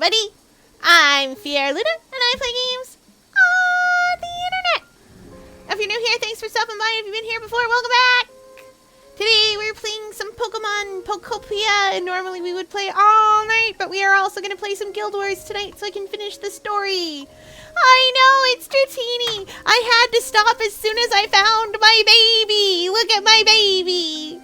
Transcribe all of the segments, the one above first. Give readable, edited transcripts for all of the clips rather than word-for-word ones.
everybody. I'm Fiera Luna, and I play games on the internet. If you're new here, thanks for stopping by. If you've been here before, welcome back. Today we're playing some Pokemon Pokopia, and normally we would play all night, but we are also going to play some Guild Wars tonight so I can finish the story. I know, it's Dratini. I had to stop as soon as I found my baby. Look at my baby.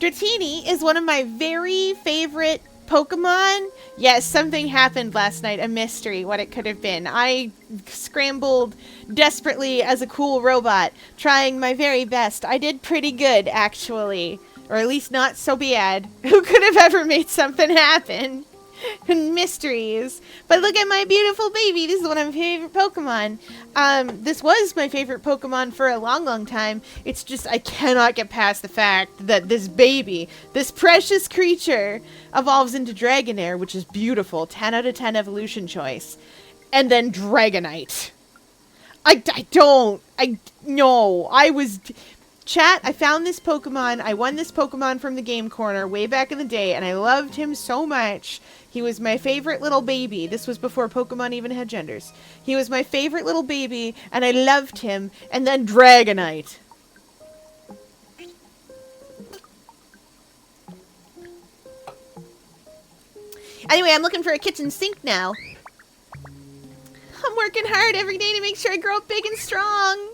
Dratini is one of my very favorite Pokemon. Yes, something happened last night, a mystery, what it could have been. I scrambled desperately as a cool robot, trying my very best. I did pretty good, actually. Or at least not so bad. Who could have ever made something happen? Mysteries. But look at my beautiful baby. This is one of my favorite Pokemon. This was my favorite Pokemon for a long time. It's just I cannot get past the fact that this baby, this precious creature, evolves into Dragonair, which is beautiful. 10 out of 10 evolution choice. And then Dragonite. Chat, I found this Pokemon. I won this Pokemon from the Game Corner way back in the day, and I loved him so much. He was my favorite little baby. This was before Pokemon even had genders. He was my favorite little baby, and I loved him. And then Dragonite. Anyway, I'm looking for a kitchen sink now. I'm working hard every day to make sure I grow up big and strong.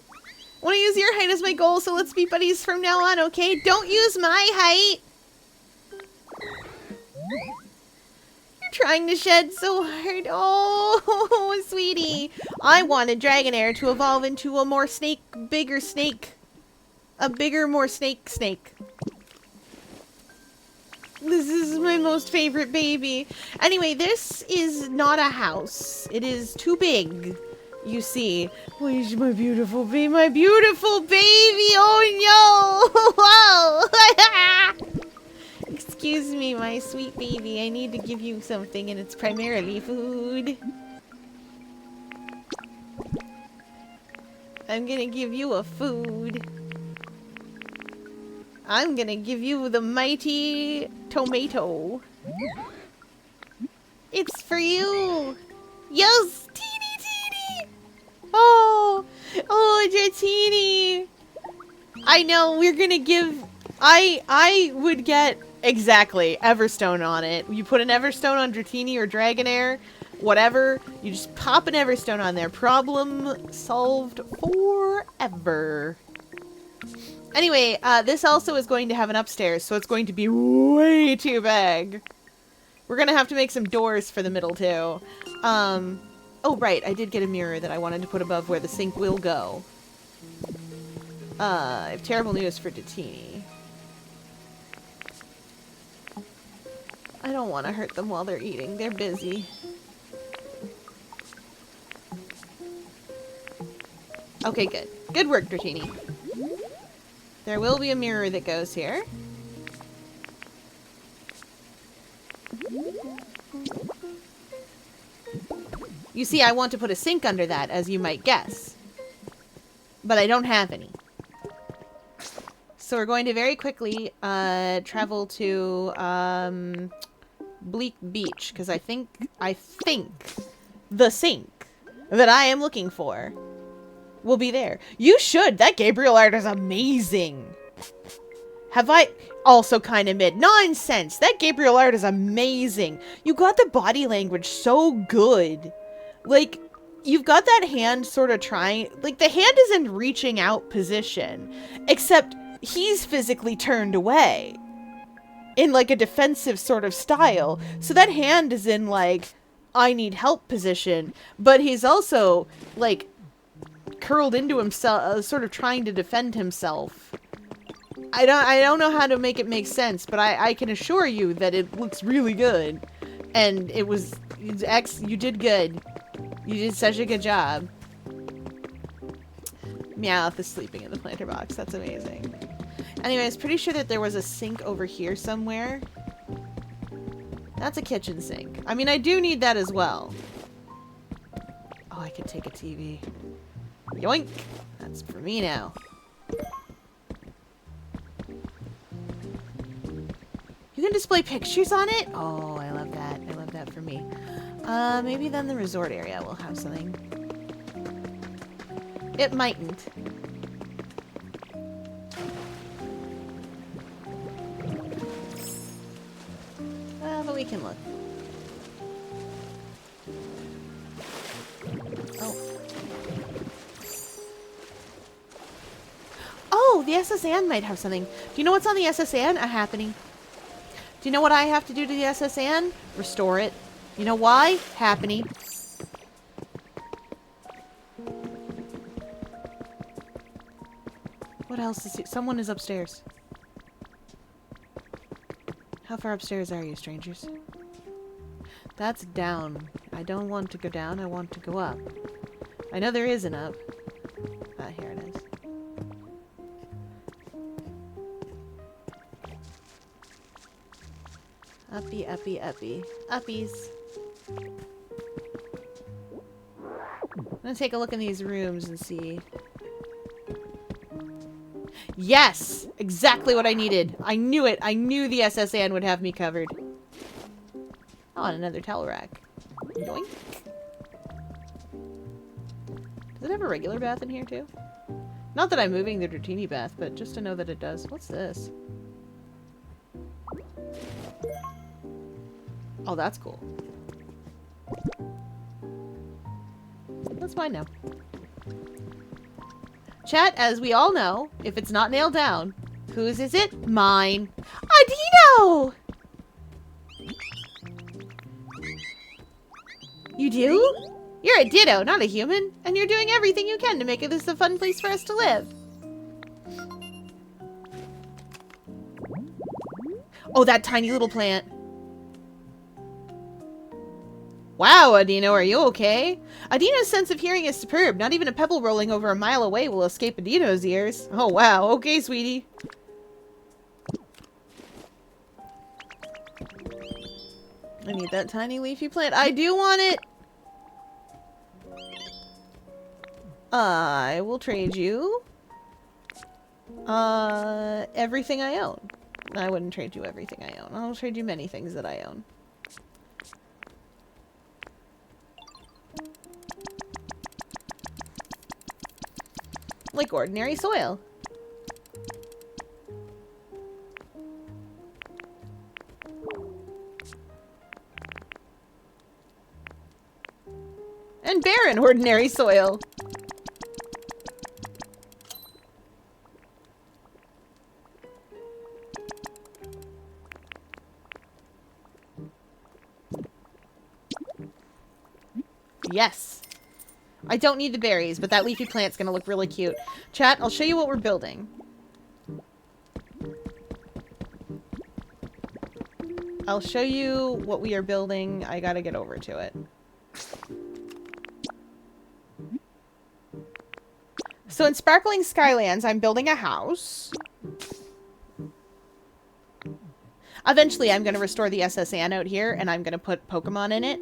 I want to use your height as my goal, so let's be buddies from now on, okay? Don't use my height! You're trying to shed so hard. Oh, sweetie. I wanted Dragonair to evolve into a more bigger snake. A bigger, more snake. This is my most favorite baby. Anyway, this is not a house. It is too big. You see, where's my beautiful baby? My beautiful baby! Oh no! Whoa! Excuse me, my sweet baby. I need to give you something, and it's primarily food. I'm gonna give you a food. I'm gonna give you the mighty tomato. It's for you! Yes! Oh, Dratini. I know, we're gonna give... I would get, exactly, Everstone on it. You put an Everstone on Dratini or Dragonair, whatever, you just pop an Everstone on there. Problem solved forever. Anyway, this also is going to have an upstairs, so it's going to be way too big. We're gonna have to make some doors for the middle, too. Oh, right, I did get a mirror that I wanted to put above where the sink will go. I have terrible news for Dratini. I don't want to hurt them while they're eating. They're busy. Okay, good. Good work, Dratini. There will be a mirror that goes here. You see, I want to put a sink under that, as you might guess. But I don't have any. So we're going to very quickly travel to Bleak Beach, because I think the sink that I am looking for will be there. You should! That Gabriel art is amazing! Have I... Also kind of mid. Nonsense! That Gabriel art is amazing! You got the body language so good! Like, you've got that hand sort of trying... Like, the hand is in reaching out position. Except, he's physically turned away. In, like, a defensive sort of style. So that hand is in, like, I need help position. But he's also, like, curled into himself, sort of trying to defend himself. I don't know how to make it make sense, but I can assure you that it looks really good. And you did good. You did such a good job. Meowth is sleeping in the planter box. That's amazing. Anyway, I was pretty sure that there was a sink over here somewhere. That's a kitchen sink. I mean, I do need that as well. Oh, I could take a TV. Yoink! That's for me now. You can display pictures on it? Oh, I love that. I love that for me. Maybe then the resort area will have something. It mightn't. Well, but we can look. Oh. Oh, the SSN might have something. Do you know what's on the SSN? A happening. Do you know what I have to do to the SSN? Restore it. You know why? Happening. What else is it? Someone is upstairs. How far upstairs are you, strangers? That's down. I don't want to go down. I want to go up. I know there is an up. Ah, here it is. Uppy, uppy, uppy. Uppies. I'm gonna take a look in these rooms and see. Yes! Exactly what I needed. I knew it. I knew the SSN would have me covered. Oh, and another towel rack. Yoink. Does it have a regular bath in here, too? Not that I'm moving the Dratini bath, but just to know that it does. What's this? Oh, that's cool. That's mine now. Chat, as we all know, if it's not nailed down, whose is it? Mine. Adino! You do? You're a ditto, not a human. And you're doing everything you can to make this a fun place for us to live. Oh, that tiny little plant. Wow, Adino, are you okay? Adino's sense of hearing is superb. Not even a pebble rolling over a mile away will escape Adino's ears. Oh, wow. Okay, sweetie. I need that tiny leafy plant. I do want it! I will trade you everything I own. I wouldn't trade you everything I own. I'll trade you many things that I own. Like ordinary soil. And barren ordinary soil. Yes. I don't need the berries, but that leafy plant's gonna look really cute. Chat, I'll show you what we're building. I'll show you what we are building. I gotta get over to it. So in Sparkling Skylands, I'm building a house. Eventually, I'm gonna restore the SSN out here, and I'm gonna put Pokemon in it.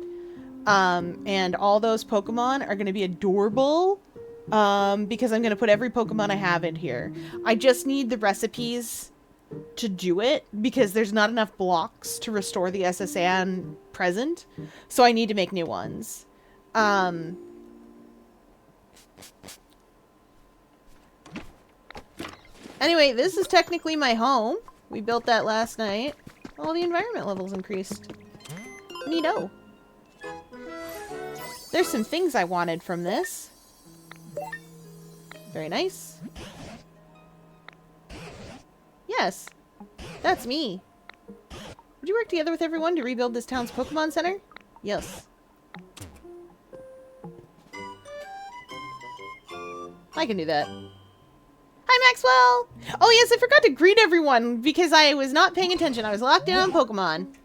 And all those Pokemon are going to be adorable, because I'm going to put every Pokemon I have in here. I just need the recipes to do it, because there's not enough blocks to restore the SSN present, so I need to make new ones. Anyway, this is technically my home. We built that last night. All the environment levels increased. Neato. There's some things I wanted from this. Very nice. Yes, that's me. Would you work together with everyone to rebuild this town's Pokemon Center? Yes. I can do that. Hi, Maxwell! Oh yes, I forgot to greet everyone because I was not paying attention. I was locked in on Pokemon.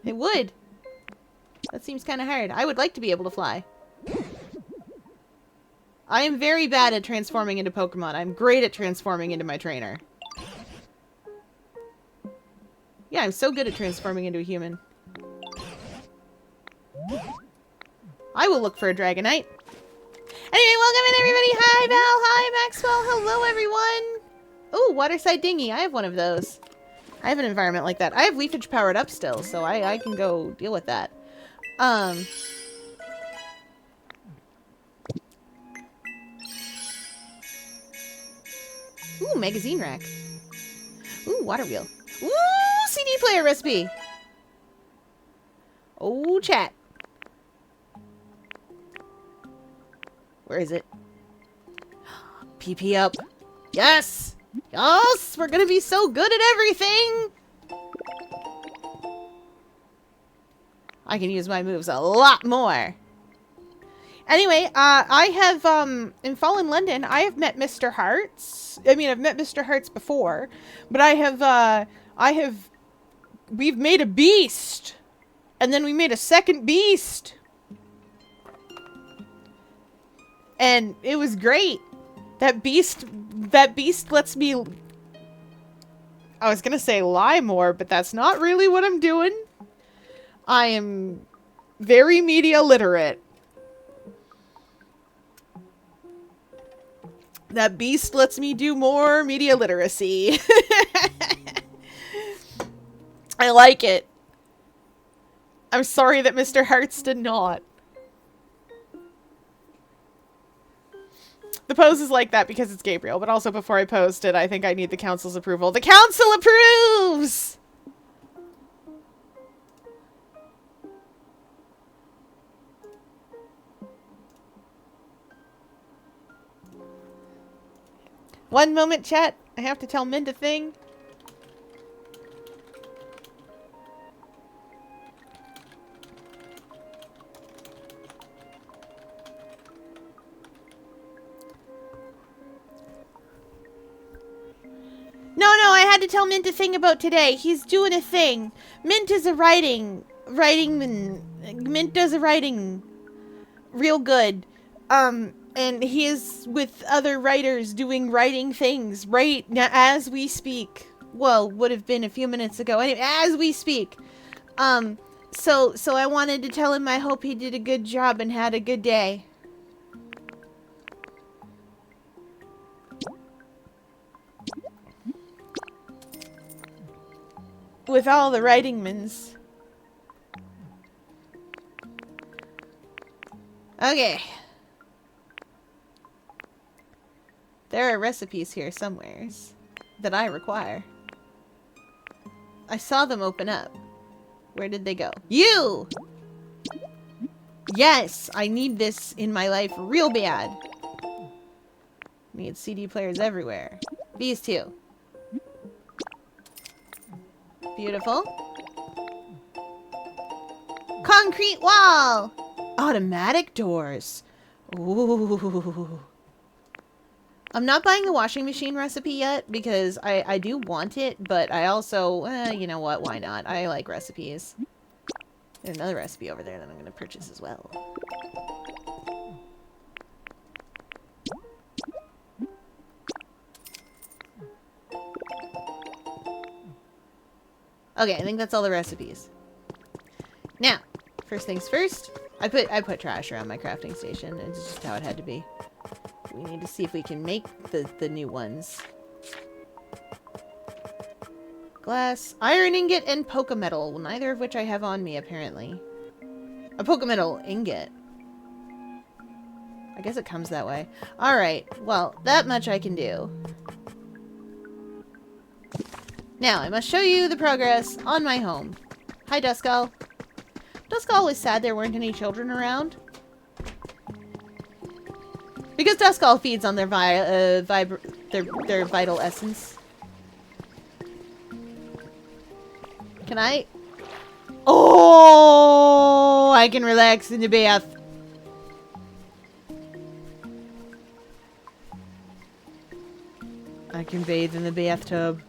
It would. That seems kind of hard. I would like to be able to fly. I am very bad at transforming into Pokemon. I'm great at transforming into my trainer. Yeah, I'm so good at transforming into a human. I will look for a Dragonite. Anyway, welcome in everybody. Hi, Val. Hi, Maxwell. Hello, everyone. Ooh, Waterside Dinghy. I have one of those. I have an environment like that. I have leafage powered up still, so I can go deal with that. Ooh, magazine rack. Ooh, water wheel. Ooh, CD player recipe. Oh, chat. Where is it? PP up. Yes! Yes! We're gonna be so good at everything! I can use my moves a lot more. Anyway, I have, in Fallen London, I have met Mr. Hearts. I mean, I've met Mr. Hearts before, but we've made a beast! And then we made a second beast! And it was great! That beast lets me... I was gonna say lie more, but that's not really what I'm doing. I am very media literate. That beast lets me do more media literacy. I like it. I'm sorry that Mr. Hearts did not. The pose is like that because it's Gabriel, but also before I post it, I think I need the council's approval. The council approves! One moment, chat. I have to tell Mint a thing. No, I had to tell Mint a thing about today. He's doing a thing. Mint is a Mint does a writing real good. And he is with other writers doing writing things right now as we speak. Well, would have been a few minutes ago. Anyway, as we speak. So I wanted to tell him I hope he did a good job and had a good day. With all the writingmans. Okay. There are recipes here somewheres that I require. I saw them open up. Where did they go? You! Yes! I need this in my life real bad. Need CD players everywhere. These two. Beautiful. Concrete wall! Automatic doors. Ooh. I'm not buying the washing machine recipe yet because I do want it, but I also, you know what, why not? I like recipes. There's another recipe over there that I'm going to purchase as well. Okay, I think that's all the recipes. Now, first things first, I put trash around my crafting station. It's just how it had to be. We need to see if we can make the new ones. Glass, iron ingot, and Pokemetal, neither of which I have on me, apparently. A Pokemetal ingot. I guess it comes that way. Alright, well, that much I can do. Now, I must show you the progress on my home. Hi, Duskull. Duskull was sad there weren't any children around. Because Duskull feeds on their vital essence. Can I? Oh, I can relax in the bath. I can bathe in the bathtub.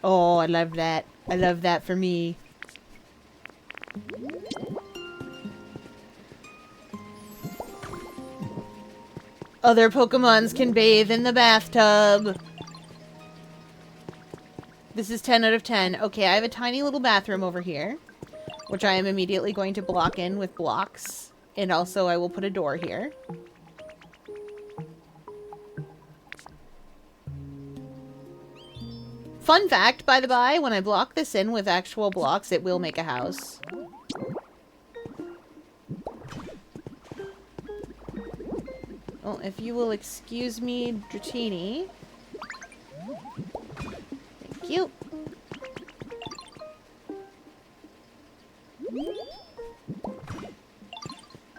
Oh, I love that. I love that for me. Other Pokemons can bathe in the bathtub. This is 10 out of 10. Okay, I have a tiny little bathroom over here, which I am immediately going to block in with blocks. And also I will put a door here. Fun fact, by the by, when I block this in with actual blocks, it will make a house. Well, if you will excuse me, Dratini. Thank you.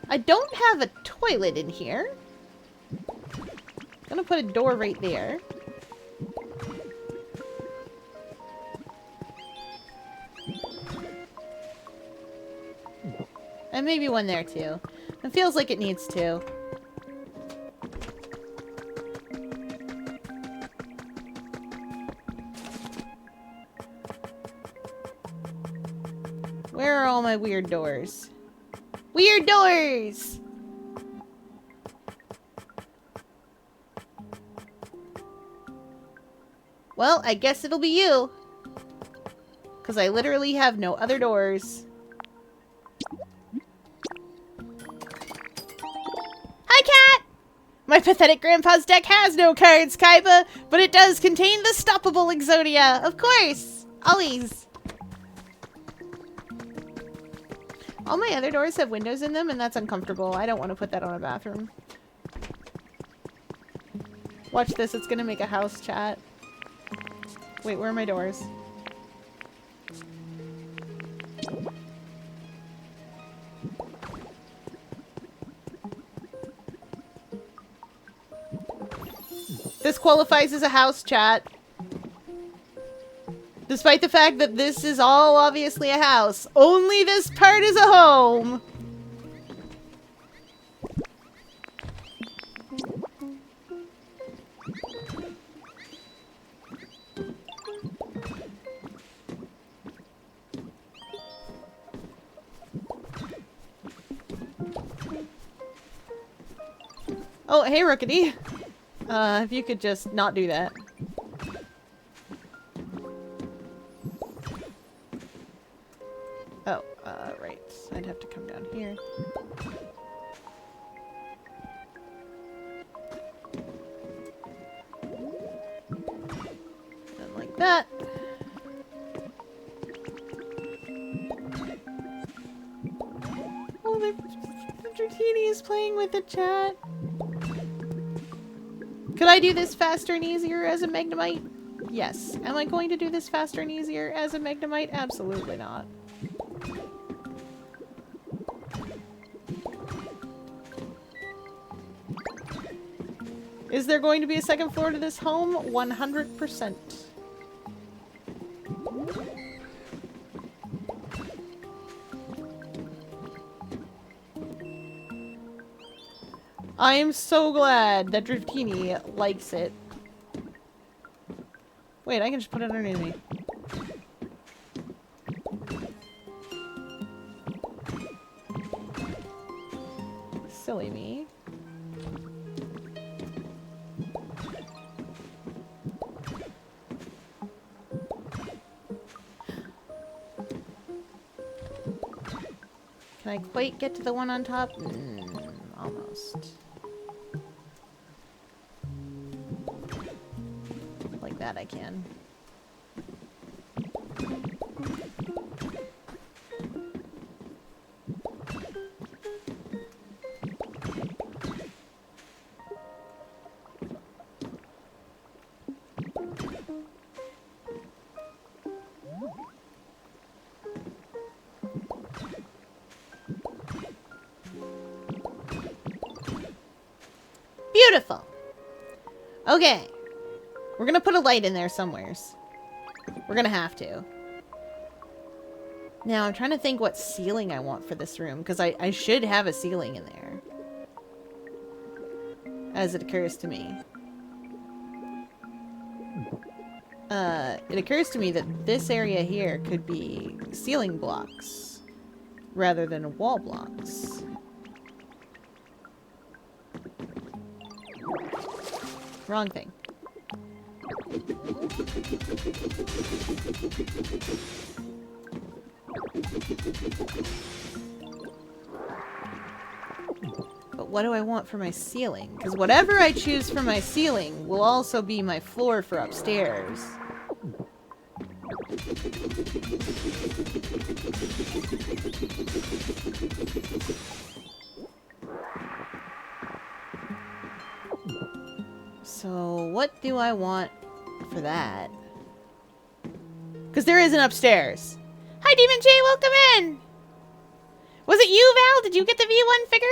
I don't have a toilet in here. Gonna put a door right there. And maybe one there too. It feels like it needs to. Where are all my weird doors? Weird doors! Well, I guess it'll be you. Because I literally have no other doors. Hi, cat! My pathetic grandpa's deck has no cards, Kaiba, but it does contain the stoppable Exodia. Of course! Always! All my other doors have windows in them, and that's uncomfortable. I don't want to put that on a bathroom. Watch this. It's going to make a house, chat. Wait, where are my doors? This qualifies as a house, chat. Despite the fact that this is all obviously a house. Only this part is a home! Oh, hey, Rookity. If you could just not do that. Oh, right. I'd have to come down here. And like that. Oh, the Dratini is playing with the chat. Could I do this faster and easier as a Magnemite? Yes. Am I going to do this faster and easier as a Magnemite? Absolutely not. Is there going to be a second floor to this home? 100%. I am so glad that Dratini likes it. Wait, I can just put it underneath me. Silly me. Can I quite get to the one on top? Almost. Like that I can. Beautiful. Okay. We're gonna put a light in there somewheres. We're gonna have to. Now, I'm trying to think what ceiling I want for this room, because I should have a ceiling in there. As it occurs to me. It occurs to me that this area here could be ceiling blocks, rather than wall blocks. Wrong thing. But what do I want for my ceiling? Because whatever I choose for my ceiling will also be my floor for upstairs. So, what do I want for that? Because there is an upstairs. Hi, Demon J, welcome in! Was it you, Val? Did you get the V1 figure?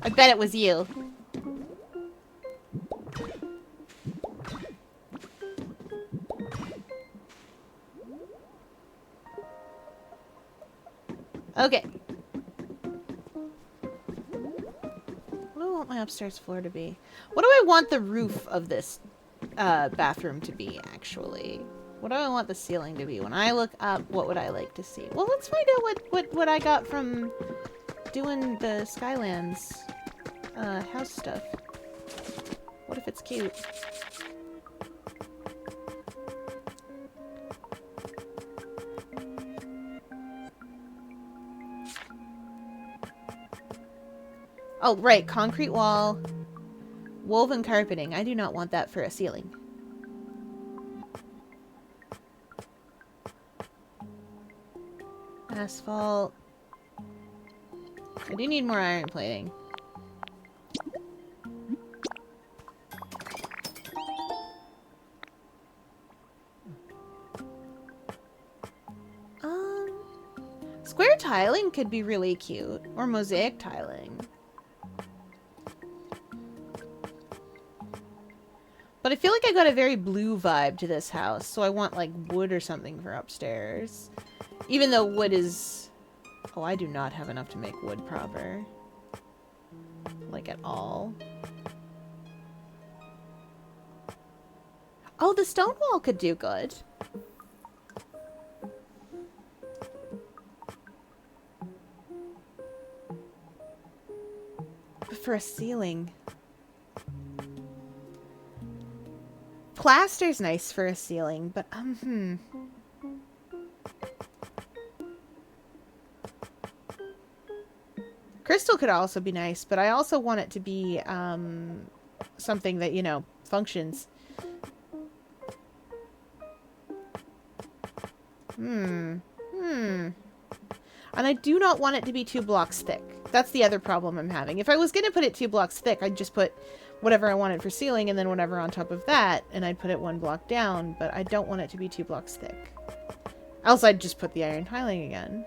I bet it was you. Okay. What do I want my upstairs floor to be? What do I want the roof of this bathroom to be, actually? What do I want the ceiling to be? When I look up, what would I like to see? Well, let's find out what I got from doing the Skylands house stuff. What if it's cute? Oh, right. Concrete wall. Woven carpeting. I do not want that for a ceiling. Asphalt. I do need more iron plating. Square tiling could be really cute. Or mosaic tiling. But I feel like I got a very blue vibe to this house, so I want, like, wood or something for upstairs. Even though wood is... Oh, I do not have enough to make wood proper. Like, at all. Oh, the stone wall could do good. But for a ceiling... Plaster's nice for a ceiling, but, Crystal could also be nice, but I also want it to be, something that, you know, functions. And I do not want it to be 2 blocks thick. That's the other problem I'm having. If I was going to put it 2 blocks thick, I'd just put whatever I wanted for ceiling and then whatever on top of that, and I'd put it 1 block down, but I don't want it to be 2 blocks thick. Else I'd just put the iron tiling again.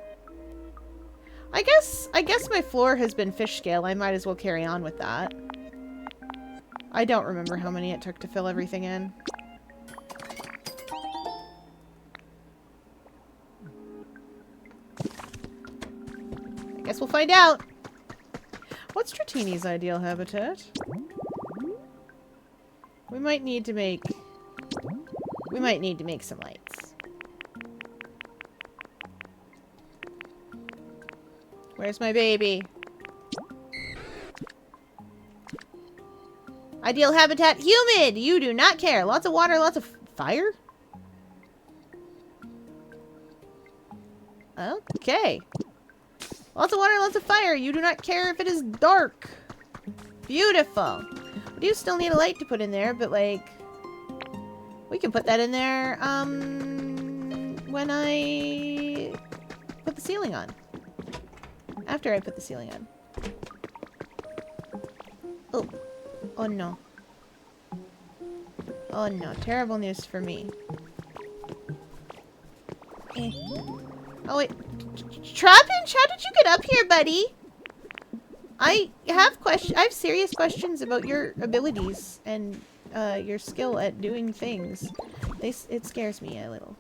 I guess my floor has been fish scale. I might as well carry on with that. I don't remember how many it took to fill everything in. I guess we'll find out. What's Dratini's ideal habitat? We might need to make some lights. Where's my baby? Ideal habitat, humid! You do not care. Lots of water, lots of fire? Okay. Lots of water, lots of fire. You do not care if it is dark. Beautiful. We do still need a light to put in there, but, like, we can put that in there, when I put the ceiling on. After I put the ceiling on. Oh. Oh, no. Oh, no. Terrible news for me. Eh. Oh, wait. Trapinch, how did you get up here, buddy? I have serious questions about your abilities and your skill at doing things. It scares me a little.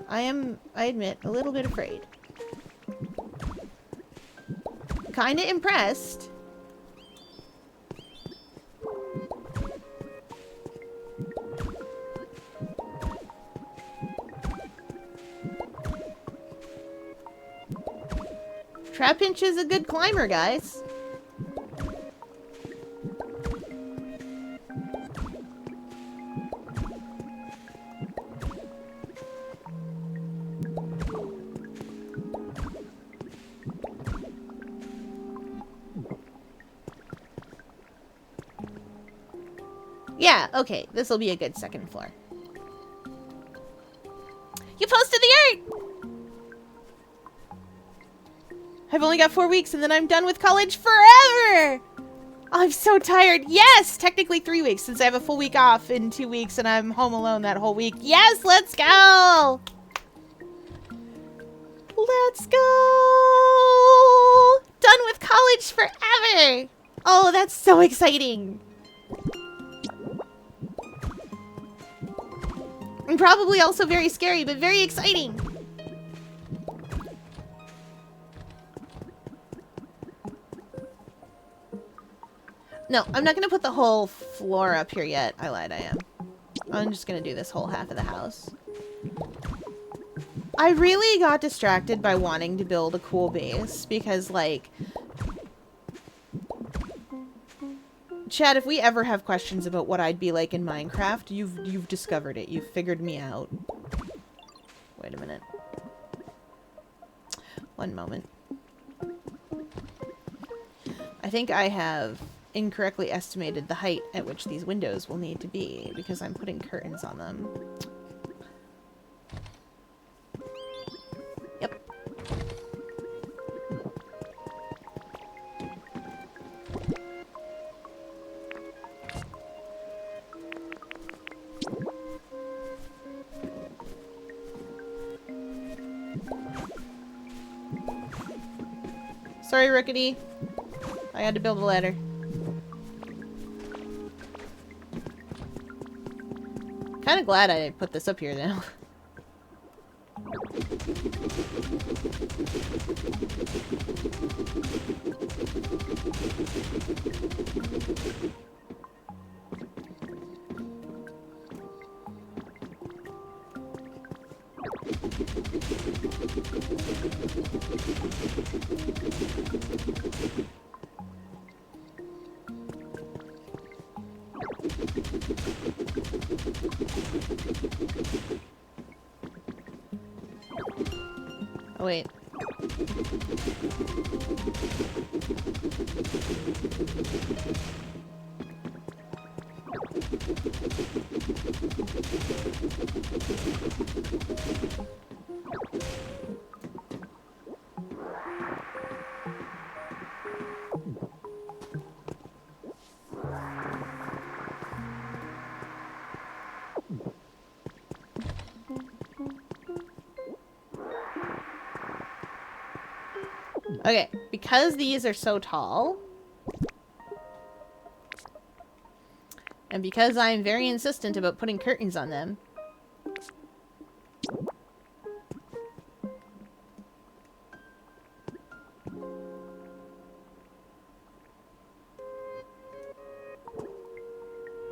I admit, a little bit afraid. Kinda impressed. Trapinch is a good climber, guys. Yeah, okay. This will be a good second floor. You posted the art! I've only got 4 weeks and then I'm done with college forever! I'm so tired. Yes! Technically 3 weeks since I have a full week off in 2 weeks and I'm home alone that whole week. Yes, let's go! Let's go! Done with college forever! Oh, that's so exciting! And probably also very scary, but very exciting! No, I'm not gonna put the whole floor up here yet. I lied, I am. I'm just gonna do this whole half of the house. I really got distracted by wanting to build a cool base because, like... Chad, if we ever have questions about what I'd be like in Minecraft, you've discovered it. You've figured me out. Wait a minute. One moment. I think I have incorrectly estimated the height at which these windows will need to be because I'm putting curtains on them. Yep. Sorry, Rookity. I had to build a ladder. Kind of glad I put this up here now. Oh, wait. Okay, because these are so tall, and because I'm very insistent about putting curtains on them,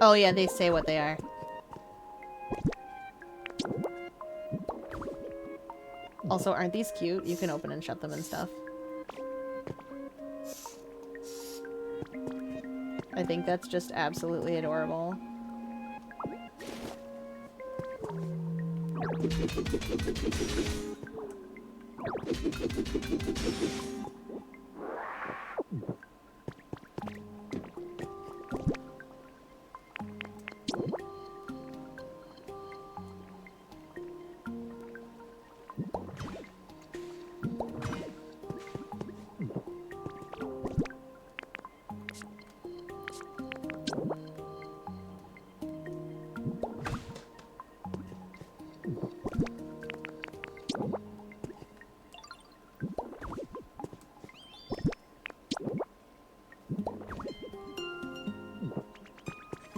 oh yeah, they say what they are. Also, aren't these cute? You can open and shut them and stuff. I think that's just absolutely adorable.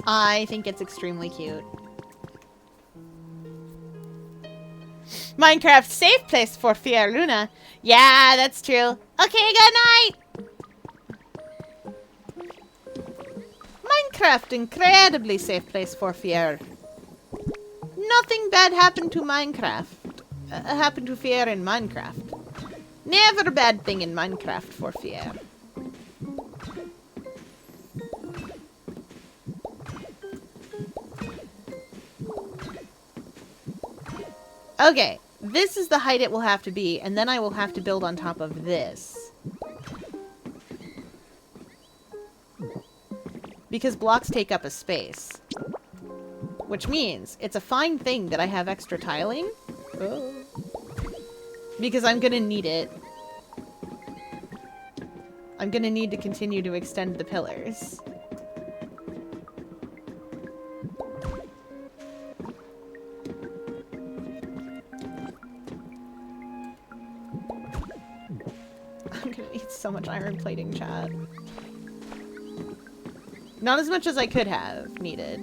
I think it's extremely cute. Minecraft safe place for Fier Luna. Yeah, that's true. Okay, good night. Minecraft, incredibly safe place for Fier. Nothing bad happened to Minecraft. Happened to Fier in Minecraft. Never a bad thing in Minecraft for Fier. Okay, this is the height it will have to be, and then I will have to build on top of this. Because blocks take up a space. Which means it's a fine thing that I have extra tiling. Oh. Because I'm gonna need it. I'm gonna need to continue to extend the pillars. I'm gonna need so much iron plating, chat. Not as much as I could have needed.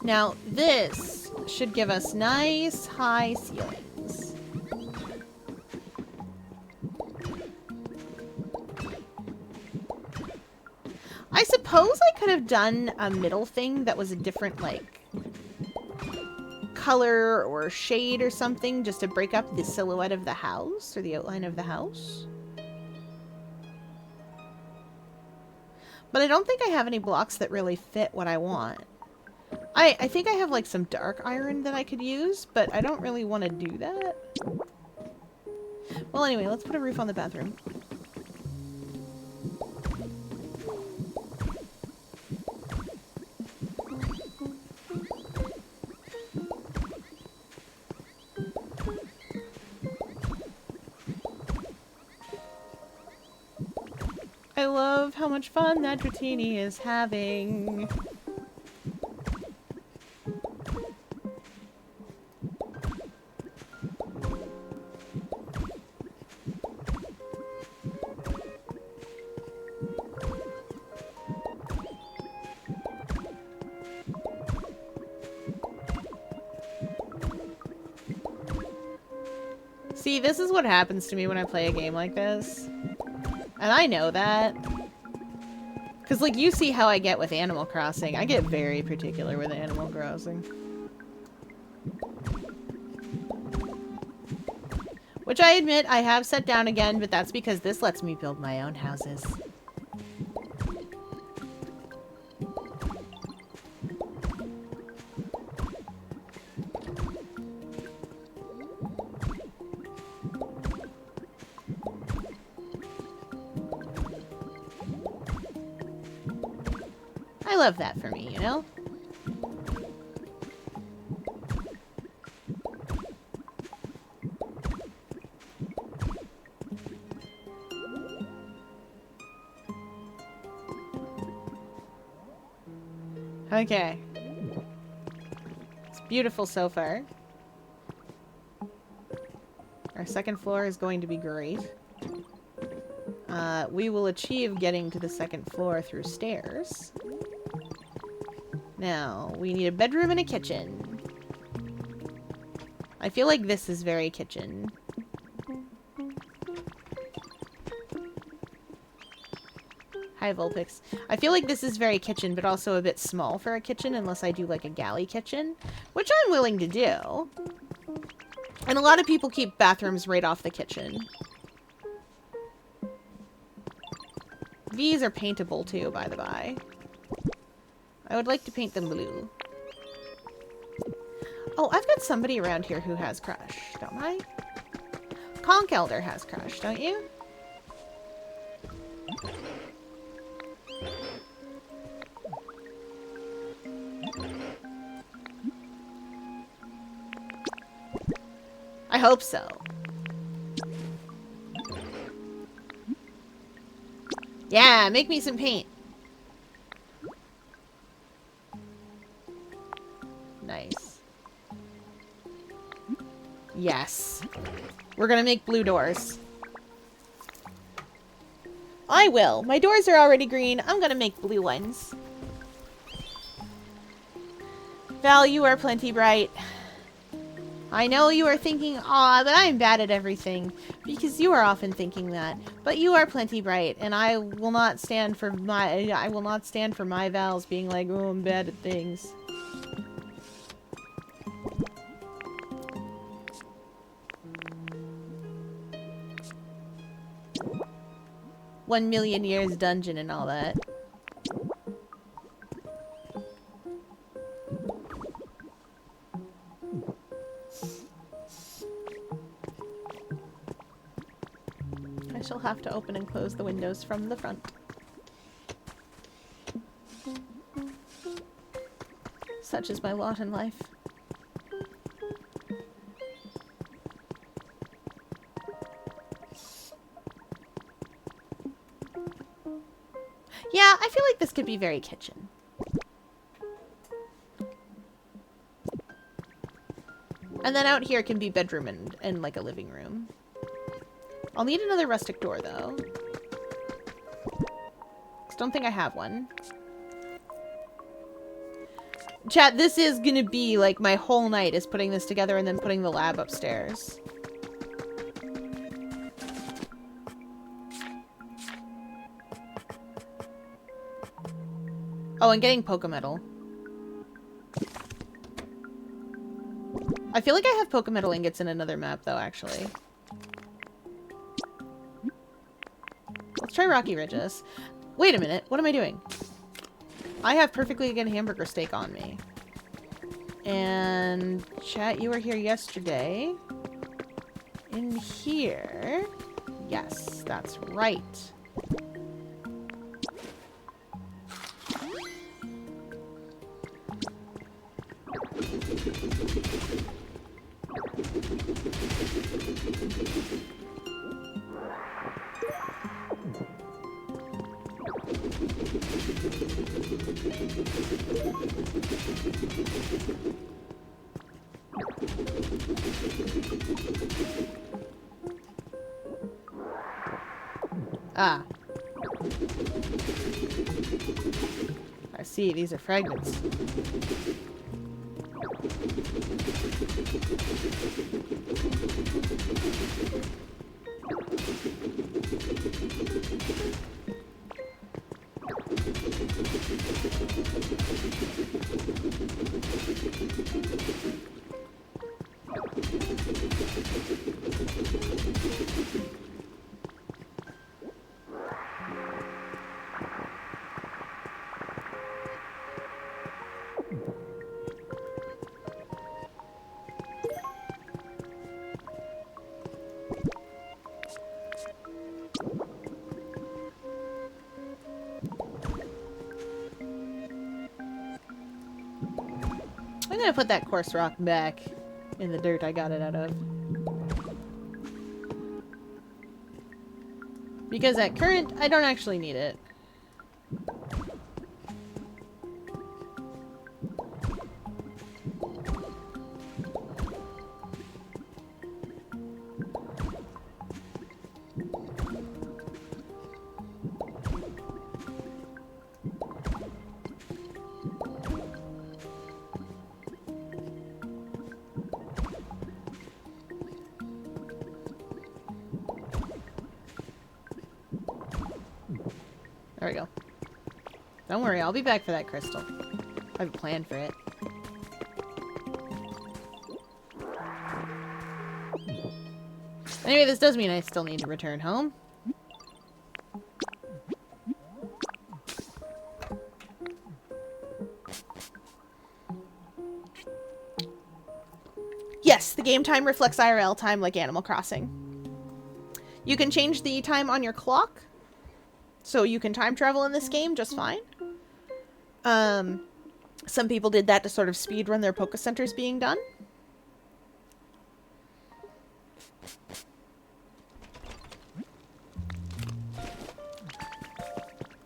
Now, this should give us nice high ceilings. I suppose I could have done a middle thing that was a different, like, color or shade or something just to break up the silhouette of the house or the outline of the house. But I don't think I have any blocks that really fit what I want. I think I have, like, some dark iron that I could use, but I don't really want to do that. Well, anyway, let's put a roof on the bathroom. I love how much fun that Dratini is having. See, this is what happens to me when I play a game like this. And I know that. Because, like, you see how I get with Animal Crossing. I get very particular with Animal Crossing. Which I admit I have set down again, but that's because this lets me build my own houses. I love that for me, you know? Okay. It's beautiful so far. Our second floor is going to be great. We will achieve getting to the second floor through stairs. Now, we need a bedroom and a kitchen. I feel like this is very kitchen. Hi, Vulpix. I feel like this is very kitchen, but also a bit small for a kitchen, unless I do, like, a galley kitchen. Which I'm willing to do. And a lot of people keep bathrooms right off the kitchen. These are paintable, too, by the by. I would like to paint them blue. Oh, I've got somebody around here who has Crush, don't I? Conch Elder has Crush, don't you? I hope so. Yeah, make me some paint. Nice. Yes. We're gonna make blue doors. I will. My doors are already green. I'm gonna make blue ones. Val, you are plenty bright. I know you are thinking, aw, but I'm bad at everything. Because you are often thinking that. But you are plenty bright, and I will not stand for my Vals being like, oh, I'm bad at things. $1,000,000 years dungeon and all that. I shall have to open and close the windows from the front. Such is my lot in life. Yeah, I feel like this could be very kitchen. And then out here can be bedroom and like a living room. I'll need another rustic door, though. Don't think I have one. Chat, this is gonna be like my whole night is putting this together and then putting the lab upstairs. Oh, and getting Pokemetal. I feel like I have Pokemetal ingots in another map, though, actually. Let's try Rocky Ridges. Wait a minute, what am I doing? I have perfectly good hamburger steak on me. And chat, you were here yesterday. In here. Yes, that's right. Ah. I see, these are fragments. I'm gonna put that coarse rock back in the dirt I got it out of. Because at current, I don't actually need it. There we go. Don't worry, I'll be back for that crystal. I have a plan for it. Anyway, this does mean I still need to return home. Yes, the game time reflects IRL time like Animal Crossing. You can change the time on your clock. So you can time travel in this game just fine. Some people did that to sort of speed run their Poke Centers being done.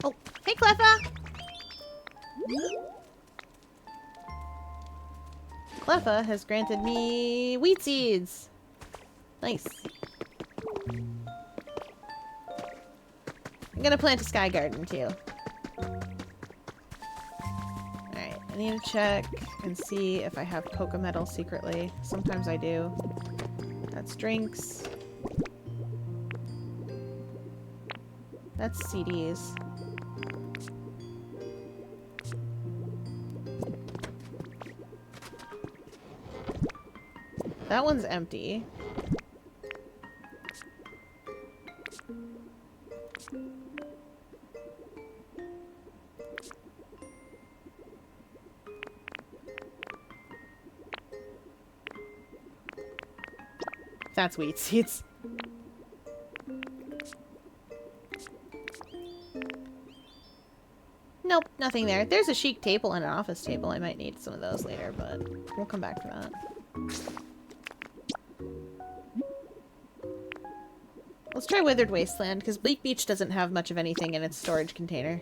Oh, hey Cleffa! Cleffa has granted me wheat seeds. Nice. I'm gonna plant a sky garden too. Alright, I need to check and see if I have Pokemetal secretly. Sometimes I do. That's drinks. That's CDs. That one's empty. That's wheat seeds. Nope, nothing there. There's a chic table and an office table. I might need some of those later, but we'll come back to that. Let's try Withered Wasteland, because Bleak Beach doesn't have much of anything in its storage container.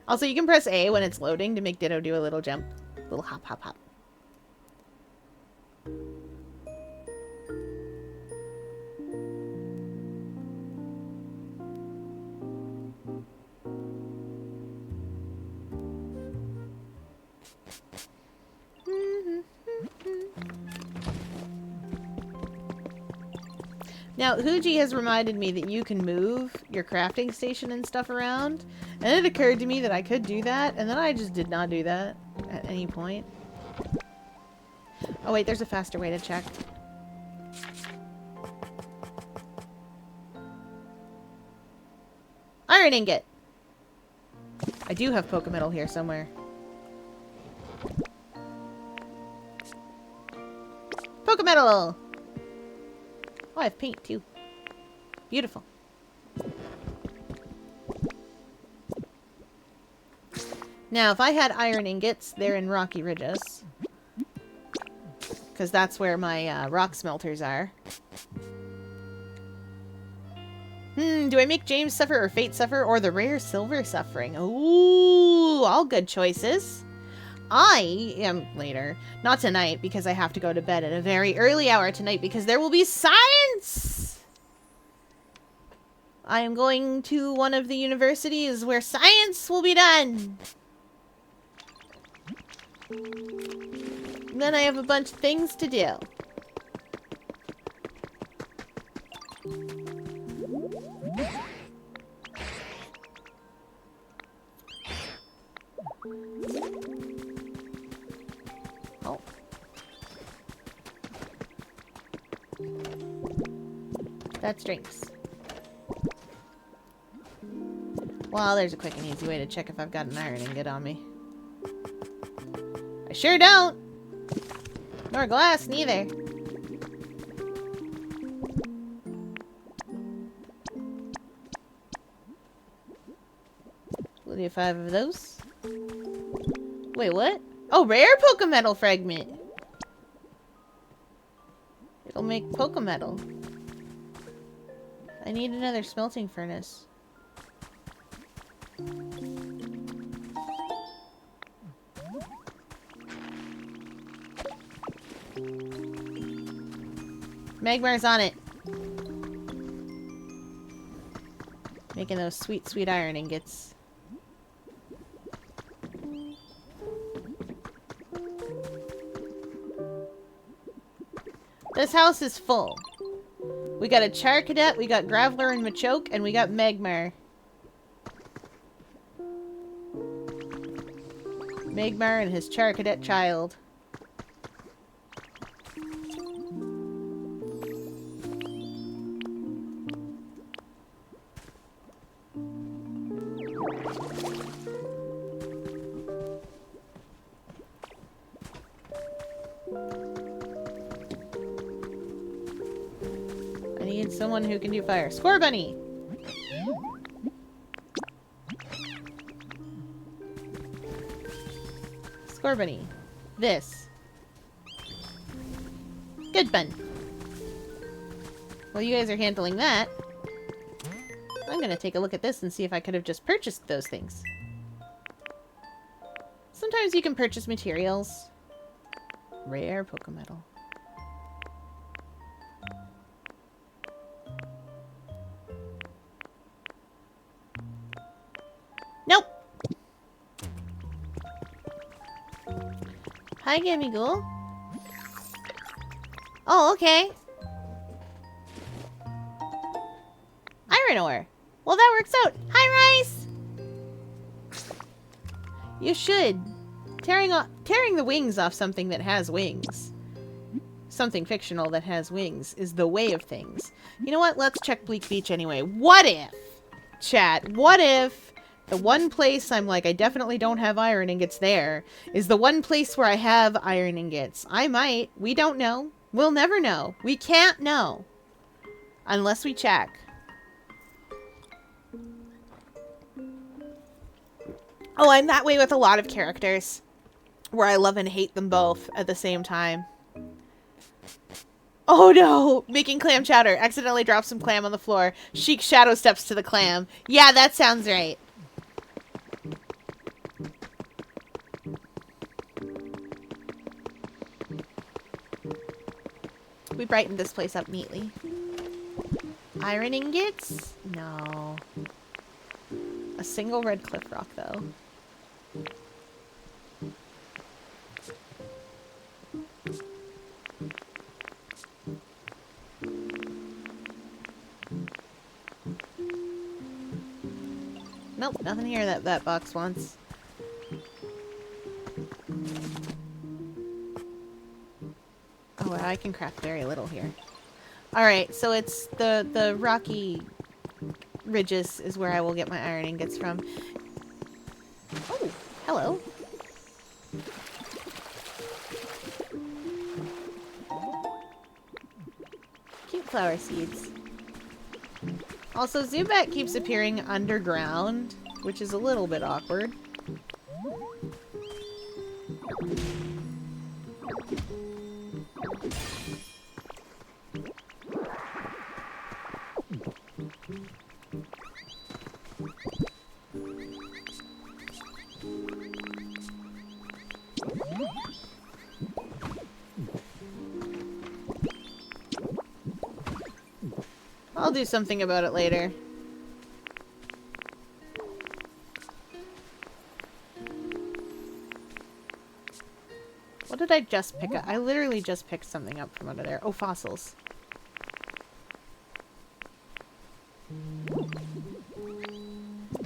Also, you can press A when it's loading to make Ditto do a little jump. Little hop, hop, hop. Now, Huji has reminded me that you can move your crafting station and stuff around. And it occurred to me that I could do that, and then I just did not do that at any point. Oh wait, there's a faster way to check. Iron ingot! I do have Pokemetal here somewhere. Pokemetal! Oh, I have paint too. Beautiful. Now, if I had iron ingots, they're in Rocky Ridges. Because that's where my rock smelters are. Do I make James suffer or Fate suffer or the rare silver suffering? Ooh, all good choices. I am later. Not tonight, because I have to go to bed at a very early hour tonight because there will be science! I am going to one of the universities where science will be done. And then I have a bunch of things to do. Oh. That's drinks. Well, there's a quick and easy way to check if I've got an iron ingot on me. I sure don't! Nor glass, neither. We'll do 5 of those. Wait, what? Oh, rare Pokemetal fragment! It'll make Pokemetal. I need another smelting furnace. Magmar's on it. Making those sweet, sweet iron ingots. This house is full. We got a Char Cadet, we got Graveler and Machoke, and we got Magmar. Magmar and his Char Cadet child. Someone who can do fire. Score Bunny! Score Bunny. This. Good bun. While you guys are handling that, I'm gonna take a look at this and see if I could have just purchased those things. Sometimes you can purchase materials. Rare Pokemetal. Nope. Hi, Gimmighoul. Oh, okay. Iron ore. Well, that works out. Hi, Rice. You should. Tearing the wings off something that has wings. Something fictional that has wings is the way of things. You know what? Let's check Bleak Beach anyway. What if, chat, what if the one place I'm like, I definitely don't have iron ingots there, is the one place where I have iron ingots? I might. We don't know. We'll never know. We can't know. Unless we check. Oh, I'm that way with a lot of characters. Where I love and hate them both at the same time. Oh no! Making clam chowder. Accidentally dropped some clam on the floor. Sheik shadow steps to the clam. Yeah, that sounds right. We brightened this place up neatly. Iron ingots? No. A single red cliff rock, though. Nope, nothing here that box wants. Oh, I can craft very little here. Alright, so it's the rocky ridges is where I will get my iron ingots from. Oh, hello. Cute flower seeds. Also, Zubat keeps appearing underground, which is a little bit awkward. I'll do something about it later. What did I just pick up? I literally just picked something up from under there. Oh, fossils.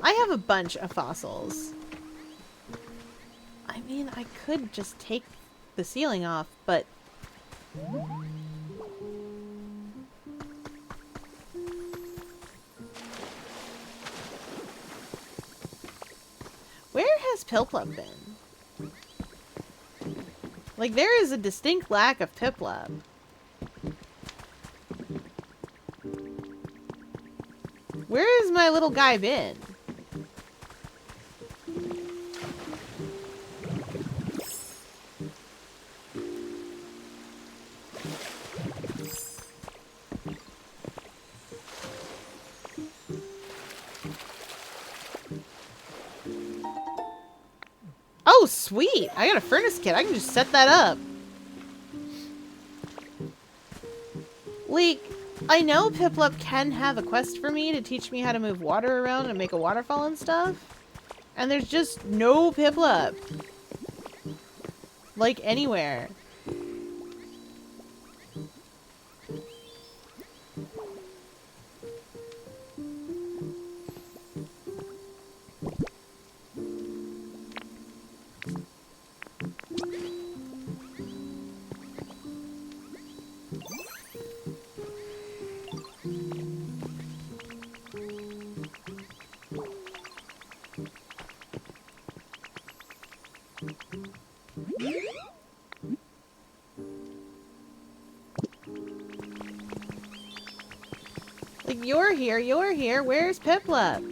I have a bunch of fossils. I mean, I could just take the ceiling off, but... Where has Piplup been? Like, there is a distinct lack of Piplup. Where has my little guy been? Oh, sweet! I got a furnace kit. I can just set that up. Like, I know Piplup can have a quest for me to teach me how to move water around and make a waterfall and stuff. And there's just no Piplup. Like, anywhere. Like, you're here, where's Piplup?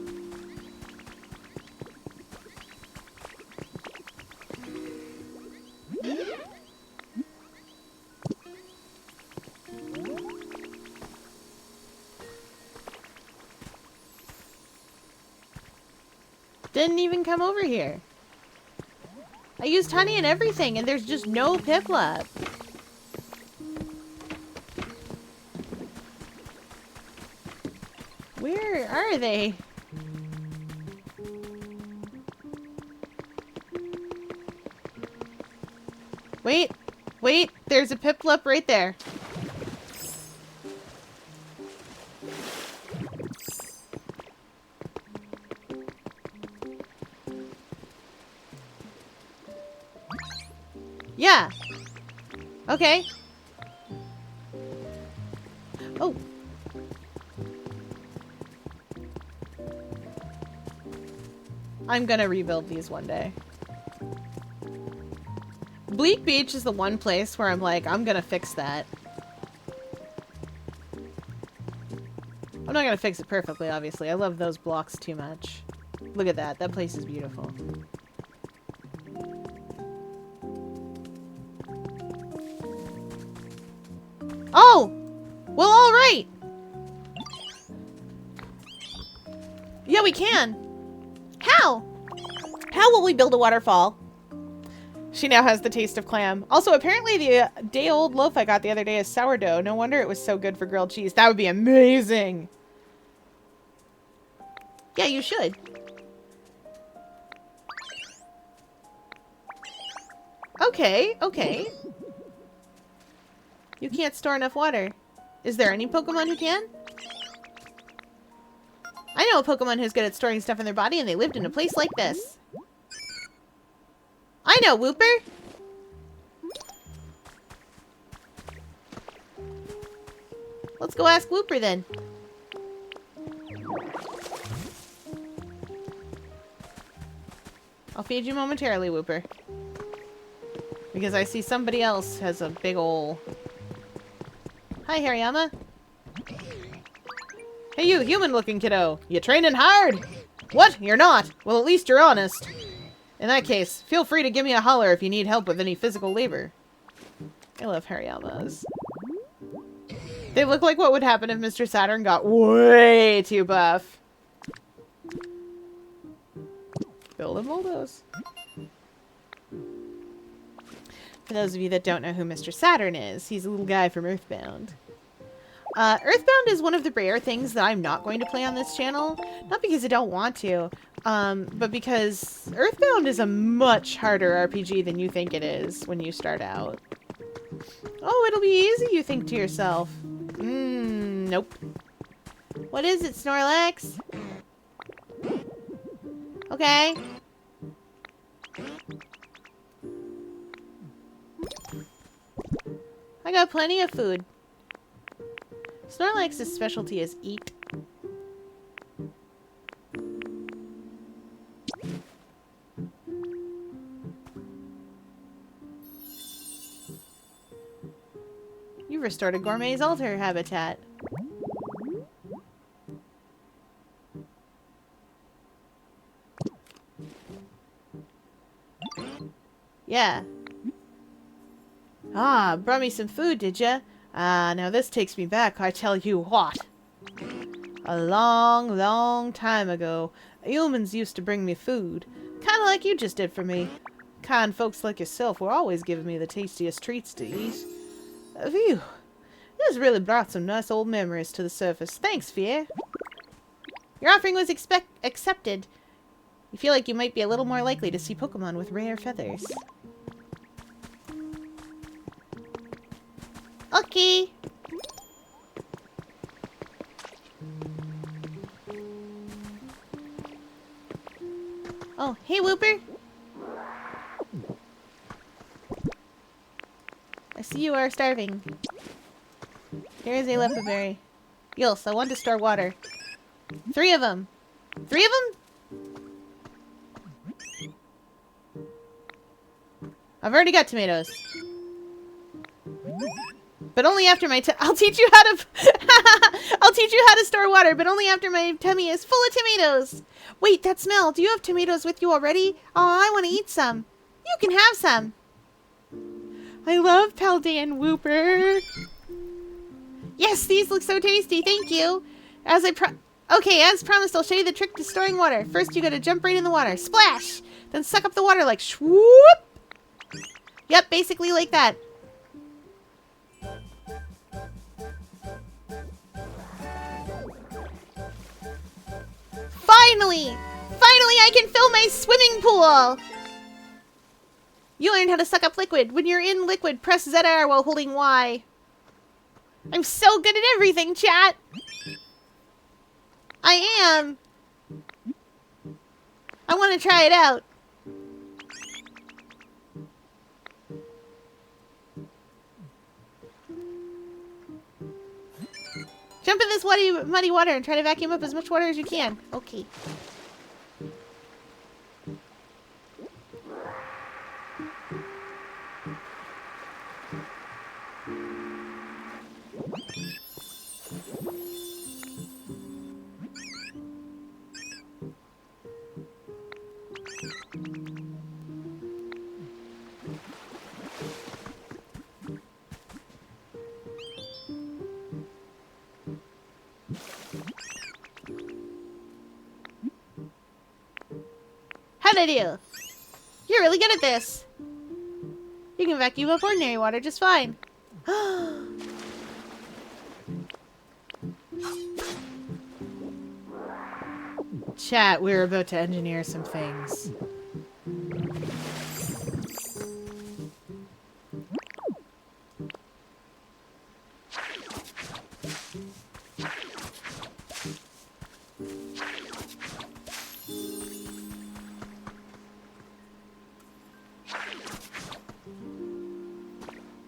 Didn't even come over here. I used honey and everything, and there's just no Piplup. Where are they? Wait, wait, there's a Piplup right there. Yeah. Okay. Oh. I'm gonna rebuild these one day. Bleak Beach is the one place where I'm like, I'm gonna fix that. I'm not gonna fix it perfectly, obviously. I love those blocks too much. Look at that. That place is beautiful. Oh! Well, alright! Yeah, we can. How? How will we build a waterfall? She now has the taste of clam. Also, apparently the day-old loaf I got the other day is sourdough. No wonder it was so good for grilled cheese. That would be amazing. Yeah, you should. Okay, okay. You can't store enough water. Is there any Pokemon who can? I know a Pokemon who's good at storing stuff in their body, and they lived in a place like this. I know, Wooper! Let's go ask Wooper, then. I'll feed you momentarily, Wooper. Because I see somebody else has a big ol'... Hi, Hariyama. Hey, you human-looking kiddo. You training hard? What? You're not? Well, at least you're honest. In that case, feel free to give me a holler if you need help with any physical labor. I love Hariyamas. They look like what would happen if Mr. Saturn got way too buff. Build him all those. For those of you that don't know who Mr. Saturn is, he's a little guy from Earthbound. Earthbound is one of the rare things that I'm not going to play on this channel. Not because I don't want to, but because Earthbound is a much harder RPG than you think it is when you start out. Oh, it'll be easy, you think to yourself. Nope. What is it, Snorlax? Okay. I got plenty of food. Snorlax's specialty is eat. You've restored a gourmet's altar habitat. Yeah. Ah, brought me some food, did ya? Ah, now this takes me back, I tell you what. A long, long time ago, humans used to bring me food. Kinda like you just did for me. Kind folks like yourself were always giving me the tastiest treats to eat. Phew. This really brought some nice old memories to the surface. Thanks, Fier. Your offering was accepted. You feel like you might be a little more likely to see Pokemon with rare feathers. Okay. Oh, hey, Wooper. I see you are starving. Here is a leopard berry. Yes, I want to store water. 3 of them. 3 of them? I've already got tomatoes. But only after my I'll teach you how to I'll teach you how to store water, but only after my tummy is full of tomatoes. Wait, that smell. Do you have tomatoes with you already? Oh, I want to eat some. You can have some. I love Paldean, Wooper. Yes, these look so tasty. Thank you. Okay, as promised, I'll show you the trick to storing water. First, you gotta jump right in the water. Splash! Then suck up the water like swoop. Yep, basically like that. Finally! Finally, I can fill my swimming pool! You learned how to suck up liquid. When you're in liquid, press ZR while holding Y. I'm so good at everything, chat! I am! I want to try it out. Jump in this muddy water and try to vacuum up as much water as you can. Okay. How'd I do? You're really good at this. You can vacuum up ordinary water just fine. Chat, we're about to engineer some things.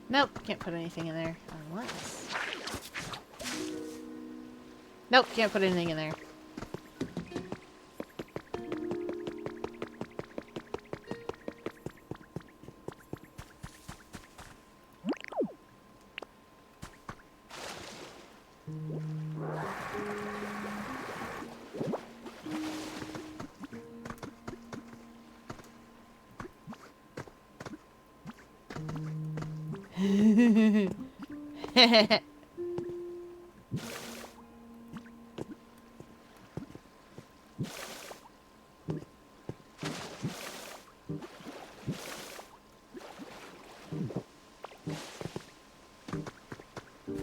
Nope, can't put anything in there. Unless... Nope, can't put anything in there.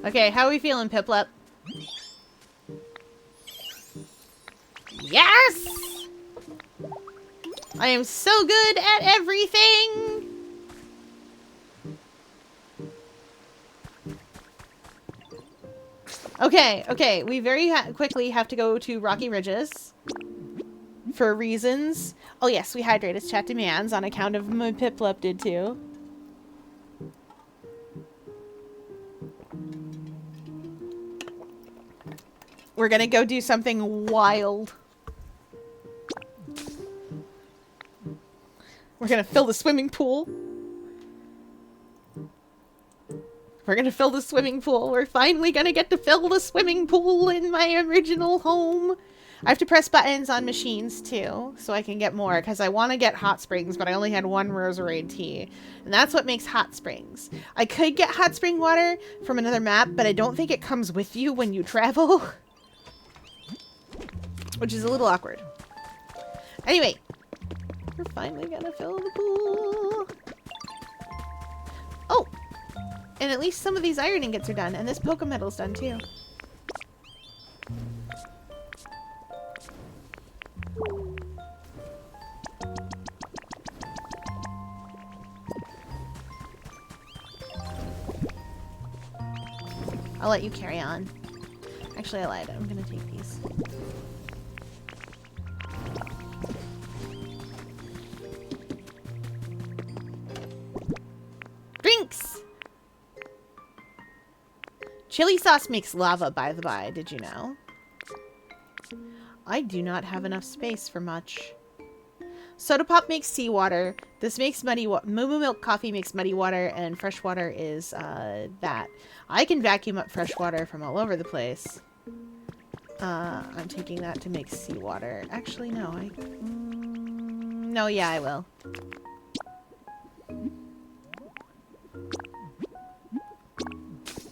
Okay, how are we feeling, Piplup? Yes! I am so good at everything! Okay, we very quickly have to go to Rocky Ridges. For reasons. Oh yes, we hydrate as chat demands on account of my Piplup did too. We're gonna go do something wild. We're gonna fill the swimming pool. We're gonna fill the swimming pool. We're finally gonna get to fill the swimming pool in my original home. I have to press buttons on machines too, so I can get more, because I want to get hot springs, but I only had one Roserade tea. And that's what makes hot springs. I could get hot spring water from another map, but I don't think it comes with you when you travel. Which is a little awkward. Anyway, we're finally gonna fill the pool. Oh! And at least some of these iron ingots are done, and this Pokemetal's done too. I'll let you carry on. Actually, I lied. I'm gonna take these. Drinks! Chili sauce makes lava, by the by. Did you know? I do not have enough space for much. Soda pop makes seawater. This makes muddy water. Moo Moo Milk coffee makes muddy water, and fresh water is that. I can vacuum up fresh water from all over the place. I'm taking that to make seawater. Actually, no. No, yeah, I will.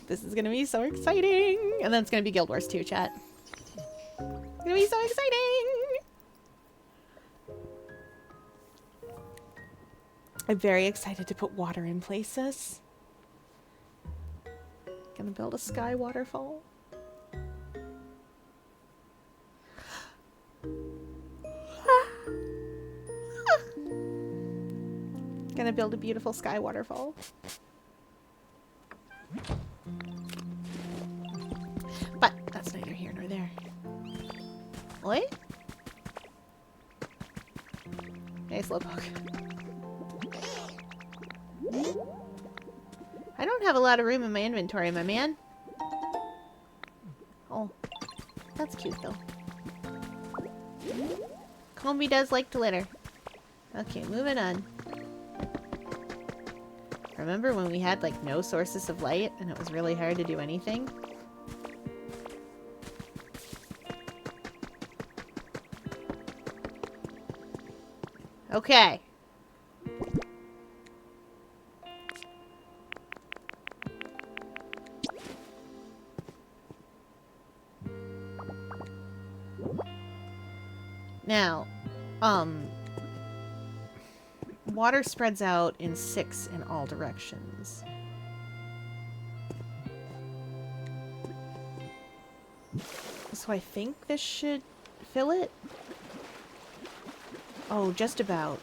This is gonna be so exciting! And then it's gonna be Guild Wars 2, chat. It's gonna be so exciting! I'm very excited to put water in places. Gonna build a sky waterfall. Gonna build a beautiful sky waterfall. But that's neither here nor there. Oi? Hey, Slowpoke. I don't have a lot of room in my inventory, my man. Oh, that's cute though. Combi does like to litter. Okay, moving on. Remember when we had like no sources of light and it was really hard to do anything? Okay. Now, water spreads out in 6 in all directions. So I think this should fill it. Oh, just about.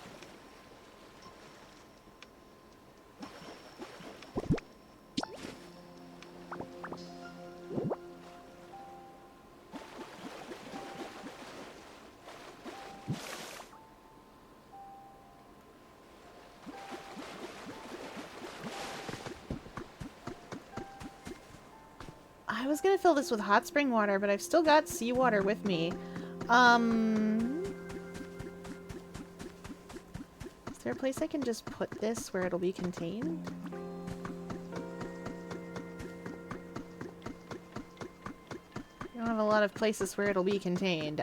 I was gonna fill this with hot spring water, but I've still got seawater with me. Is there a place I can just put this where it'll be contained? I don't have a lot of places where it'll be contained.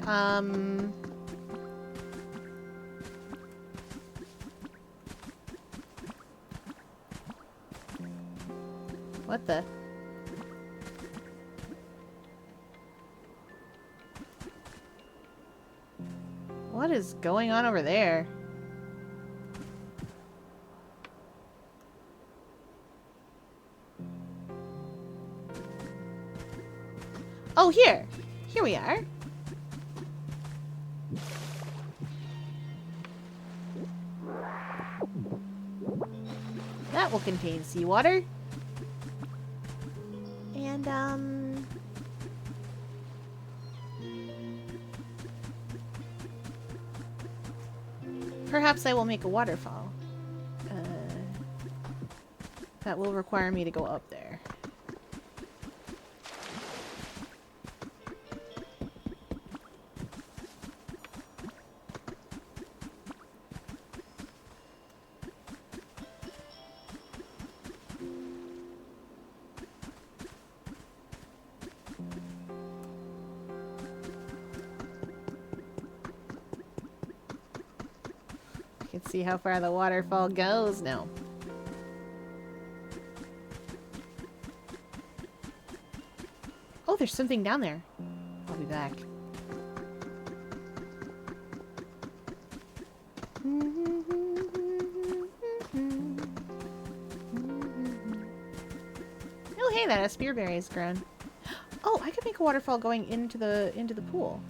What the? What is going on over there? Oh, here! Here we are. That will contain seawater. And, perhaps I will make a waterfall. That will require me to go up there. See how far the waterfall goes? No. Oh, there's something down there. I'll be back. Oh, hey, that spearberry is grown. Oh, I could make a waterfall going into the pool.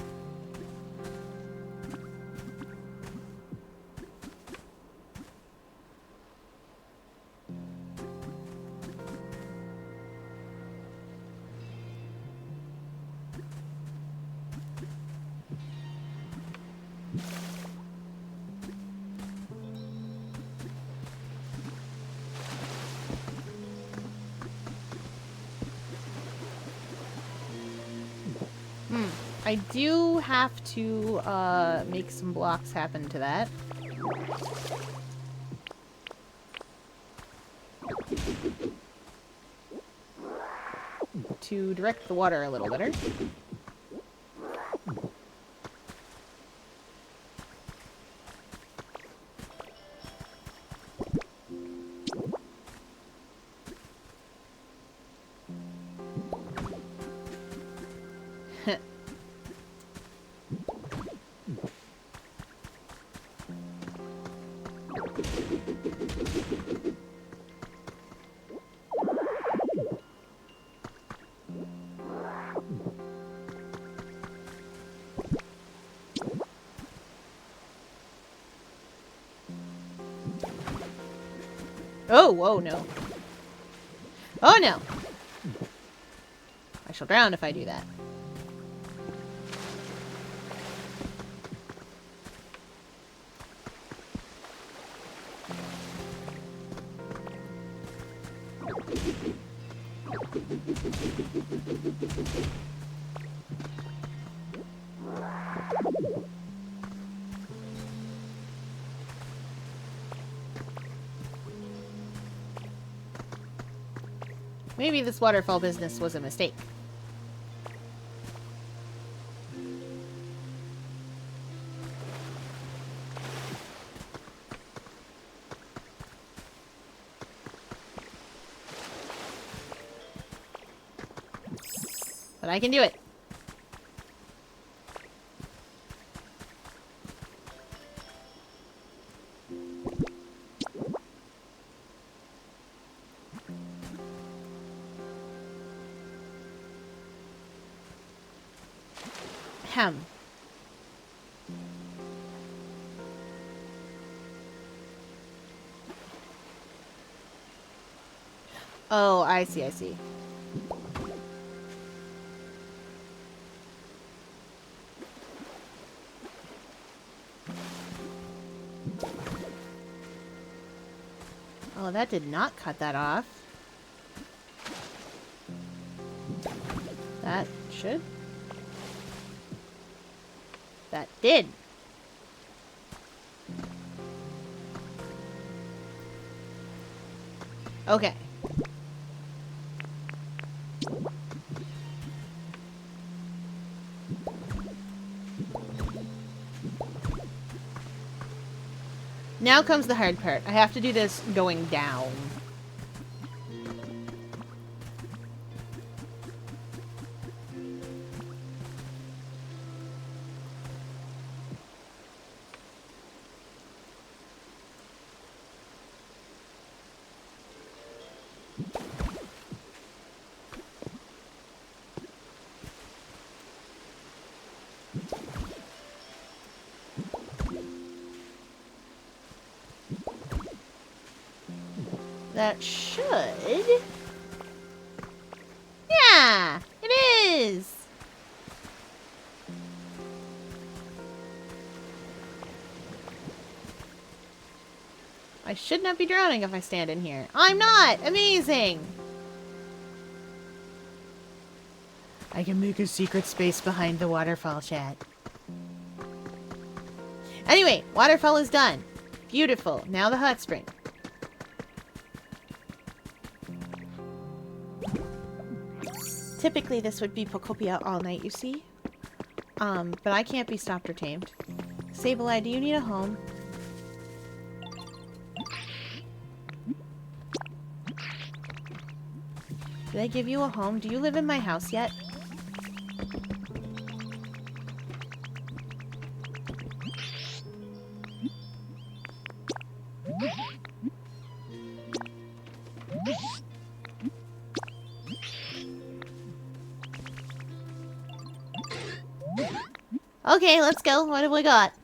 I do have to make some blocks happen to that. To direct the water a little better. Oh, no. Oh, no. I shall drown if I do that. Maybe this waterfall business was a mistake. But I can do it. Hem. Oh, I see, I see. Oh, that did not cut that off. That should. That did. Okay. Now comes the hard part. I have to do this going down. That should... Yeah! It is! I should not be drowning if I stand in here. I'm not! Amazing! I can make a secret space behind the waterfall, chat. Anyway, waterfall is done. Beautiful. Now the hot spring. Typically, this would be Pokopia all night, you see? But I can't be stopped or tamed. Sableye, do you need a home? Did I give you a home? Do you live in my house yet? Okay, let's go. What have we got?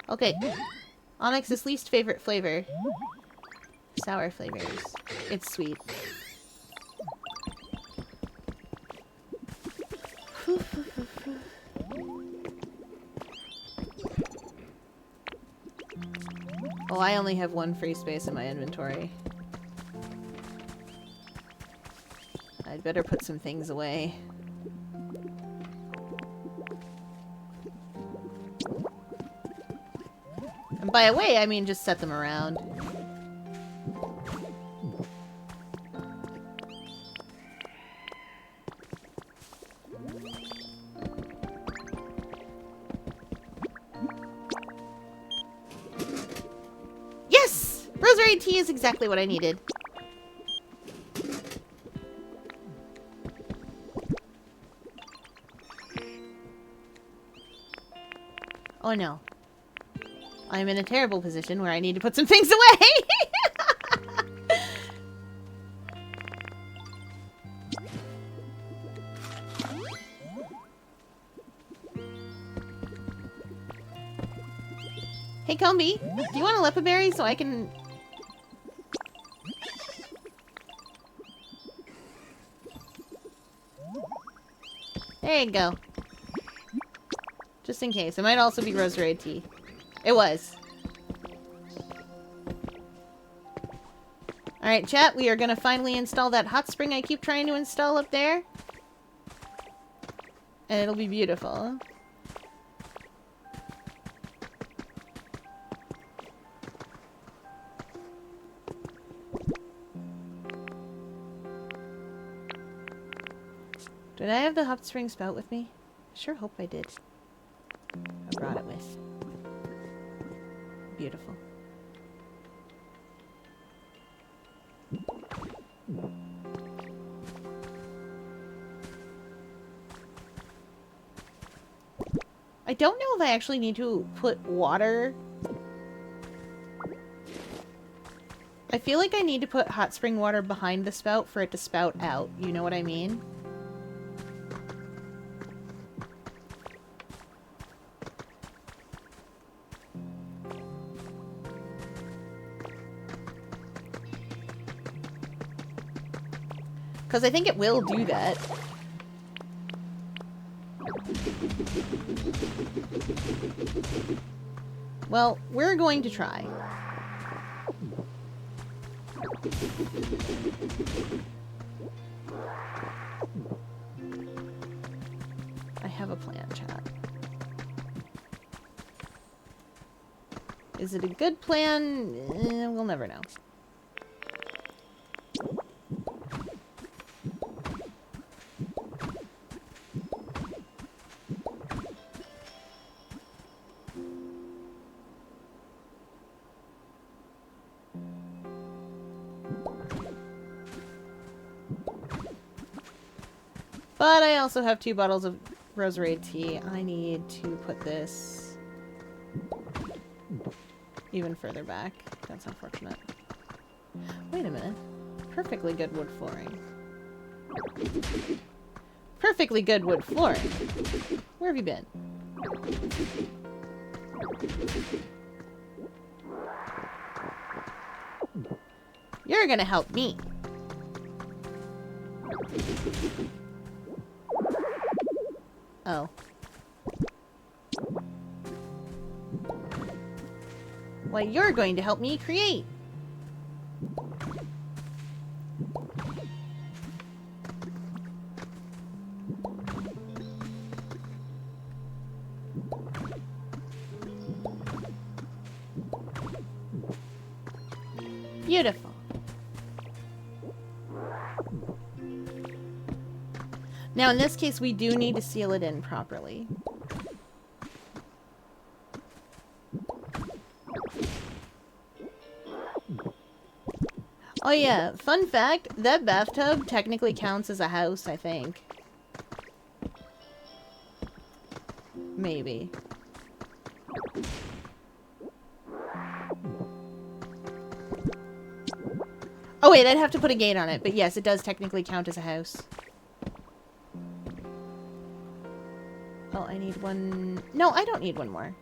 Okay. Onyx's least favorite flavor. Sour flavors. It's sweet. Oh, I only have one free space in my inventory. I'd better put some things away. And by away, I mean just set them around. Yes! Rosary tea is exactly what I needed. Oh no. I'm in a terrible position where I need to put some things away! Hey, Combi, do you want a lepa berry so I can... There you go. Just in case. It might also be rosary tea. It was. Alright, chat, we are going to finally install that hot spring I keep trying to install up there. And it'll be beautiful. Did I have the hot spring spout with me? I sure hope I did. I brought it with. Beautiful. I don't know if I actually need to put water. I feel like I need to put hot spring water behind the spout for it to spout out. You know what I mean? Because I think it will do that. Well, we're going to try. I have a plan, chat. Is it a good plan? We'll never know. But I also have 2 bottles of rosary tea. I need to put this even further back. That's unfortunate. Wait a minute. Perfectly good wood flooring. Perfectly good wood flooring. Where have you been? You're gonna help me. Oh. Well, you're going to help me create. Beautiful. Now, in this case, we do need to seal it in properly. Oh yeah, fun fact, that bathtub technically counts as a house, I think. Maybe. Oh wait, I'd have to put a gate on it, but yes, it does technically count as a house. Oh, I need one... No, I don't need one more.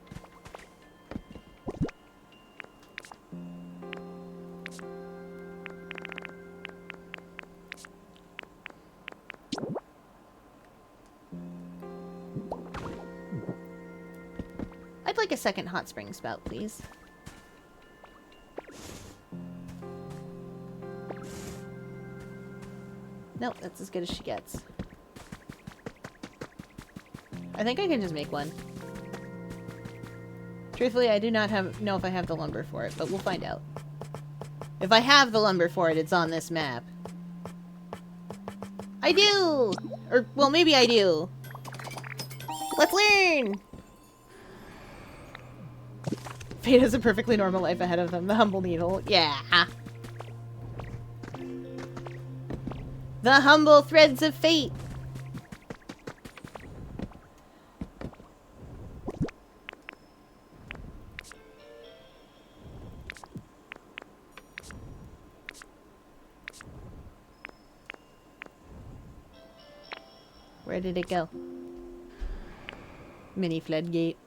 I'd like a second hot spring spout, please. Nope, that's as good as she gets. I think I can just make one. Truthfully, I do not know if I have the lumber for it, but we'll find out. If I have the lumber for it, it's on this map. I do! Or, well, maybe I do. Let's learn! Fate has a perfectly normal life ahead of them. The humble needle. Yeah. The humble threads of fate. Where did it go? Mini floodgate.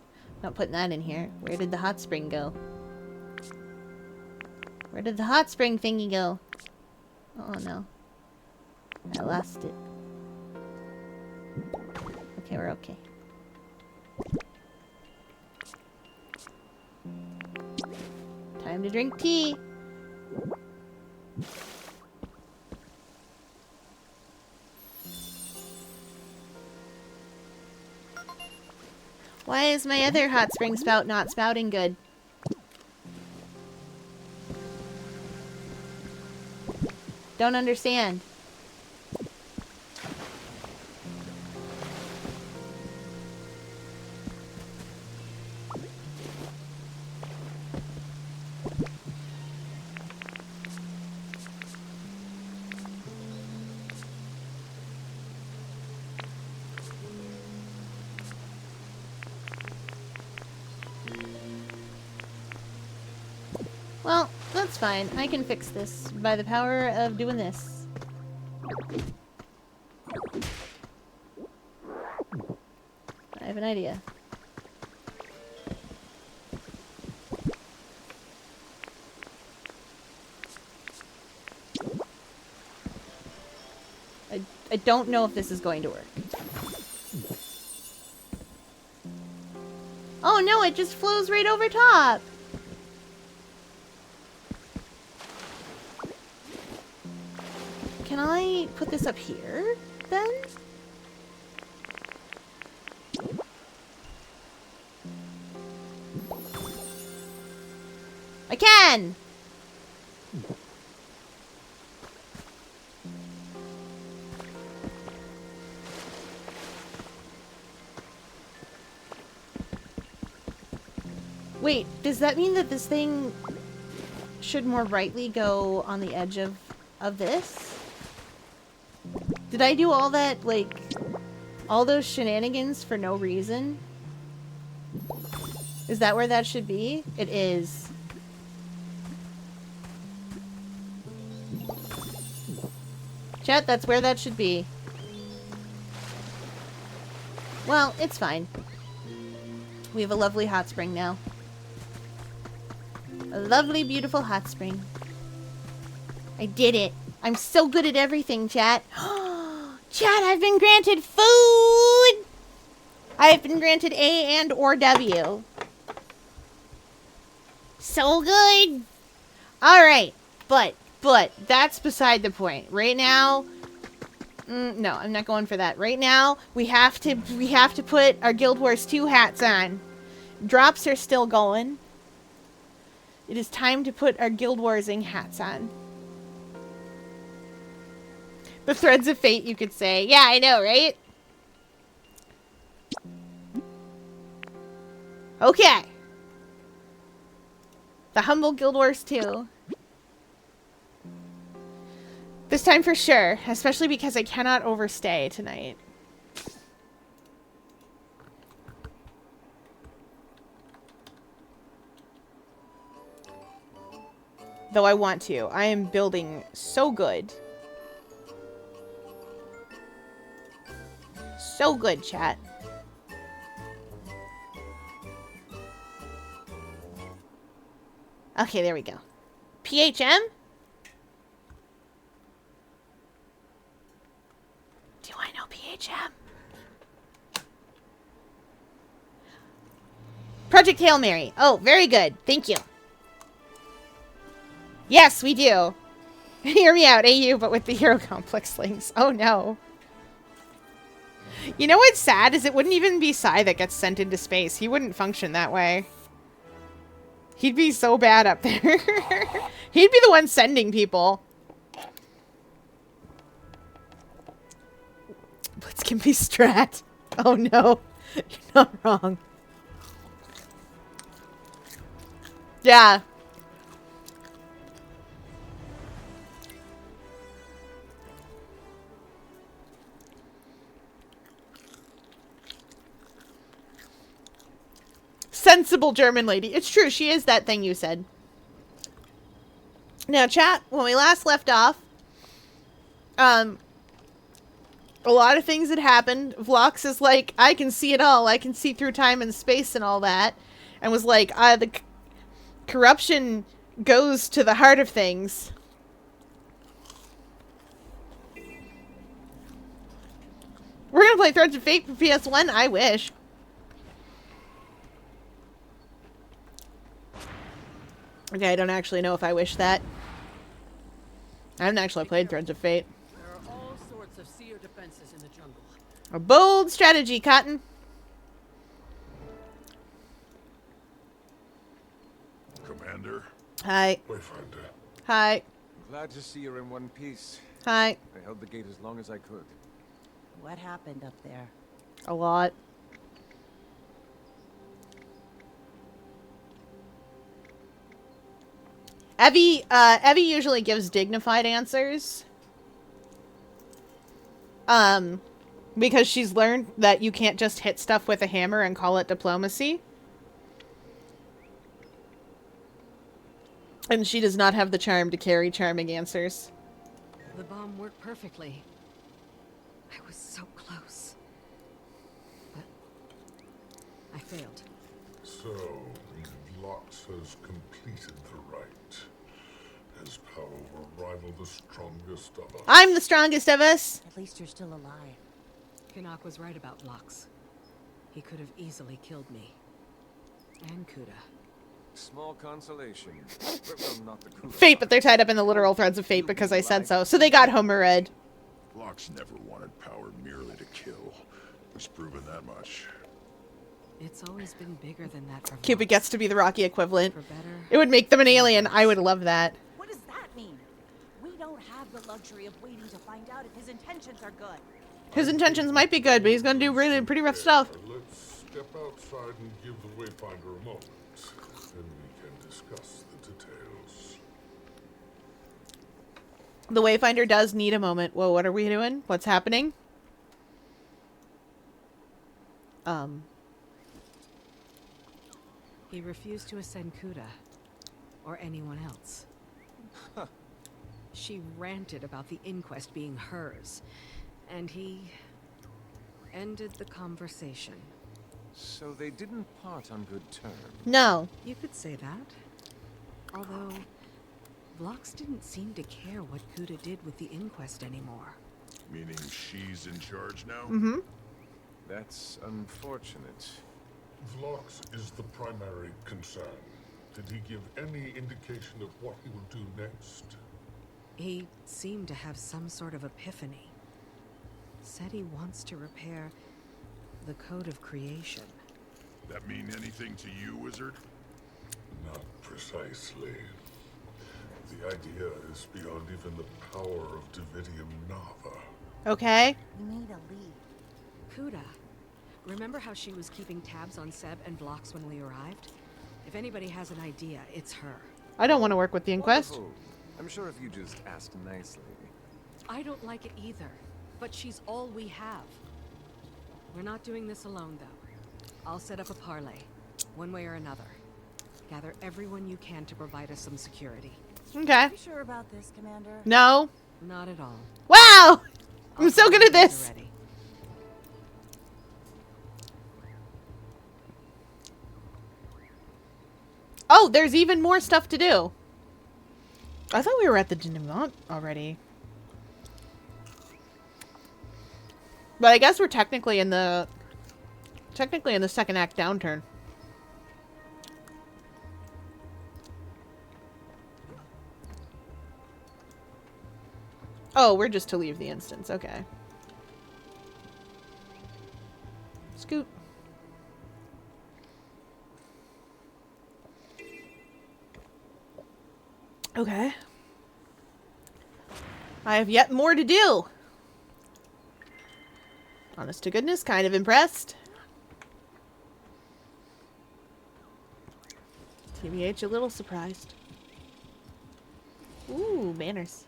Not putting that in here. Where did the hot spring go? Where did the hot spring thingy go? Oh no. I lost it. Okay, we're okay. Time to drink tea. Why is my other hot spring spout not spouting good? Don't understand. Well, that's fine. I can fix this by the power of doing this. I have an idea. I don't know if this is going to work. Oh no, it just flows right over top. Can I put this up here, then? I can! Wait, does that mean that this thing should more rightly go on the edge of this? Did I do all that, like, all those shenanigans for no reason? Is that where that should be? It is. Chat, that's where that should be. Well, it's fine. We have a lovely hot spring now. A lovely, beautiful hot spring. I did it. I'm so good at everything, chat. Chat, I've been granted food! I've been granted A and or W. So good! Alright, but, that's beside the point. Right now, no, I'm not going for that. Right now, we have to put our Guild Wars 2 hats on. Drops are still going. It is time to put our Guild Warsing hats on. The threads of fate, you could say. Yeah, I know, right? Okay. The humble Guild Wars 2. This time for sure, especially because I cannot overstay tonight. Though I want to. I am building so good. So good, chat. Okay, there we go. PHM? Do I know PHM? Project Hail Mary. Oh, very good. Thank you. Yes, we do. Hear me out, AU, but with the hero complex links. Oh, no. You know what's sad is it wouldn't even be Sai that gets sent into space. He wouldn't function that way. He'd be so bad up there. He'd be the one sending people. Blitz can be strat. Oh no. You're not wrong. Yeah. Sensible German lady. It's true. She is that thing you said. Now, chat, when we last left off, a lot of things had happened. Vlox is like, I can see it all. I can see through time and space and all that. And was like, the corruption goes to the heart of things. We're gonna play Threads of Fate for PS1? I wish. Okay, I don't actually know if I wish that. I haven't actually played Threads of Fate. There are all sorts of seer defenses in the jungle. A bold strategy, Cotton. Commander. Hi. Wayfinder. Hi. Glad to see you're in one piece. Hi. I held the gate as long as I could. What happened up there? A lot. Evie usually gives dignified answers. Because she's learned that you can't just hit stuff with a hammer and call it diplomacy. And she does not have the charm to carry charming answers. The bomb worked perfectly. I was so close. But I failed. So, Lox has completed the rite. His power will rival the strongest of us. I'm the strongest of us. At least you're still alive. Canuck was right about Lux. He could have easily killed me. And Kuda. Small consolation. Well, not the Kuda. Fate, but they're tied up in the literal threads of fate because I said so. So they got Homer Red. Locke's never wanted power merely to kill. He's proven that much. It's always been bigger than that for Cupid Lux. gets to be the Rocky equivalent. For better. It would make them an alien. I would love that. What does that mean? We don't have the luxury of waiting to find out if his intentions are good. His intentions might be good, but he's gonna do really pretty rough stuff. Let's step outside and give the Wayfinder a moment. Then we can discuss the details. The Wayfinder does need a moment. Whoa, what are we doing? What's happening? He refused to ascend Kuda. Or anyone else. She ranted about the inquest being hers. And he ended the conversation. So they didn't part on good terms. No. You could say that. Although, Vlox didn't seem to care what Kuda did with the inquest anymore. Meaning she's in charge now? Mm-hmm. That's unfortunate. Vlox is the primary concern. Did he give any indication of what he will do next? He seemed to have some sort of epiphany. Said he wants to repair the code of creation. That mean anything to you, Wizard? Not precisely. The idea is beyond even the power of Dividium Nava. Okay. We need a lead. Kuda. Remember how she was keeping tabs on Seb and Vlox when we arrived? If anybody has an idea, it's her. I don't want to work with the Inquest. Wonderful. I'm sure if you just asked nicely. I don't like it either, but she's all we have. We're not doing this alone, though. I'll set up a parlay, one way or another. Gather everyone you can to provide us some security. Okay. You sure about this, Commander? No. Not at all. Wow! I'm I'll so call good you at when this. you're ready. Oh, there's even more stuff to do. I thought we were at the denouement already. But I guess we're technically in the second act downturn. Oh, we're just to leave the instance. Okay. Scoot. Okay. I have yet more to do. Honest to goodness, kind of impressed. TBH, a little surprised. Ooh, banners.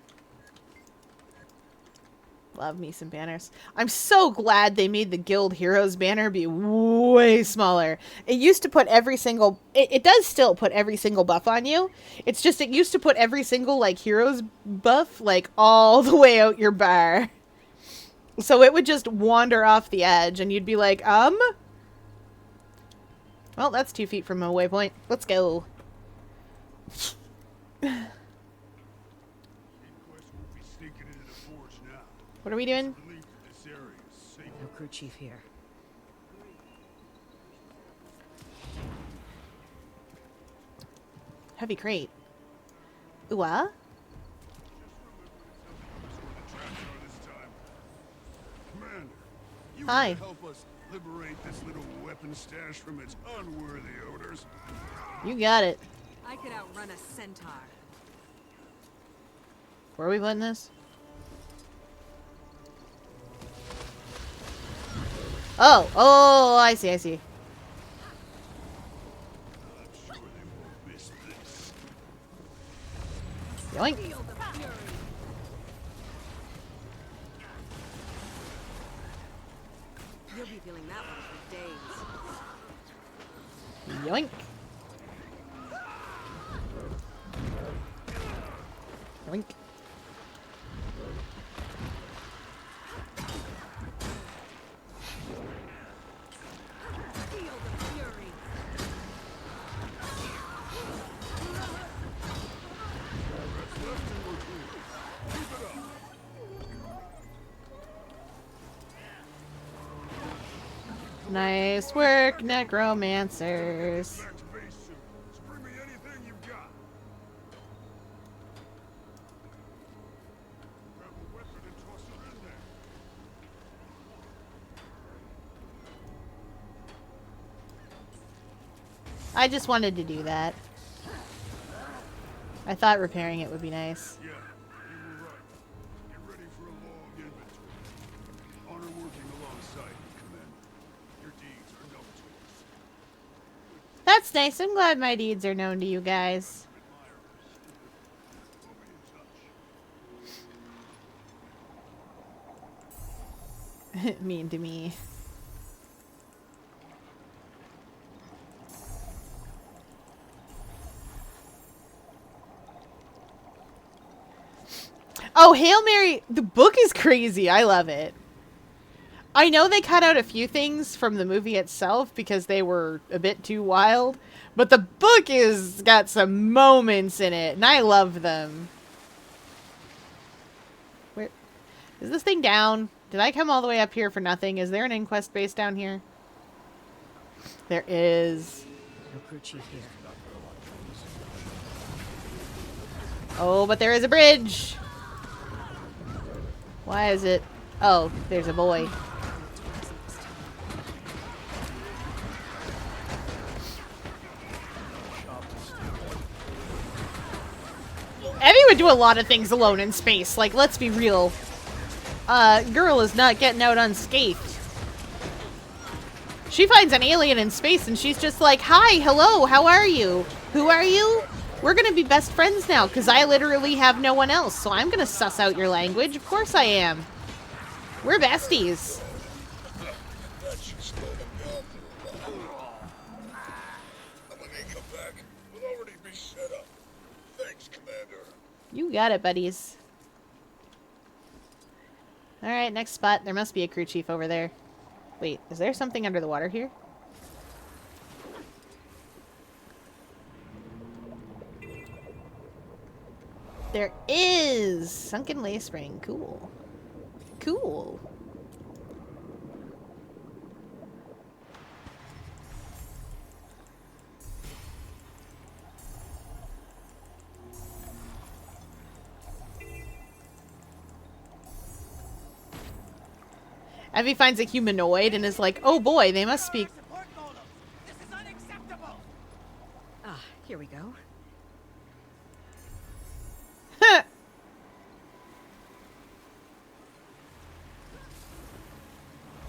Love me some banners. I'm so glad they made the Guild Heroes banner be way smaller. It used to put every single... It does still put every single buff on you. It's just it used to put every single, like, heroes buff, like, all the way out your bar. So it would just wander off the edge, and you'd be like, Well, that's 2 feet from a waypoint. Let's go. What are we doing? No crew chief here. Heavy crate. What? Commander, you Hi. can help us liberate this little weapon stash from its unworthy odors. You got it. I could outrun a centaur. Where are we putting this? Oh, I see, I see. I'm sure they won't miss this. Yoink. Feel the fury. You'll be feeling that one for days. Yoink. Yoink. Feel the fury. Nice work, necromancers. Back to base soon. So bring me anything you've got. Grab a weapon and toss her in there. I just wanted to do that. I thought repairing it would be nice. Yeah, you were right. Get ready for a long inventory. Honor working alongside you, Commander. Your deeds are known to us. That's nice. I'm glad my deeds are known to you guys. We'll be in touch. Mean to me. Oh, Hail Mary! The book is crazy. I love it. I know they cut out a few things from the movie itself because they were a bit too wild, but the book is got some moments in it, and I love them. Where is this thing down? Did I come all the way up here for nothing? Is there an inquest base down here? There is. No crew chief here. Oh, but there is a bridge. Why is it? Oh, there's a boy. Evie would do a lot of things alone in space. Like, let's be real. Girl is not getting out unscathed. She finds an alien in space and she's just like, hi, hello, how are you? Who are you? We're gonna be best friends now because I literally have no one else, so I'm gonna suss out your language. Of course I am. We're besties. When they come back, we'll already be set up. Thanks, Commander. You got it, buddies. Alright, next spot. There must be a crew chief over there. Wait, is there something under the water here? There is! Sunken lay spring. Cool. Cool. Evie finds a humanoid and is like, oh boy, they must speak. This is unacceptable. Ah, here we go.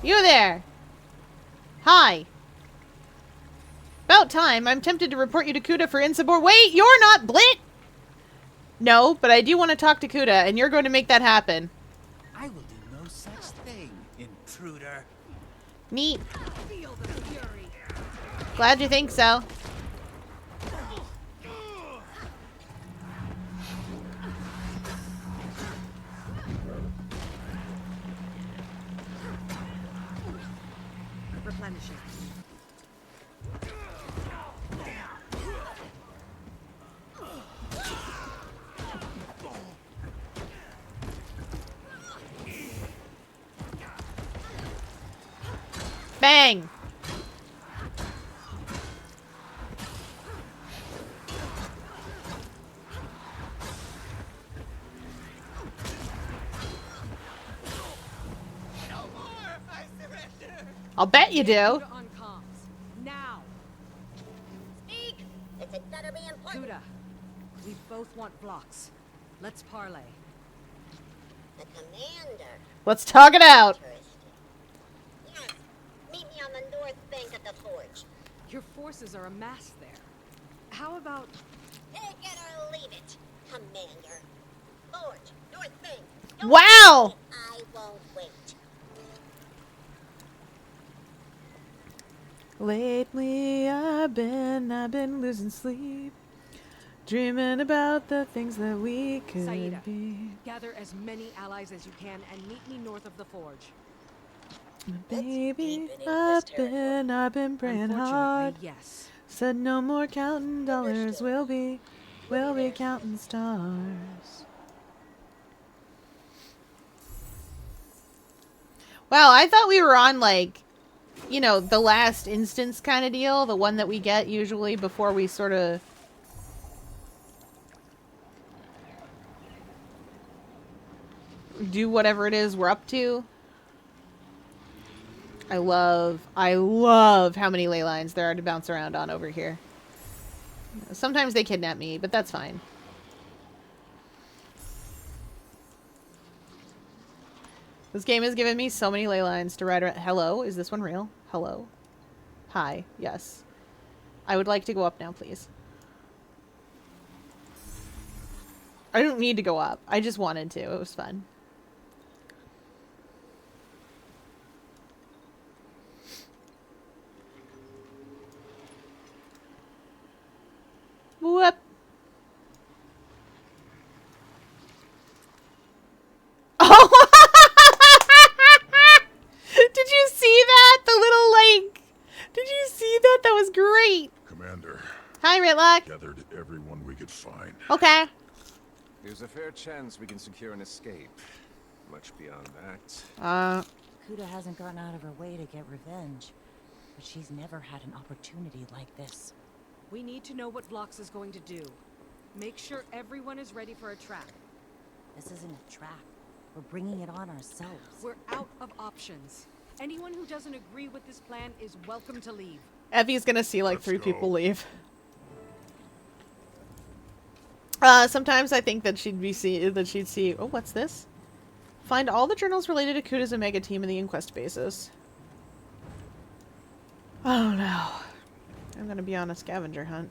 You there! Hi! About time. I'm tempted to report you to Kuda for insubordination. Wait, you're not Blit! No, but I do want to talk to Kuda, and you're going to make that happen. I will do no such thing, intruder. Neat. Feel the fury. Glad you think so. Replenishing. Bang! I'll bet you do. Kuda on comms. Now! Speak! If it better be important. Kuda, we both want blocks. Let's parley. The commander. Let's talk it out. Interesting. Yes. Meet me on the north bank of the forge. Your forces are amassed there. How about... Take it or leave it, commander. Forge, north bank. Wow! I won't wait. Lately I've been losing sleep, dreaming about the things that we could Saida, be. gather as many allies as you can and meet me north of the forge. Baby, deep in I've English territory. been praying hard. Unfortunately, yes. Said no more counting dollars, Understood. we'll be counting stars. Wow, I thought we were on like you know, the last instance kind of deal. The one that we get usually before we sort of... do whatever it is we're up to. I love how many ley lines there are to bounce around on over here. Sometimes they kidnap me, but that's fine. This game has given me so many ley lines to ride around. Hello? Is this one real? Hello? Hi. Yes. I would like to go up now, please. I don't need to go up. I just wanted to. It was fun. Whoop. Oh! Did you see that? The little, like... Did you see that? That was great. Commander. Hi, Ritlock. Gathered everyone we could find. Okay. There's a fair chance we can secure an escape. Much beyond that. Kuda hasn't gone out of her way to get revenge, but she's never had an opportunity like this. We need to know what Vlox is going to do. Make sure everyone is ready for a trap. This isn't a trap. We're bringing it on ourselves. We're out of options. Anyone who doesn't agree with this plan is welcome to leave. Effie's gonna see like Let's 3 go. people leave. Sometimes I think that she'd see. Oh, what's this? Find all the journals related to Kuda's Omega team in the Inquest basis. Oh no. I'm gonna be on a scavenger hunt.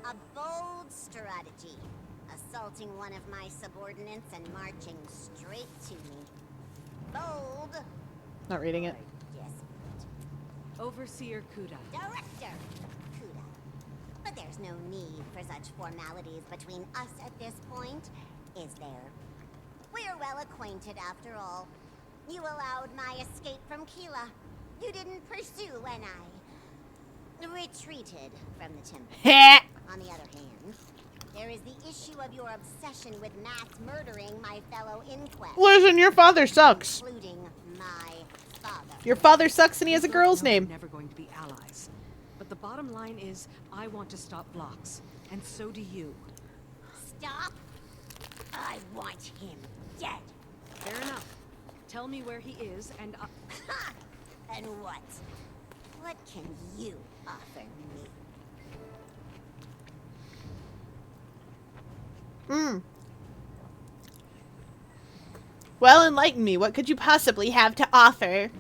A bold strategy. Assaulting one of my subordinates and marching straight to me. Bold. Not reading it. Yes. Overseer Kuda. Director Kuda. But there's no need for such formalities between us at this point, is there? We're well acquainted after all. You allowed my escape from Keela. You didn't pursue when I retreated from the temple. On the other hand, there is the issue of your obsession with mass murdering my fellow Inquest. Listen, your father sucks. Including my father. Your father sucks and he has a We both girl's know we're name. never going to be allies. But the bottom line is, I want to stop Vlox, and so do you. Stop! I want him dead. Fair enough. Tell me where he is, and And what? What can you offer me? Well, enlighten me. What could you possibly have to offer?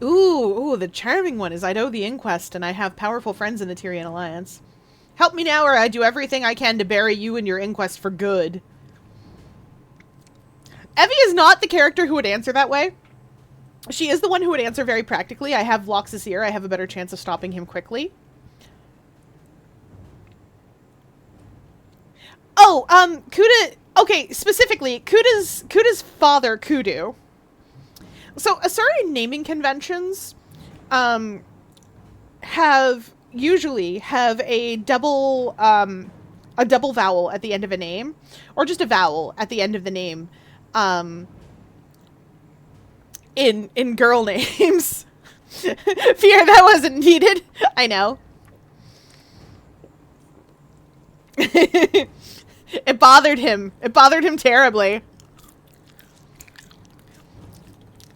Ooh, the charming one is I know the Inquest, and I have powerful friends in the Tyrian Alliance. Help me now, or I do everything I can to bury you and your Inquest for good. Evie is not the character who would answer that way. She is the one who would answer very practically. I have Vlox's ear. I have a better chance of stopping him quickly. Oh, Kuda... Okay, specifically, Kuda's father, Kudu. So, Asari naming conventions, usually have a double vowel at the end of a name. Or just a vowel at the end of the name. In girl names. Fear, that wasn't needed. I know. It bothered him. It bothered him terribly.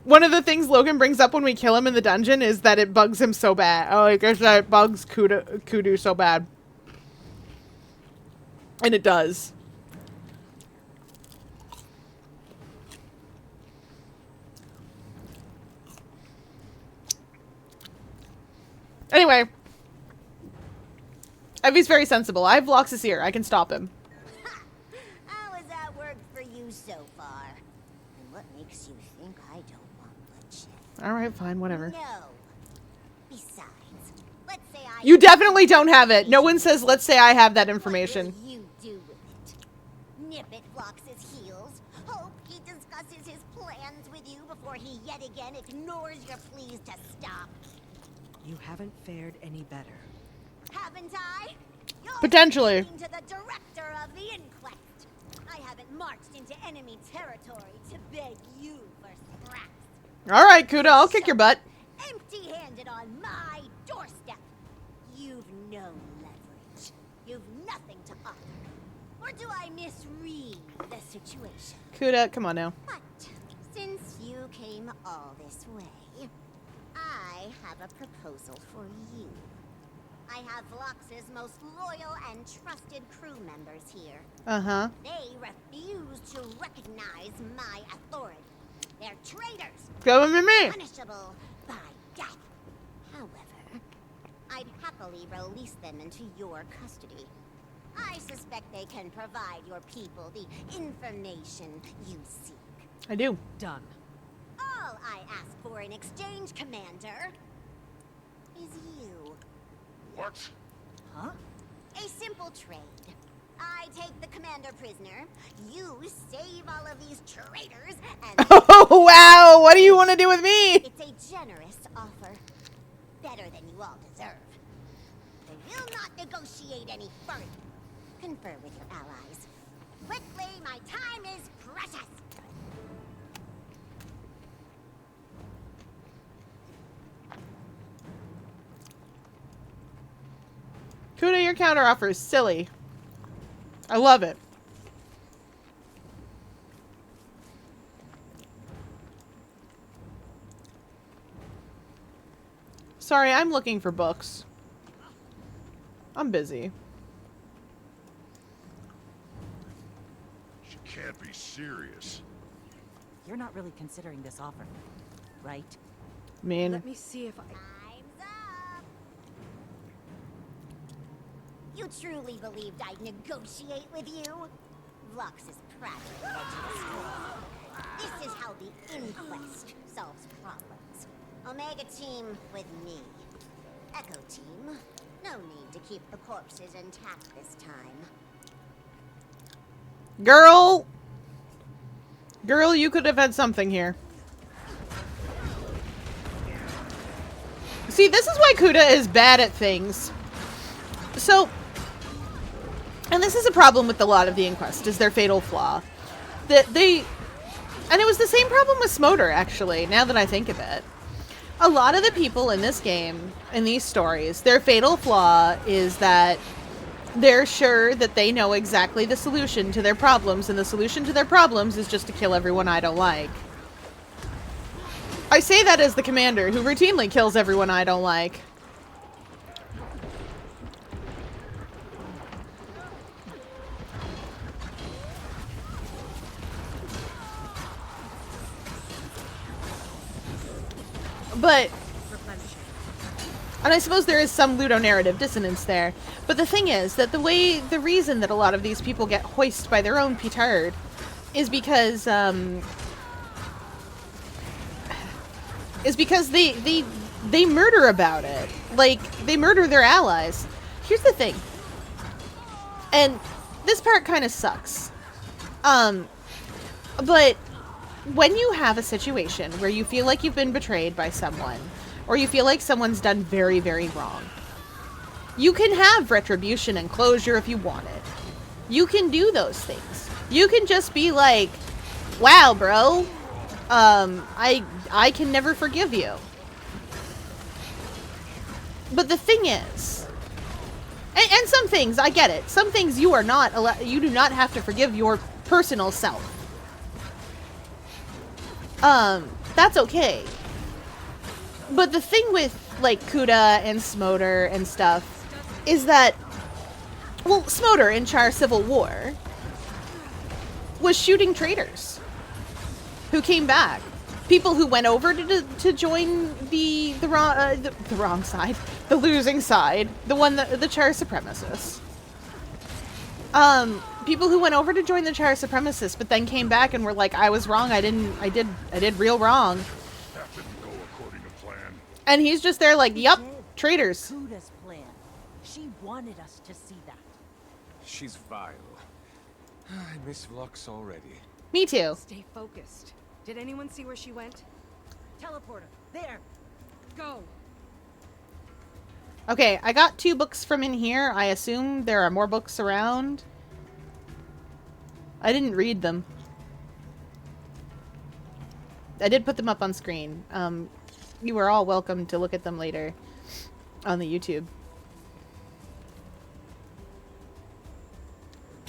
One of the things Logan brings up when we kill him in the dungeon is that it bugs him so bad. Oh, I guess that bugs Kudu so bad. And it does. Anyway. Evie's very sensible. I have Vlox's ear. I can stop him. How has that worked for you so far? And what makes you think I don't want bloodshed? Alright, fine, whatever. No. Besides, let's say I... You definitely don't have it. No one says, let's say I have that information. What will you do with it? Nip at Vlox's heels? Hope he discusses his plans with you before he yet again ignores your pleas to stop? you haven't fared any better. Haven't I? You're Potentially. speaking to the director of the inquest. I haven't marched into enemy territory to beg you for scraps. All right, Kuda, I'll kick your butt. Empty-handed on my doorstep. You've no leverage. You've nothing to offer. Or do I misread the situation? Kuda, come on now. But since you came all this way, I have a proposal for you. I have Vlox's most loyal and trusted crew members here. Uh-huh. They refuse to recognize my authority. They're traitors, Go with me. punishable by death. However, I'd happily release them into your custody. I suspect they can provide your people the information you seek. I do. Done. All I ask for in exchange, Commander, is you. What? Huh? A simple trade. I take the commander prisoner, you save all of these traitors, and Oh, wow. What do you want to do with me? it's a generous offer. Better than you all deserve. I will not negotiate any further. Confer with your allies. Quickly, my time is precious. Kuda, your counteroffer is silly. I love it. Sorry, I'm looking for books. I'm busy. She can't be serious. You're not really considering this offer, right? I mean, Let me see if I... Time's up. You truly believed I'd negotiate with you? Vlox is practically led to destroy. This is how the Inquest solves problems. Omega Team with me. Echo Team, no need to keep the corpses intact this time. girl, you could have had something here. See, this is why Kuda is bad at things. So, and this is a problem with a lot of the Inquest, is their fatal flaw. That they, and it was the same problem with Smoter, actually, now that I think of it. A lot of the people in this game, in these stories, their fatal flaw is that they're sure that they know exactly the solution to their problems, and the solution to their problems is just to kill everyone I don't like. I say that as the commander, who routinely kills everyone I don't like. But, and I suppose there is some ludonarrative dissonance there, but the thing is that the reason that a lot of these people get hoisted by their own petard is because they murder about it. Like, they murder their allies. Here's the thing, and this part kind of sucks, but when you have a situation where you feel like you've been betrayed by someone, or you feel like someone's done very, very wrong, you can have retribution and closure if you want it. You can do those things. You can just be like, wow, bro, I can never forgive you. But the thing is, and some things, I get it. Some things you are not, you do not have to forgive your personal self. That's okay. But the thing with, like, Kuda and Smoter and stuff is that, well, Smoter in Char Civil War was shooting traitors who came back. People who went over to join the wrong side, the losing side, the Char supremacists. People who went over to join the Char supremacists, but then came back and were like, I was wrong. I did real wrong. That didn't go according to plan. And he's just there like, yup, traitors. Kuda's plan. She wanted us to see that. She's vile. I miss Vlox already. Me too. Stay focused. Did anyone see where she went? Teleporter. There. Go. Okay, I got 2 books from in here. I assume there are more books around. I didn't read them. I did put them up on screen. You are all welcome to look at them later on the YouTube.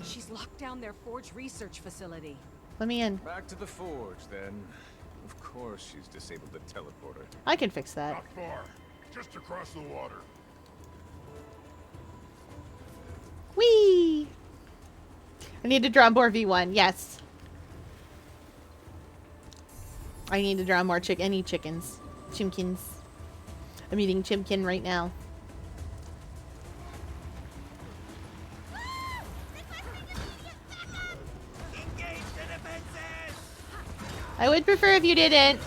She's locked down their Forge research facility. Let me in. Back to the forge, then. Of course she's disabled the teleporter. I can fix that. Not far. Just across the water. Whee! I need to draw more V1. Yes. I need to draw more any chickens. Chimkins. I'm eating chimkin right now. I would prefer if you didn't.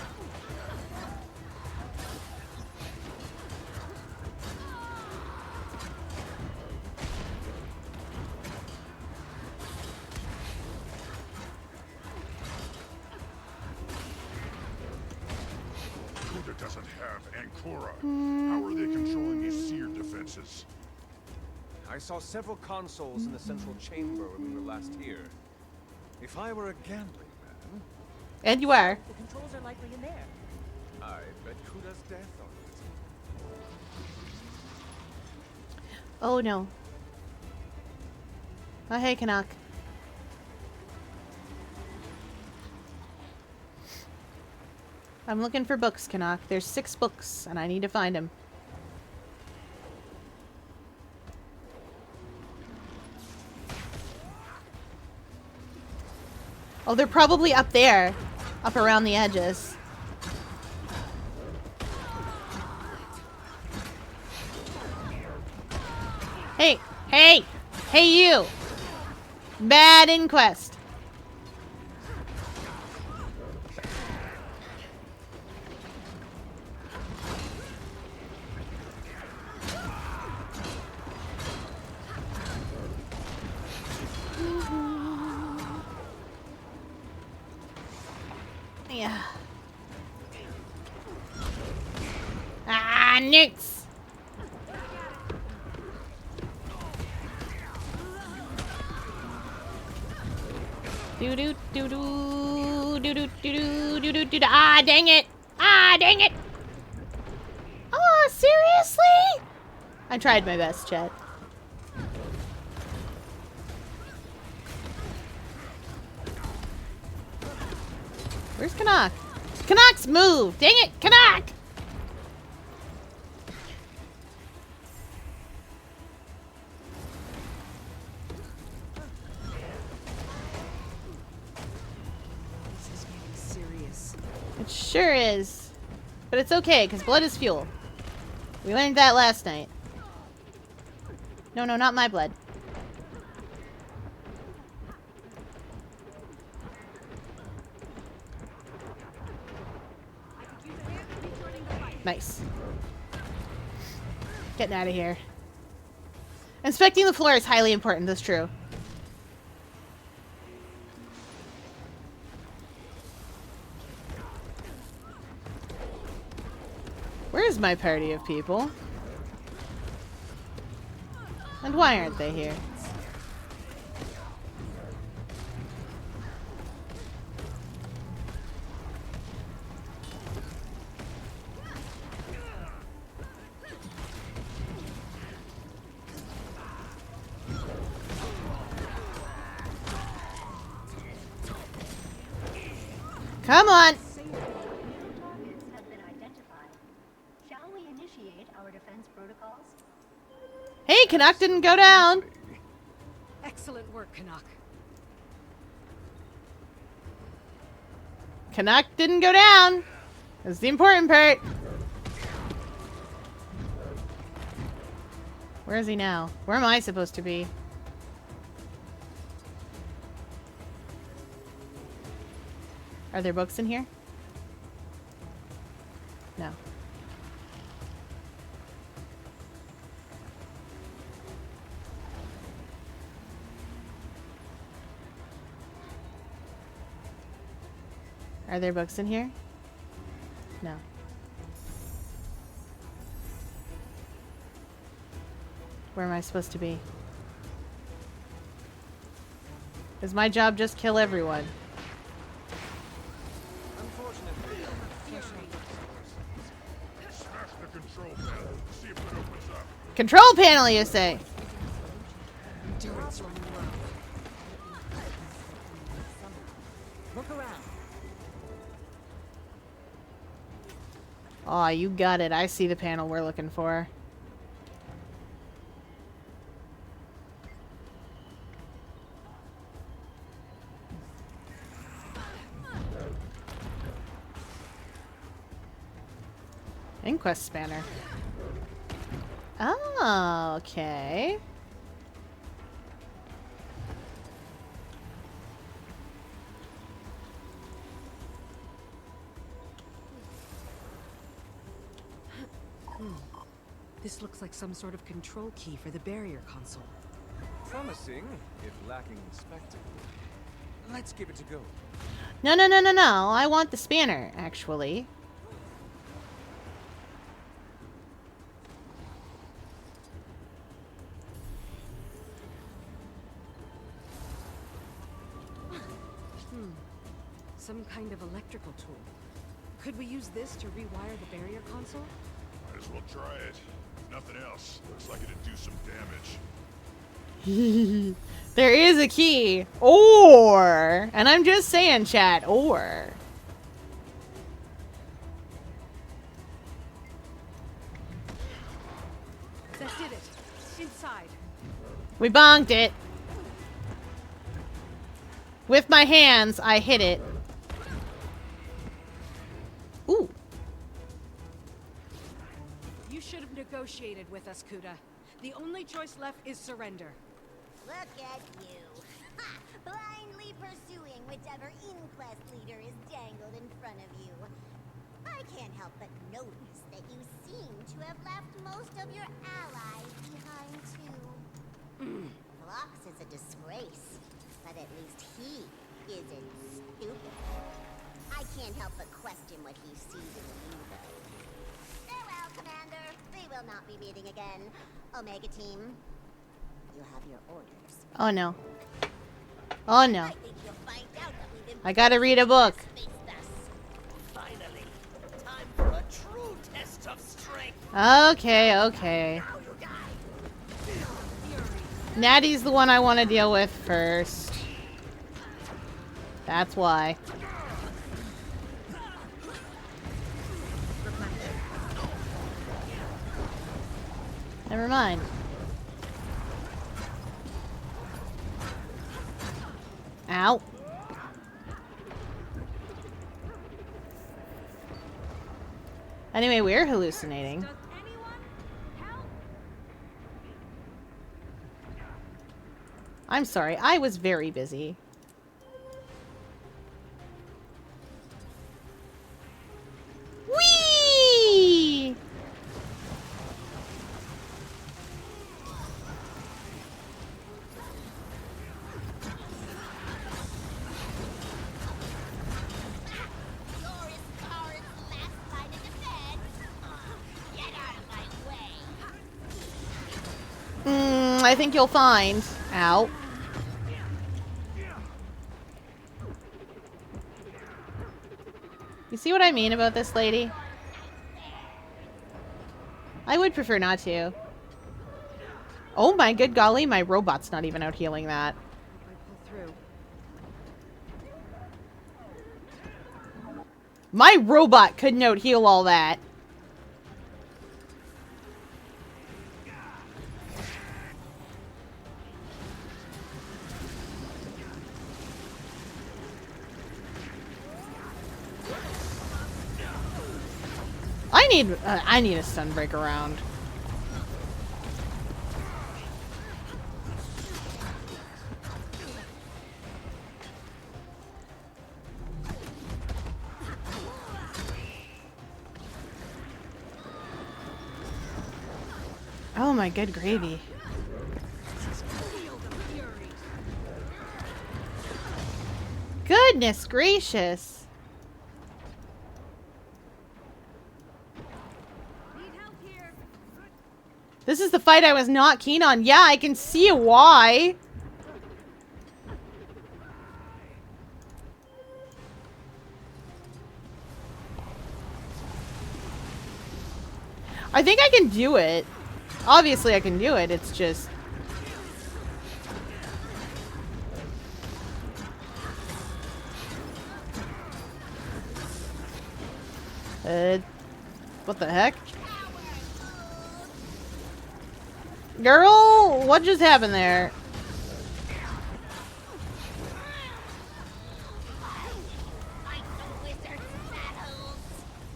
Kuda doesn't have Ankura. How are they controlling these seer defenses? I saw several consoles in the central chamber when we were last here. If I were a gambling man, And you are. The controls are likely in there. I bet Kuda's death on it. Oh no. Oh hey, Canuck. I'm looking for books, Canuck. There's 6 books, and I need to find them. Oh, they're probably up there. Up around the edges. Hey! Hey! Hey you! Bad inquest! Yeah. Ah, nukes! Do do do do do do do do do do do. Ah, dang it! Ah, dang it! Oh, seriously? I tried my best, Chet. Where's Canuck? Canuck's move! Dang it, Canuck! This is getting serious. It sure is. But it's okay, because blood is fuel. We learned that last night. No, no, not my blood. Nice. Getting out of here. Inspecting the floor is highly important, that's true. Where's my party of people? And why aren't they here? Come on! Targets have been identified. Shall we initiate our defense protocols? Hey, Canuck didn't go down! Excellent work, Canuck. Canuck didn't go down! That's the important part. Where is he now? Where am I supposed to be? Are there books in here? No. Are there books in here? No. Where am I supposed to be? Is my job just kill everyone? Unfortunately, Smash the control panel. See if it opens up. Control panel, you say? Endurance running low. Look around. Aw, you got it. I see the panel we're looking for. Inquest spanner. Oh, okay. This looks like some sort of control key for the barrier console. promising, if lacking in spectacle. Let's give it a go. No, no, no, no, no. I want the spanner, actually. Some kind of electrical tool. Could we use this to rewire the barrier console? Might as well try it. If nothing else, looks like it'd do some damage. There is a key. Or. And I'm just saying, chat. Or. That did it. Inside. We bonked it. With my hands, I hit it. Ooh. You should have negotiated with us, Kuda. The only choice left is surrender. Look at you. Ha! Blindly pursuing whichever inquest leader is dangled in front of you. I can't help but notice that you seem to have left most of your allies behind too. Phlox is a disgrace, but at least he isn't stupid. I can't help but question what he sees in you, though. Farewell, Commander. We will not be meeting again. Omega Team, you have your orders. Oh, no. Oh, no. I think you'll find out that we've I gotta read a book. faced us. Finally, time for a true test of strength. Okay, okay. Natty's the one I want to deal with first. That's why. Never mind. Ow. Anyway, we're hallucinating. I'm sorry, I was very busy. Whee! I think you'll find. Ow. You see what I mean about this lady? I would prefer not to. Oh my good golly, my robot's not even out healing that. I pull through. My robot couldn't out heal all that. I need a stun break around. Oh my good gravy. Goodness gracious. This is the fight I was not keen on. Yeah, I can see why. I think I can do it. Obviously, I can do it. It's just... what the heck? Girl, what just happened there?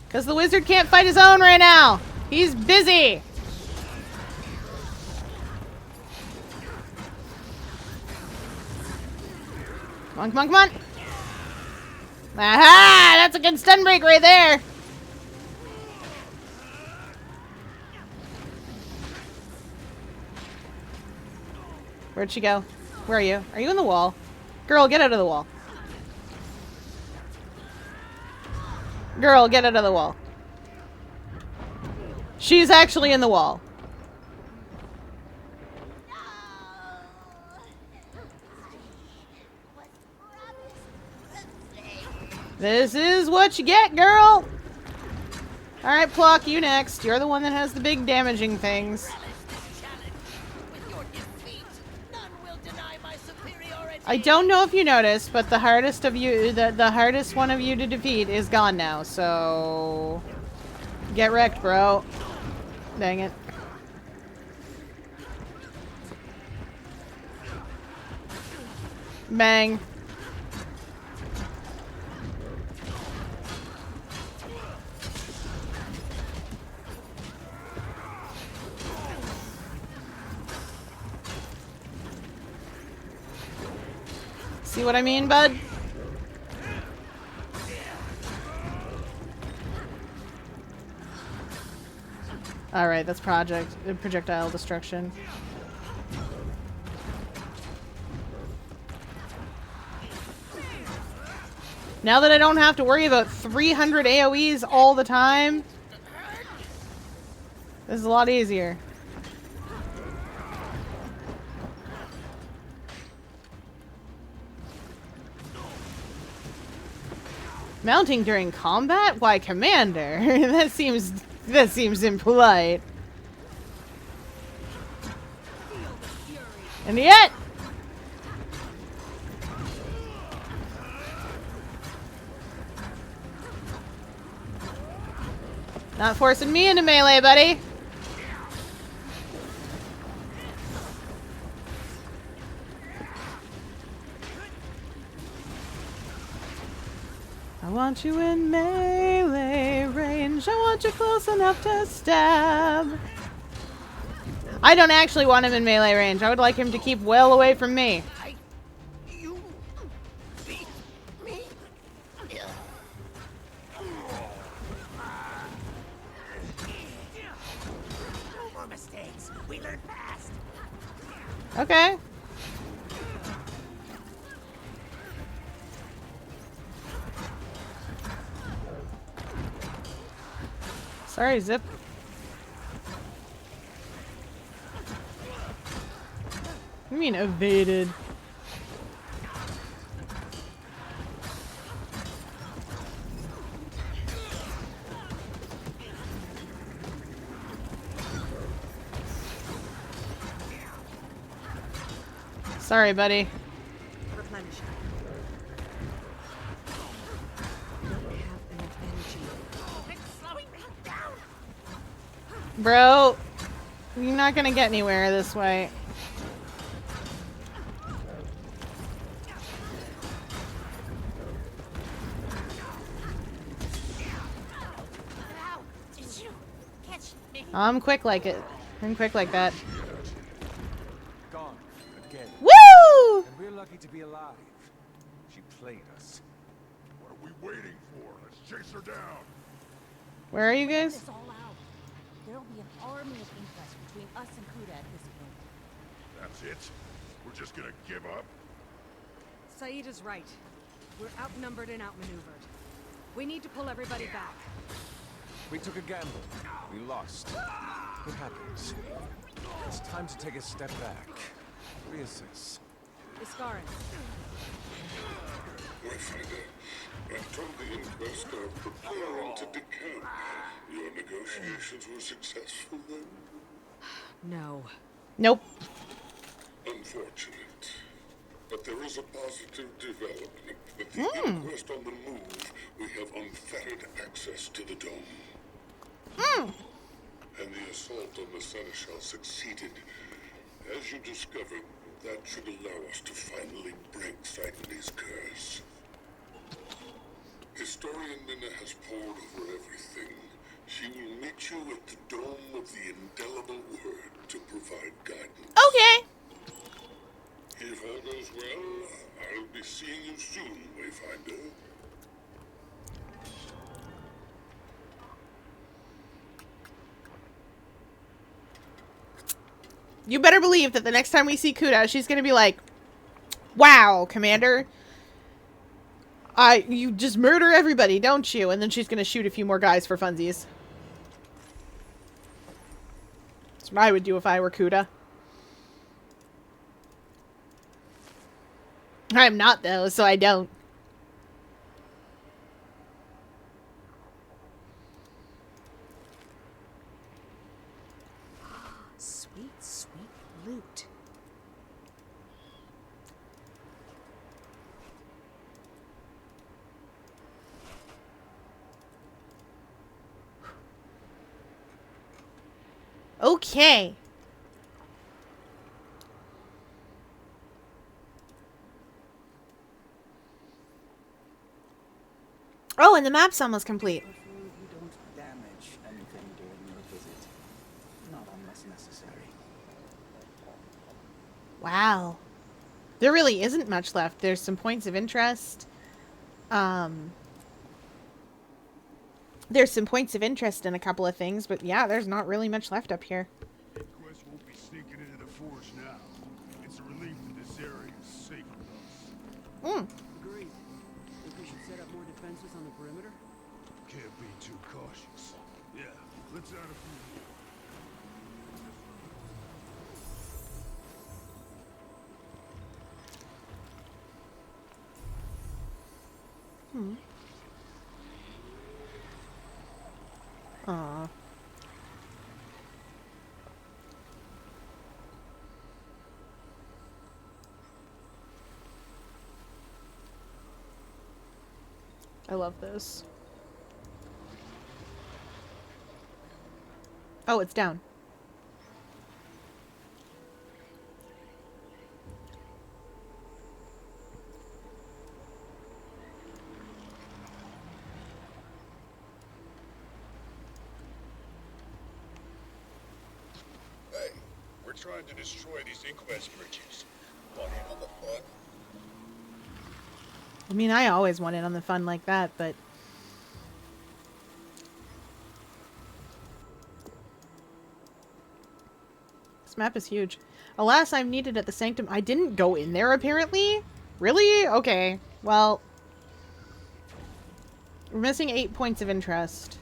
Because the wizard can't fight his own right now. He's busy. Come on, come on, come on. Aha! That's a good stun break right there. Where'd she go? Where are you? Are you in the wall? Girl, get out of the wall. Girl, get out of the wall. She's actually in the wall. This is what you get, girl! Alright, Pluck, you next. You're the one that has the big damaging things. I don't know if you noticed, but the hardest of you, the hardest one of you to defeat is gone now, so... Get wrecked, bro. Dang it. Bang. See what I mean, bud? Alright, that's projectile destruction. Now that I don't have to worry about 300 AoEs all the time, this is a lot easier. Mounting during combat? Why, Commander? that seems impolite. And yet, not forcing me into melee, buddy. I want you in melee range. I want you close enough to stab. I don't actually want him in melee range. I would like him to keep well away from me. You beat me. No more mistakes. We learn fast. Okay. Sorry, Zip. What do you mean evaded? Sorry, buddy. Replenish. Don't have enough energy. It's slowing me down. Bro, you're not gonna get anywhere this way. How did you catch me? I'm quick like it. I'm quick like that. Gone again. Woo! And we're lucky to be alive. She played us. What are we waiting for? Let's chase her down. Where are you guys? This all out. There'll be an army of inquests between us and Kuda at this point. That's it? We're just gonna give up? Saeed is right. We're outnumbered and outmaneuvered. We need to pull everybody back. We took a gamble. We lost. It happens. It's time to take a step back. Reassess. Iskarin. Wayfinder, until the inquest are preparing to decamp. Your negotiations were successful then? No. Nope. Unfortunate. But there is a positive development. With the inquest on the move, we have unfettered access to the dome. And the assault on the Seneschal succeeded. As you discovered, that should allow us to finally break Sidonie's curse. Historian Minna has pored over everything. She will meet you at the Dome of the Indelible Word to provide guidance. Okay. If all goes well, I'll be seeing you soon, Wayfinder. You better believe that the next time we see Kuda, she's gonna be like, "Wow, Commander, you just murder everybody, don't you?" And then she's gonna shoot a few more guys for funsies. That's what I would do if I were Kuda. I'm not, though, so I don't. Sweet, sweet loot. Okay. Oh, and the map's almost complete. You don't damage anything during your visit. Not unless necessary. Wow. There really isn't much left. There's some points of interest. There's some points of interest in a couple of things, but yeah, there's not really much left up here. Inquest won't be sneaking into the forge now. It's a relief that this area is safe with us. Agreed. Think we should set up more defenses on the perimeter? Can't be too cautious. Yeah, let's add a few more. Aw. I love this. Oh, it's down. Hey, we're trying to destroy these inquest bridges. Want in on the fun? I mean, I always want in on the fun like that, but... This map is huge. Alas, I'm needed at the Sanctum. I didn't go in there, apparently? Really? Okay. Well... We're missing 8 points of interest.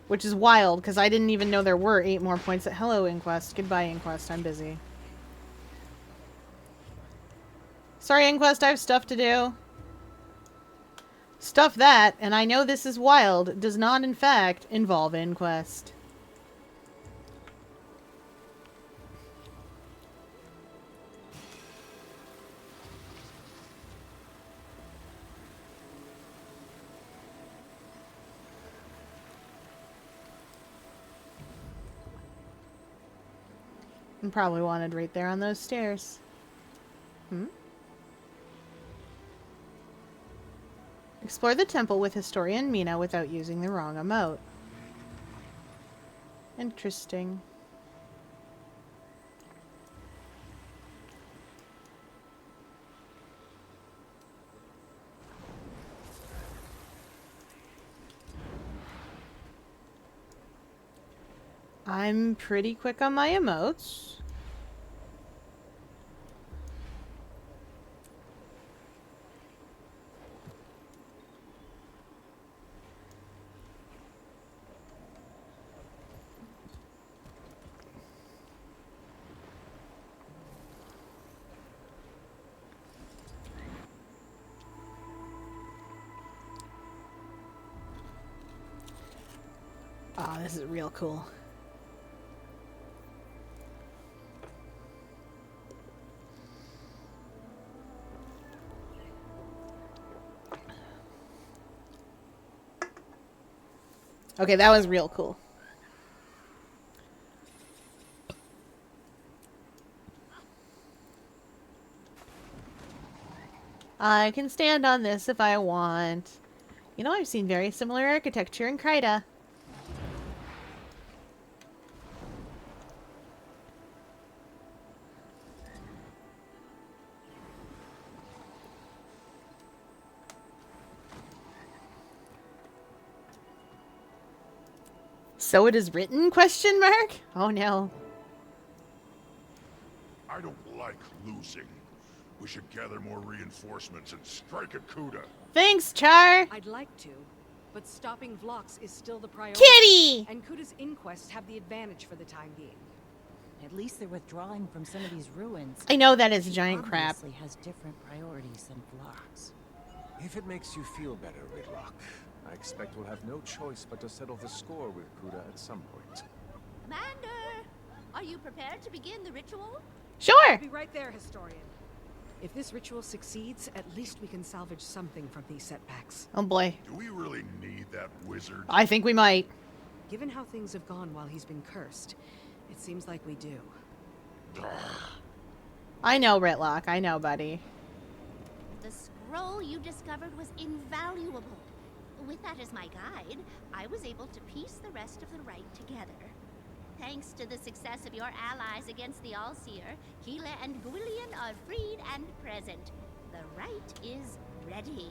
Which is wild, because I didn't even know there were 8 more points. Hello, Inquest. Goodbye, Inquest. I'm busy. Sorry, Inquest. I have stuff to do. Stuff that, and I know this is wild, does not, in fact, involve Inquest. I'm probably wanted right there on those stairs. Explore the temple with Historian Mina without using the wrong emote. Interesting. I'm pretty quick on my emotes. Oh, this is real cool. Okay, that was real cool. I can stand on this if I want. You know, I've seen very similar architecture in Kryta. So it is written? Question mark? Oh no. I don't like losing. We should gather more reinforcements and strike at Kuda. Thanks, Char. I'd like to, but stopping Vlox is still the priority. Kitty! And Kuda's inquest have the advantage for the time being. At least they're withdrawing from some of these ruins. I know that is giant crap. Obviously has different priorities than Vlox. If it makes you feel better, Ridlock, I expect we'll have no choice but to settle the score with Kuda at some point. Commander, are you prepared to begin the ritual? Sure. I'll be right there, Historian. If this ritual succeeds, at least we can salvage something from these setbacks. Oh boy. Do we really need that wizard? I think we might. Given how things have gone while he's been cursed, it seems like we do. I know, Ritlock. I know, buddy. The scroll you discovered was invaluable. With that as my guide, I was able to piece the rest of the rite together. Thanks to the success of your allies against the Allseer, Keela and Gwillian are freed and present. The rite is ready.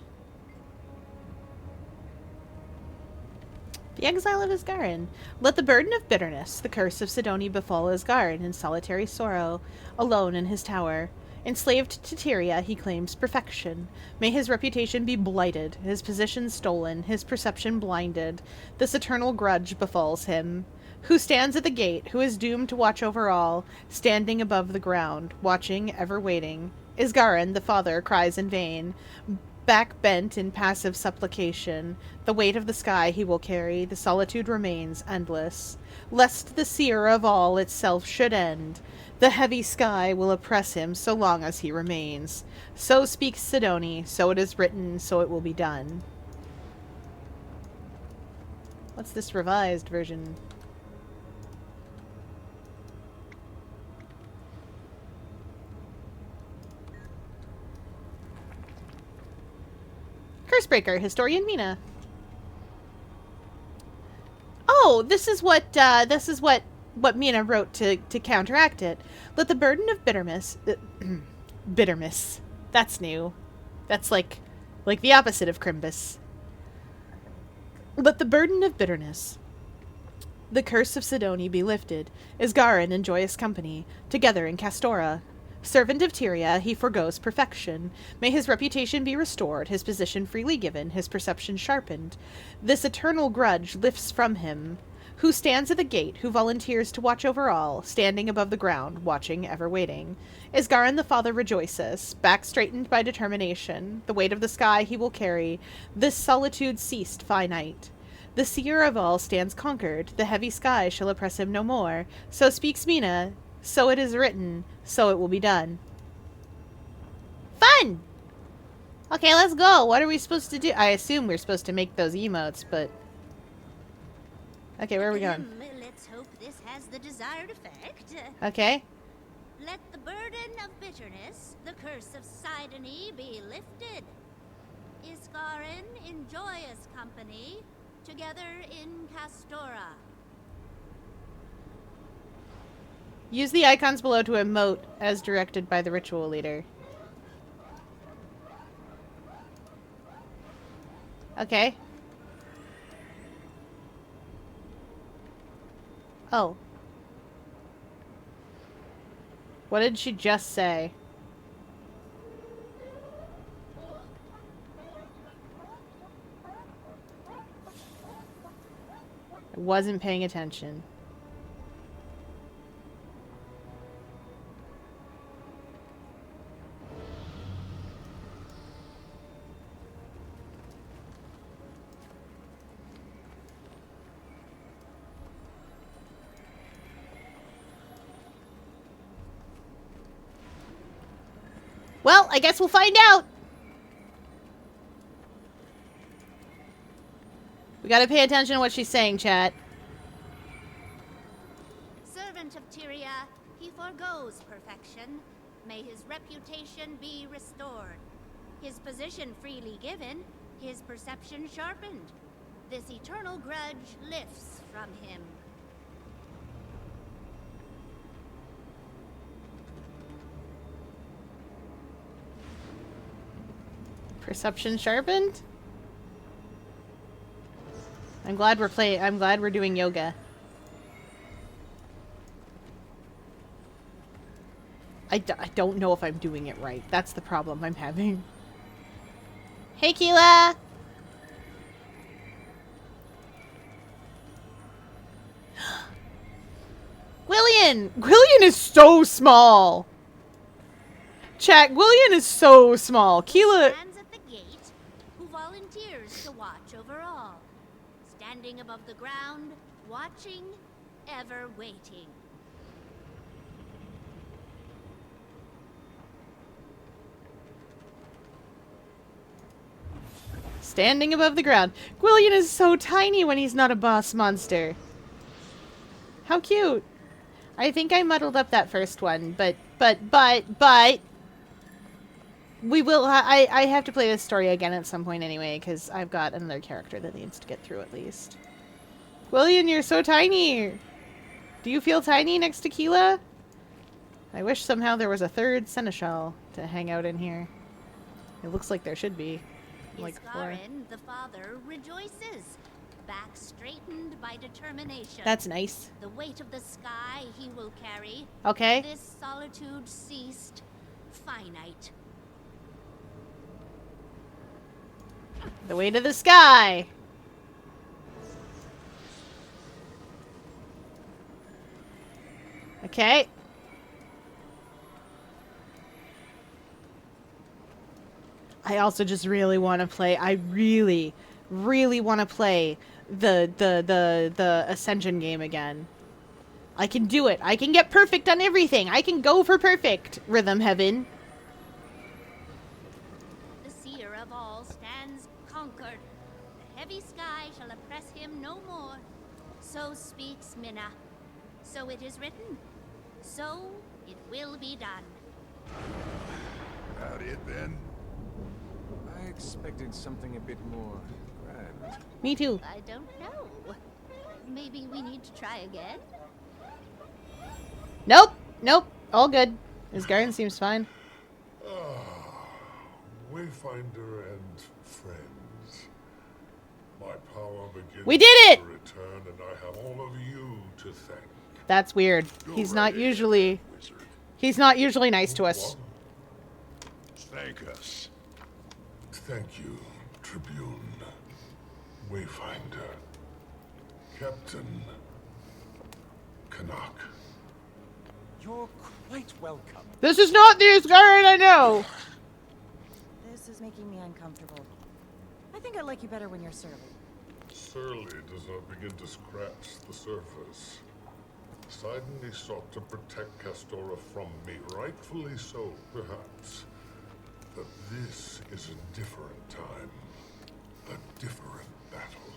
The exile of Isgarin. Let the burden of bitterness, the curse of Sidoni befall Isgarin in solitary sorrow, alone in his tower. Enslaved to Tyria, he claims perfection. May his reputation be blighted, his position stolen, his perception blinded. This eternal grudge befalls him. Who stands at the gate, who is doomed to watch over all, standing above the ground, watching, ever waiting. Isgarin, the father, cries in vain. Back bent in passive supplication, the weight of the sky he will carry, the solitude remains endless. Lest the seer of all itself should end, the heavy sky will oppress him so long as he remains. So speaks Sidoni, so it is written, so it will be done. What's this revised version? Cursebreaker, Historian Mina. Oh, this is what Mina wrote to counteract it. Let the burden of bittermiss. That's new. That's like the opposite of Crimbus. Let the burden of bitterness, the curse of Sidoni be lifted. Isgarin in joyous company, together in Castora. Servant of Tyria, he forgoes perfection. May his reputation be restored, his position freely given, his perception sharpened. This eternal grudge lifts from him. Who stands at the gate, who volunteers to watch over all, standing above the ground, watching, ever waiting. Isgarin the father rejoices, back straightened by determination. The weight of the sky he will carry, this solitude ceased finite. The seer of all stands conquered, the heavy sky shall oppress him no more. So speaks Mina, so it is written, so it will be done. Fun! Okay, let's go. What are we supposed to do? I assume we're supposed to make those emotes, but... Okay, where are we going? Let's hope this has the desired effect. Okay. Let the burden of bitterness, the curse of Sidony, be lifted. Isgarin in joyous company, together in Castora. Use the icons below to emote as directed by the ritual leader. Okay. Oh. What did she just say? I wasn't paying attention. Well, I guess we'll find out. We gotta pay attention to what she's saying, chat. Servant of Tyria, he forgoes perfection. May his reputation be restored. His position freely given, his perception sharpened. This eternal grudge lifts from him. Perception sharpened? I'm glad we're doing yoga. I don't know if I'm doing it right. That's the problem I'm having. Hey, Keela! Gwillian! Gwillian is so small! Chat, Gwillian is so small. Keela... Stands at the gate, who volunteers to watch over all. Standing above the ground, watching, ever waiting. Standing above the ground. Gwillian is so tiny when he's not a boss monster. How cute. I think I muddled up that first one, but... We will... I have to play this story again at some point anyway, because I've got another character that needs to get through at least. Gwillian, you're so tiny! Do you feel tiny next to Keela? I wish somehow there was a third seneschal to hang out in here. It looks like there should be. Like Isgarin, the father, rejoices. Back straightened by determination. That's nice. The weight of the sky he will carry. Okay. This solitude ceased. Finite. The weight of the sky. Okay. I also just really want to play. I really want to play the Ascension game again. I can do it. I can get perfect on everything. I can go for perfect. Rhythm Heaven. The seer of all stands conquered. The heavy sky shall oppress him no more. So speaks Minna. So it is written. So it will be done. About it then. I expected something a bit more grand. Me too. I don't know. Maybe we need to try again? Nope. Nope. All good. His garden seems fine. Wayfinder and friends. My power begins We did it! to return, and I have all of you to thank. That's weird. He's not usually... He's not usually nice to us. Thank us. Thank you, Tribune, Wayfinder, Captain Canuck. You're quite welcome. This is not the Asgard I know! This is making me uncomfortable. I think I like you better when you're surly. Surly does not begin to scratch the surface. Sidon sought to protect Castora from me, rightfully so, perhaps. But this is a different time. A different battle.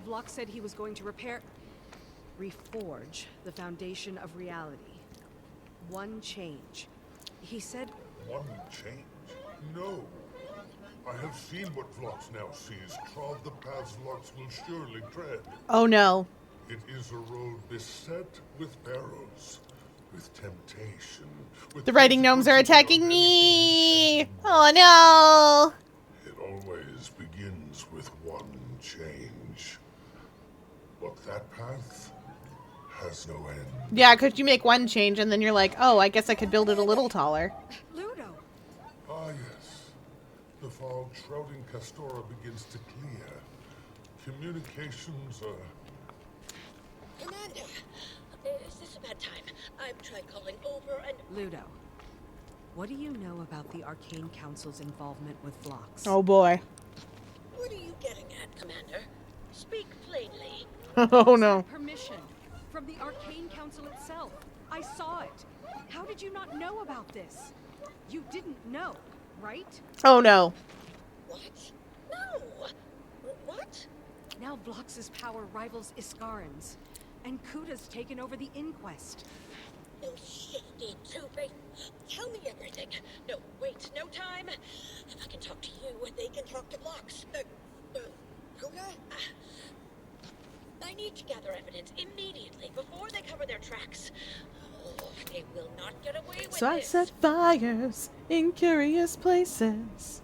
Vlok said he was going to reforge the foundation of reality. One change. He said... One change? No. I have seen what Vlox now sees, trod the paths Vlox will surely tread. Oh no. It is a road beset with perils, with temptation, with... The writing gnomes are attacking me! Oh no! It always begins with one change. But that path has no end. Yeah, because you make one change and then you're like, oh, I guess I could build it a little taller. Ludo! Ah, yes. The fog shrouding Castora begins to clear. Communications are... Commander, is this a bad time? I've tried calling over and... Ludo, what do you know about the Arcane Council's involvement with Vlox? Oh boy. What are you getting at, Commander? Speak plainly. Oh no. Permission from the Arcane Council itself. I saw it. How did you not know about this? You didn't know, right? Oh no. What? No! What? Now Blox's power rivals Iskarin's, and Kuda's taken over the inquest. No shifty two-face. Tell me everything. No, wait, no time. If I can talk to you, they can talk to Blocks. Kuda? I need to gather evidence immediately before they cover their tracks. Oh, they will not get away with So I this. set fires in curious places.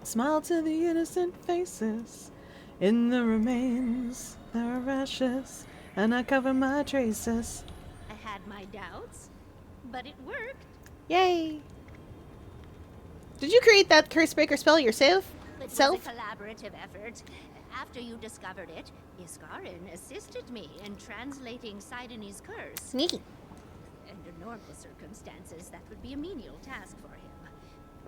Smile to the innocent faces. In the remains, there are ashes, and I cover my traces. I had my doubts, but it worked. Yay! Did you create that curse breaker spell yourself? It was Self? a collaborative effort. After you discovered it, Iskarin assisted me in translating Sidoni's curse. Sneaky. Under normal circumstances, that would be a menial task for him.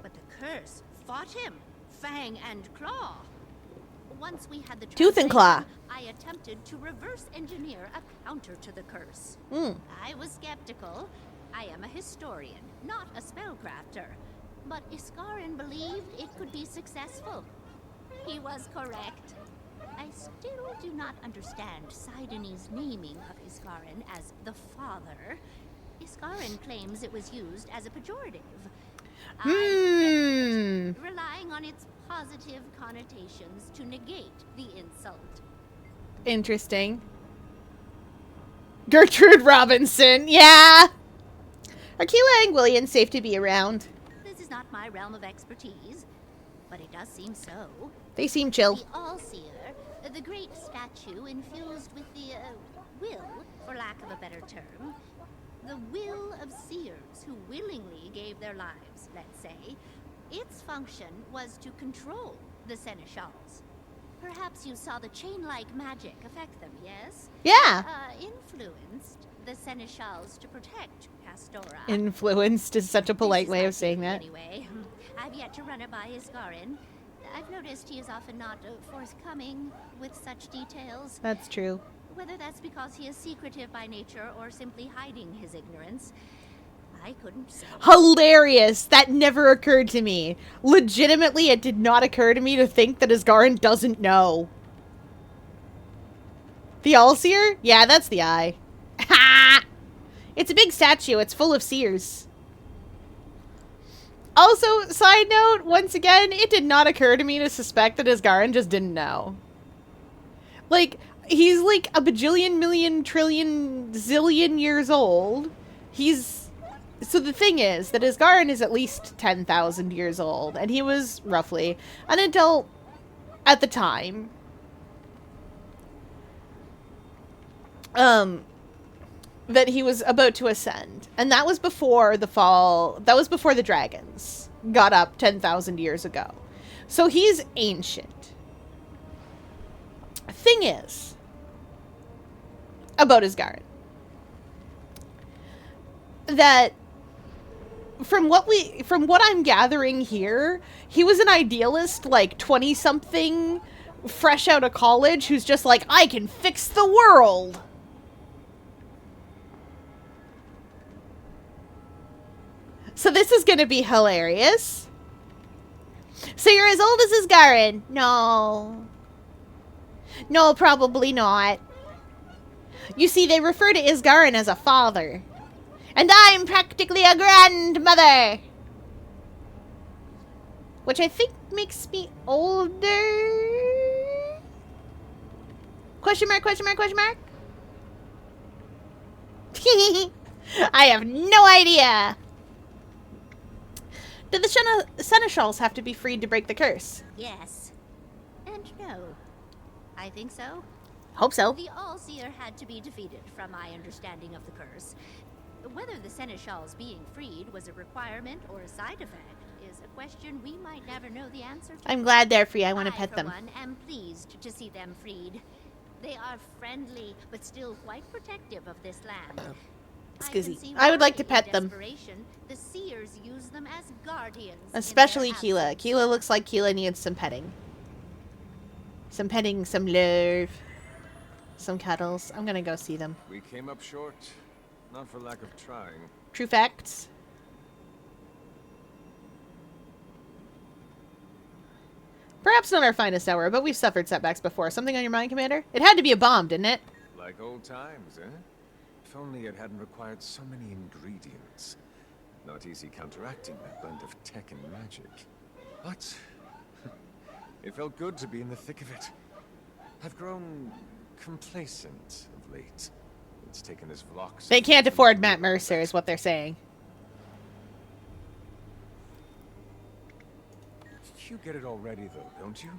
But the curse fought him, fang and claw. Once we had the Tooth and claw. translation, I attempted to reverse engineer a counter to the curse. I was skeptical. I am a historian, not a spellcrafter. But Iskarin believed it could be successful. He was correct. I still do not understand Sidoni's naming of Iskarin as the father. Iskarin claims it was used as a pejorative. I object, relying on its positive connotations to negate the insult. Interesting. Gertrude Robinson, yeah! Are Keela and William safe to be around? This is not my realm of expertise, but it does seem so. They seem chill. The All-Seer, the great statue infused with the, will, for lack of a better term. The will of seers who willingly gave their lives, let's say. Its function was to control the seneschals. Perhaps you saw the chain-like magic affect them, yes? Yeah. Influenced the seneschals to protect Castora. Influenced is such a polite way of saying that. Anyway, I've yet to run it by Iskarin. I've noticed he is often not forthcoming with such details. That's true. Whether that's because he is secretive by nature or simply hiding his ignorance, I couldn't say. Hilarious! That never occurred to me. Legitimately, it did not occur to me to think that Asgarin doesn't know. The Allseer? Yeah, that's the eye. Ha! It's a big statue. It's full of seers. Also, side note, once again, it did not occur to me to suspect that Asgarin just didn't know. Like, he's like a bajillion, million, trillion, zillion years old. So the thing is that Asgarin is at least 10,000 years old, and he was roughly an adult at the time. That he was about to ascend. And that was before the fall, that was before the dragons got up 10,000 years ago. So he's ancient. Thing is, about Asgarin, that from what I'm gathering here, he was an idealist, like 20-something, fresh out of college, who's just like, I can fix the world. So this is gonna be hilarious. So you're as old as Asgarin? No. No, probably not. You see, they refer to Asgarin as a father. And I'm practically a grandmother. Which I think makes me older. Question mark, question mark, question mark? I have no idea. Do the seneschals have to be freed to break the curse? Yes. And no. I think so. Hope so. The All-Seer had to be defeated, from my understanding of the curse. Whether the seneschals being freed was a requirement or a side effect is a question we might never know the answer to. I'm glad they're free. I want to pet them. I, for one, am pleased to see them freed. They are friendly, but still quite protective of this land. Excuse me. I would like to pet them. The seers use them as guardians. Especially Keela. Keela looks like Keela needs some petting. Some petting, some love, some cuddles. I'm gonna go see them. We came up short. Not for lack of trying. True facts. Perhaps not our finest hour, but we've suffered setbacks before. Something on your mind, Commander? It had to be a bomb, didn't it? Like old times, eh? If only it hadn't required so many ingredients. Not easy counteracting that blend of tech and magic. But it felt good to be in the thick of it. I've grown complacent of late. It's taken us vlogs. They can't afford Matt Mercer, is what they're saying. You get it already, though, don't you?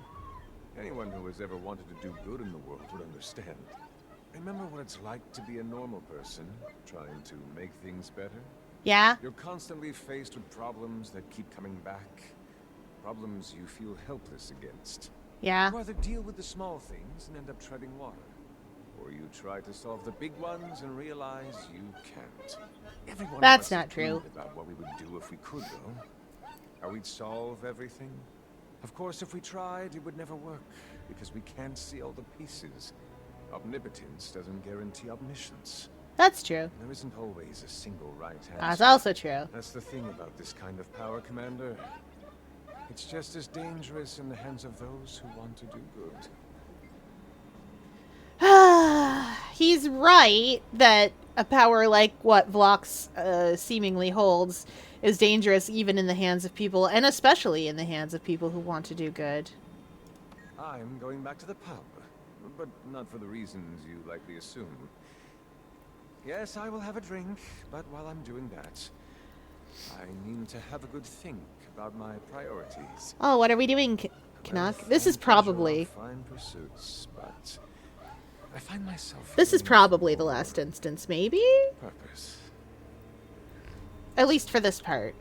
Anyone who has ever wanted to do good in the world would understand. Remember what it's like to be a normal person, trying to make things better? Yeah? You're constantly faced with problems that keep coming back. Problems you feel helpless against. Yeah. You either deal with the small things and end up treading water, or you try to solve the big ones and realize you can't. Everyone That's of us not true. dreamed about what we would do if we could, though. How we'd solve everything. Of course, if we tried, it would never work, because we can't see all the pieces. Omnipotence doesn't guarantee omniscience. That's true. There isn't always a single right answer. That's also true. That's the thing about this kind of power, Commander. It's just as dangerous in the hands of those who want to do good. He's right that a power like what Vlox seemingly holds is dangerous even in the hands of people, and especially in the hands of people who want to do good. I'm going back to the pub, but not for the reasons you likely assume. Yes, I will have a drink, but while I'm doing that, I need to have a good think about my priorities. Oh, what are we doing, Canuck? This is probably... Fine pursuits, but I find myself... This is probably the last instance, maybe? Purpose. At least for this part.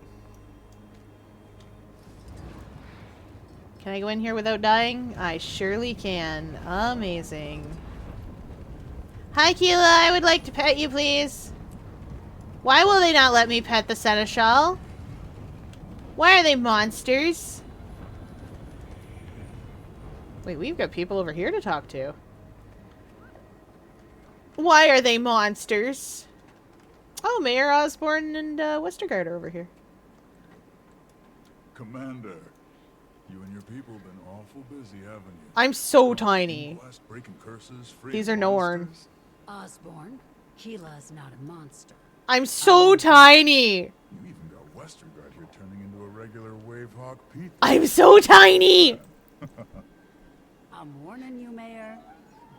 Can I go in here without dying? I surely can. Amazing. Hi, Keela. I would like to pet you, please. Why will they not let me pet the seneschal? Why are they monsters? Wait, we've got people over here to talk to. Why are they monsters? Oh, Mayor Osborne and Westergaard are over here. Commander, you and your people have been awful busy, haven't you? I'm so tiny. Breaking curses, These are Norn. Osborne, Keela's not a monster. I'm so tiny. You even got Westergaard here turning into a regular Wavehawk Pete. I'm so tiny. I'm warning you, Mayor.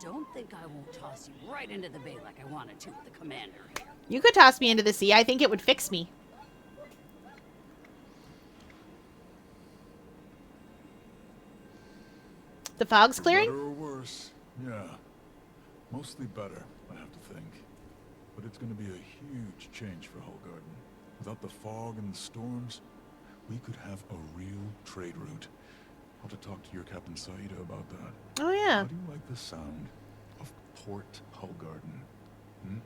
Don't think I won't toss you right into the bay like I wanted to with the commander here. You could toss me into the sea. I think it would fix me. The fog's clearing? Better or worse? Yeah. Mostly better, I have to think. But it's going to be a huge change for Hullgarden. Without the fog and the storms, we could have a real trade route. I'll have to talk to your Captain Saida about that. Oh, yeah. How do you like the sound of Port Hullgarden? Hmm?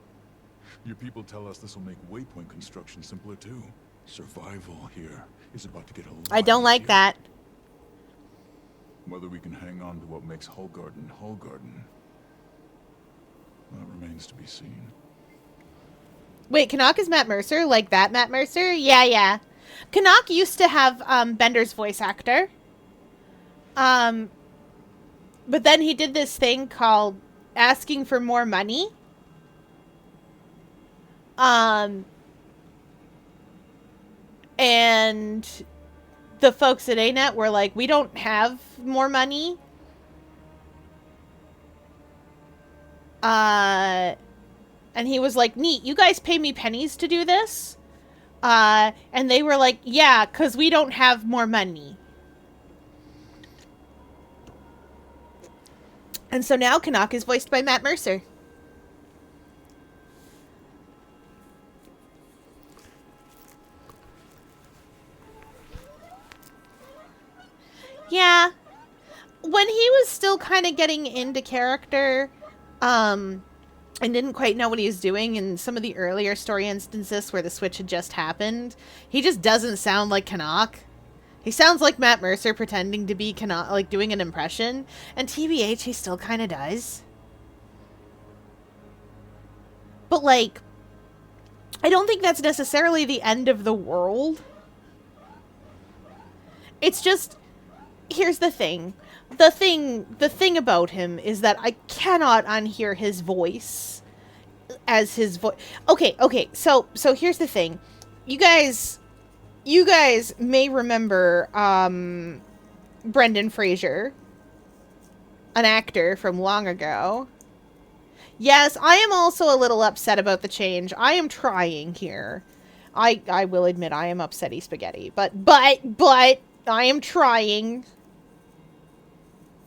Your people tell us this will make waypoint construction simpler too. Survival here is about to get a lot I don't like easier. that. Whether we can hang on to what makes Hullgarden Hullgarden, that remains to be seen. Wait, Canuck is Matt Mercer? Like that Matt Mercer? Yeah, yeah. Canuck used to have Bender's voice actor. But then he did this thing called asking for more money. And the folks at ANET were like, we don't have more money. And he was like, neat, you guys pay me pennies to do this? And they were like, yeah, because we don't have more money. And so now Canuck is voiced by Matt Mercer. Yeah. When he was still kind of getting into character, and didn't quite know what he was doing in some of the earlier story instances where the switch had just happened, he just doesn't sound like Canuck. He sounds like Matt Mercer pretending to be Canuck, like doing an impression, and TBH, he still kind of does. But like, I don't think that's necessarily the end of the world. It's just, here's the thing. The thing about him is that I cannot unhear his voice as his voice. Okay, so here's the thing. You guys may remember, Brendan Fraser, an actor from long ago. Yes, I am also a little upset about the change. I am trying here. I will admit I am upsetty spaghetti, but I am trying.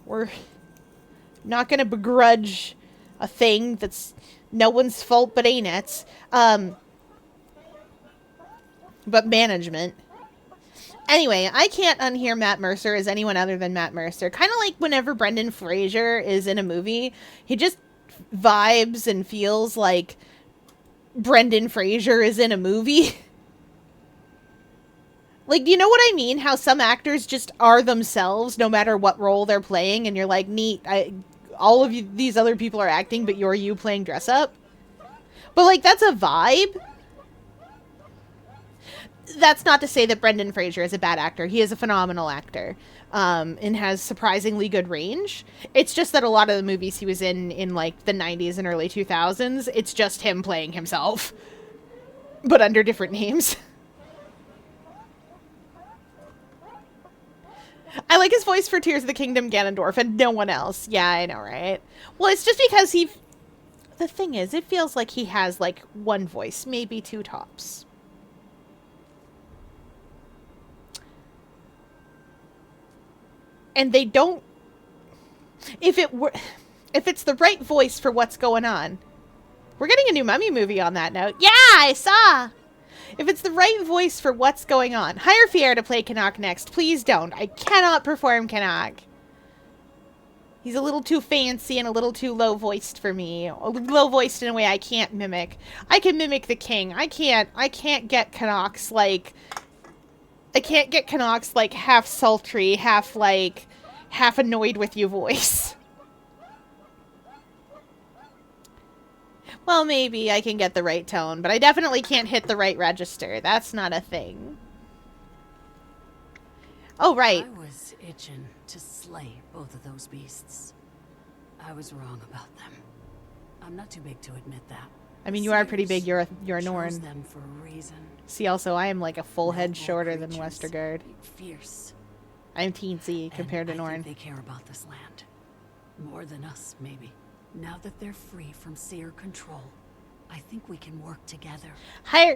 We're not gonna begrudge a thing that's no one's fault but Ainet's. But management. Anyway, I can't unhear Matt Mercer as anyone other than Matt Mercer. Kind of like whenever Brendan Fraser is in a movie, he just vibes and feels like Brendan Fraser is in a movie. Like, you know what I mean? How some actors just are themselves no matter what role they're playing, and you're like, neat, all of you, these other people are acting, but you're you playing dress up. But, like, that's a vibe. That's not to say that Brendan Fraser is a bad actor. He is a phenomenal actor, and has surprisingly good range. It's just that a lot of the movies he was in like the 90s and early 2000s, it's just him playing himself, but under different names. I like his voice for Tears of the Kingdom Ganondorf and no one else. Yeah, I know, right? Well, it's just because the thing is, it feels like he has like one voice, maybe two tops. And they don't, if it's the right voice for what's going on. We're getting a new Mummy movie on that note. Yeah, I saw. If it's the right voice for what's going on. Hire Fier to play Canuck next. Please don't. I cannot perform Canuck. He's a little too fancy and a little too low-voiced for me. Low-voiced in a way I can't mimic. I can mimic the king. I can't get Canucks like... I can't get Canucks like half sultry, half annoyed with you voice. Well, maybe I can get the right tone, but I definitely can't hit the right register. That's not a thing. Oh, right. I was itching to slay both of those beasts. I was wrong about them. I'm not too big to admit that. I mean, you are pretty big. You're a Norn. Chose them for a reason. See, also, I am like a full head Noble shorter than creatures, Westergaard. Fierce. I'm teensy compared to I Norn. think they care about this land. More than us, maybe. Now that they're free from seer control, I think we can work together. Hire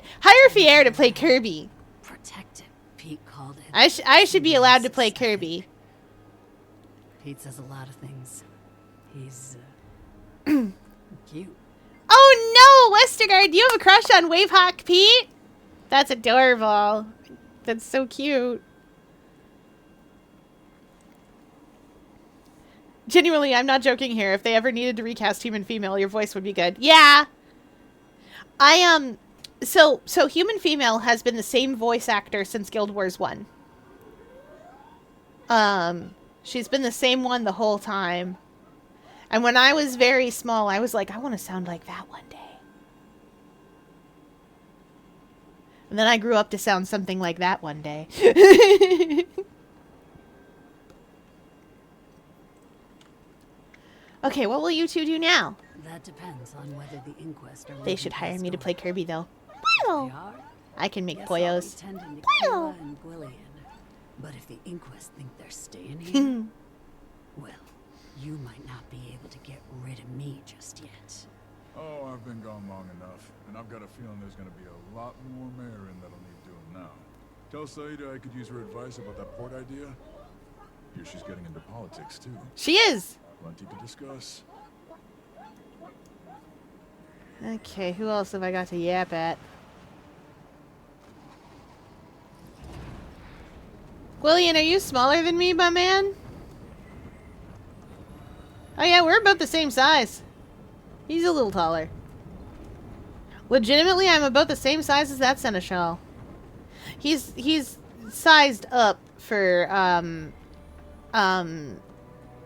Fier to play Kirby. Protect it, Pete called it. I should be allowed to play Kirby. Pete says a lot of things. He's cute. Oh no, Westergaard, do you have a crush on Wavehawk Pete? That's adorable. That's so cute. Genuinely, I'm not joking here. If they ever needed to recast Human Female, your voice would be good. Yeah. So Human Female has been the same voice actor since Guild Wars 1. She's been the same one the whole time. And when I was very small, I was like, I want to sound like that one day. And then I grew up to sound something like that one day. Okay, what will you two do now? That depends on whether the inquest are They should hire me to play Kirby, though. They are? I can make Guess Poyos. I'll be tending to Kira and Gwillian. But if the inquest think they're staying here, well, you might not be able to get rid of me just yet. Oh, I've been gone long enough, and I've got a feeling there's gonna be a lot more marrying that'll need doing now. Tell Saida I could use her advice about that port idea. Here she's getting into politics, too. She is! Plenty to discuss. Okay, who else have I got to yap at? William, are you smaller than me, my man? Oh yeah, we're about the same size. He's a little taller. Legitimately, I'm about the same size as that Seneschal. He's sized up for,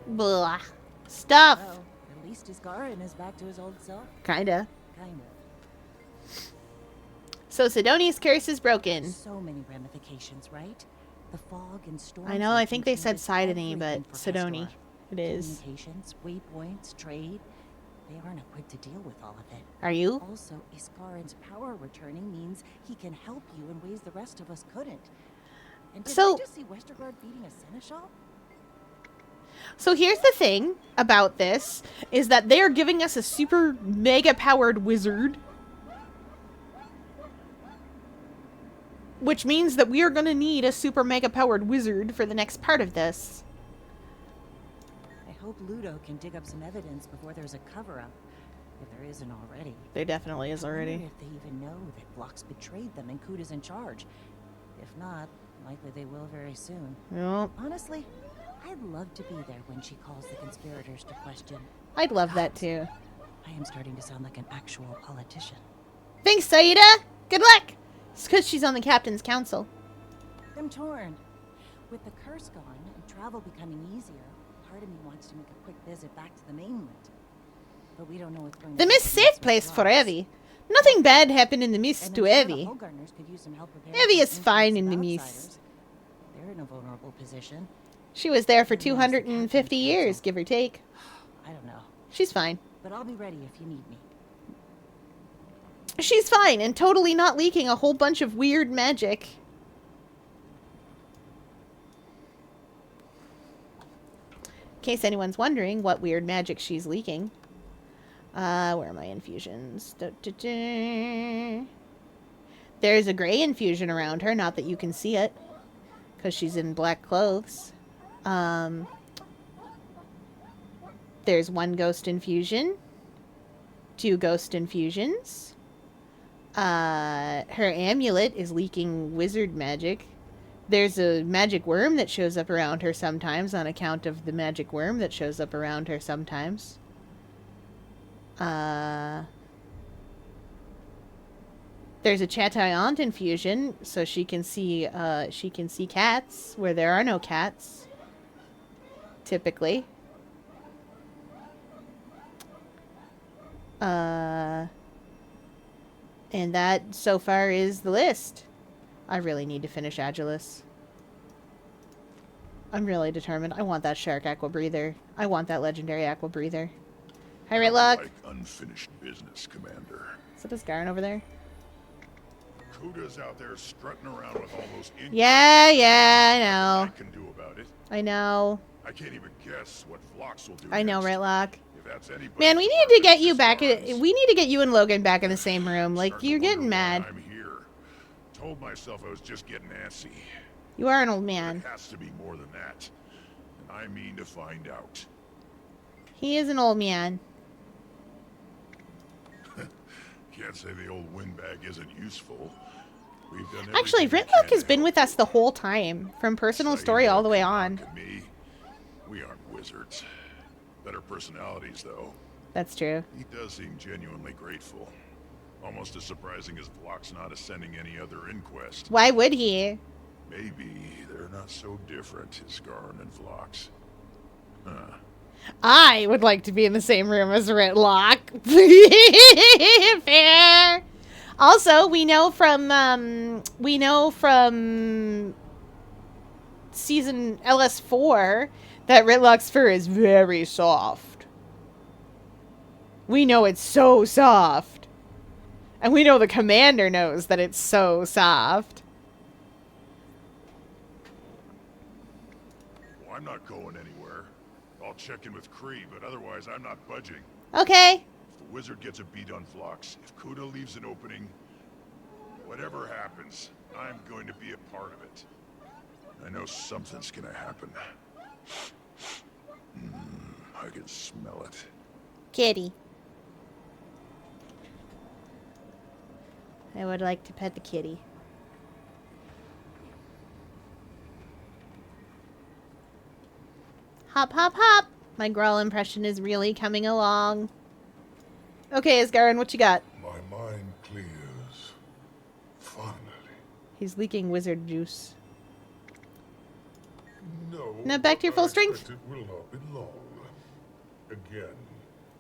blah. Stuff. Well, at least his Garin is back to his old self. Kinda. So Sidoni's curse is broken. So many ramifications, right? The fog and storms. I know, I think they that said changes Sidony, but everything for Sidoni. Pastora. It is. Communications, waypoints, trade. They aren't equipped to deal with all of it. Are you? Also, Iskaran's power returning means he can help you in ways the rest of us couldn't. And did So- I just see Westergaard beating a seneschal? So here's the thing about this, is that they are giving us a super mega powered wizard. Which means that we are going to need a super mega powered wizard for the next part of this. I hope Ludo can dig up some evidence before there's a cover-up, if there isn't already. There definitely is I already. wonder if they even know that Vlox betrayed them and Kuda's in charge. If not, likely they will very soon. Yep. Honestly, I'd love to be there when she calls the conspirators to question. I'd love that too. I am starting to sound like an actual politician. Thanks, Saida! Good luck! It's because she's on the captain's council. I'm torn. With the curse gone and travel becoming easier, part of me wants to make a quick visit back to the mainland. But we don't know what's going The to mist happen safe next with place for Vlox. Evie. Nothing bad happened in the mist And to I'm sure the Evie. Hogartners could use some help preparing Evie for is fine in the influence mist. outsiders. They're in a vulnerable position. She was there for Maybe as the 250 captain's years, counsel. give or take. I don't know. She's fine. But I'll be ready if you need me. She's fine and totally not leaking a whole bunch of weird magic. In case anyone's wondering what weird magic she's leaking. Where are my infusions? There's a gray infusion around her, not that you can see it. Because she's in black clothes. There's one ghost infusion. 2 ghost infusions. Her amulet is leaking wizard magic. There's a magic worm that shows up around her sometimes on account of the magic worm that shows up around her sometimes. There's a Chatayant infusion, so she can see cats where there are no cats. Typically. And that, so far, is the list. I really need to finish Agilis. I'm really determined. I want that Shark Aqua Breather. I want that Legendary Aqua Breather. Hi, Ritlock. Like unfinished business, Commander. So does Garen over there? Kuda's out there strutting around with all those Yeah, I know. I can do about it. I know. I can't even guess what Vlox will do. I know, next. Ritlock. If that's anybody, Man, we need to get you back. We need to get you and Logan back in the same room. Like, Starting to you're getting wonder why mad. I'm here. Told myself I was just getting antsy. You are an old man. It has to be more than that. And I mean to find out. He is an old man. Can't say the old windbag isn't useful. We've done Actually, everything we Ritlock can has to been help. with us the whole time. From personal story all the way on. Look at me. We aren't wizards. Better personalities, though. That's true. He does seem genuinely grateful. Almost as surprising as Vlox not ascending any other inquest. Why would he? Maybe they're not so different, Scarn and Vlox. Huh. I would like to be in the same room as Ritlock. Fair. Also, we know from season LS4 that Ritlock's fur is very soft. We know it's so soft. And we know the commander knows that it's so soft. Well, I'm not going anywhere. I'll check in with Kree, but otherwise I'm not budging. Okay. If the wizard gets a beat on Vlox, if Kuda leaves an opening, whatever happens, I'm going to be a part of it. I know something's gonna happen. I can smell it. Kitty. I would like to pet the kitty. Hop, hop, hop. My growl impression is really coming along. Okay, Asgarin, what you got? My mind clears. Finally. He's leaking wizard juice. No. Now back to your full strength. It will not be long. Again,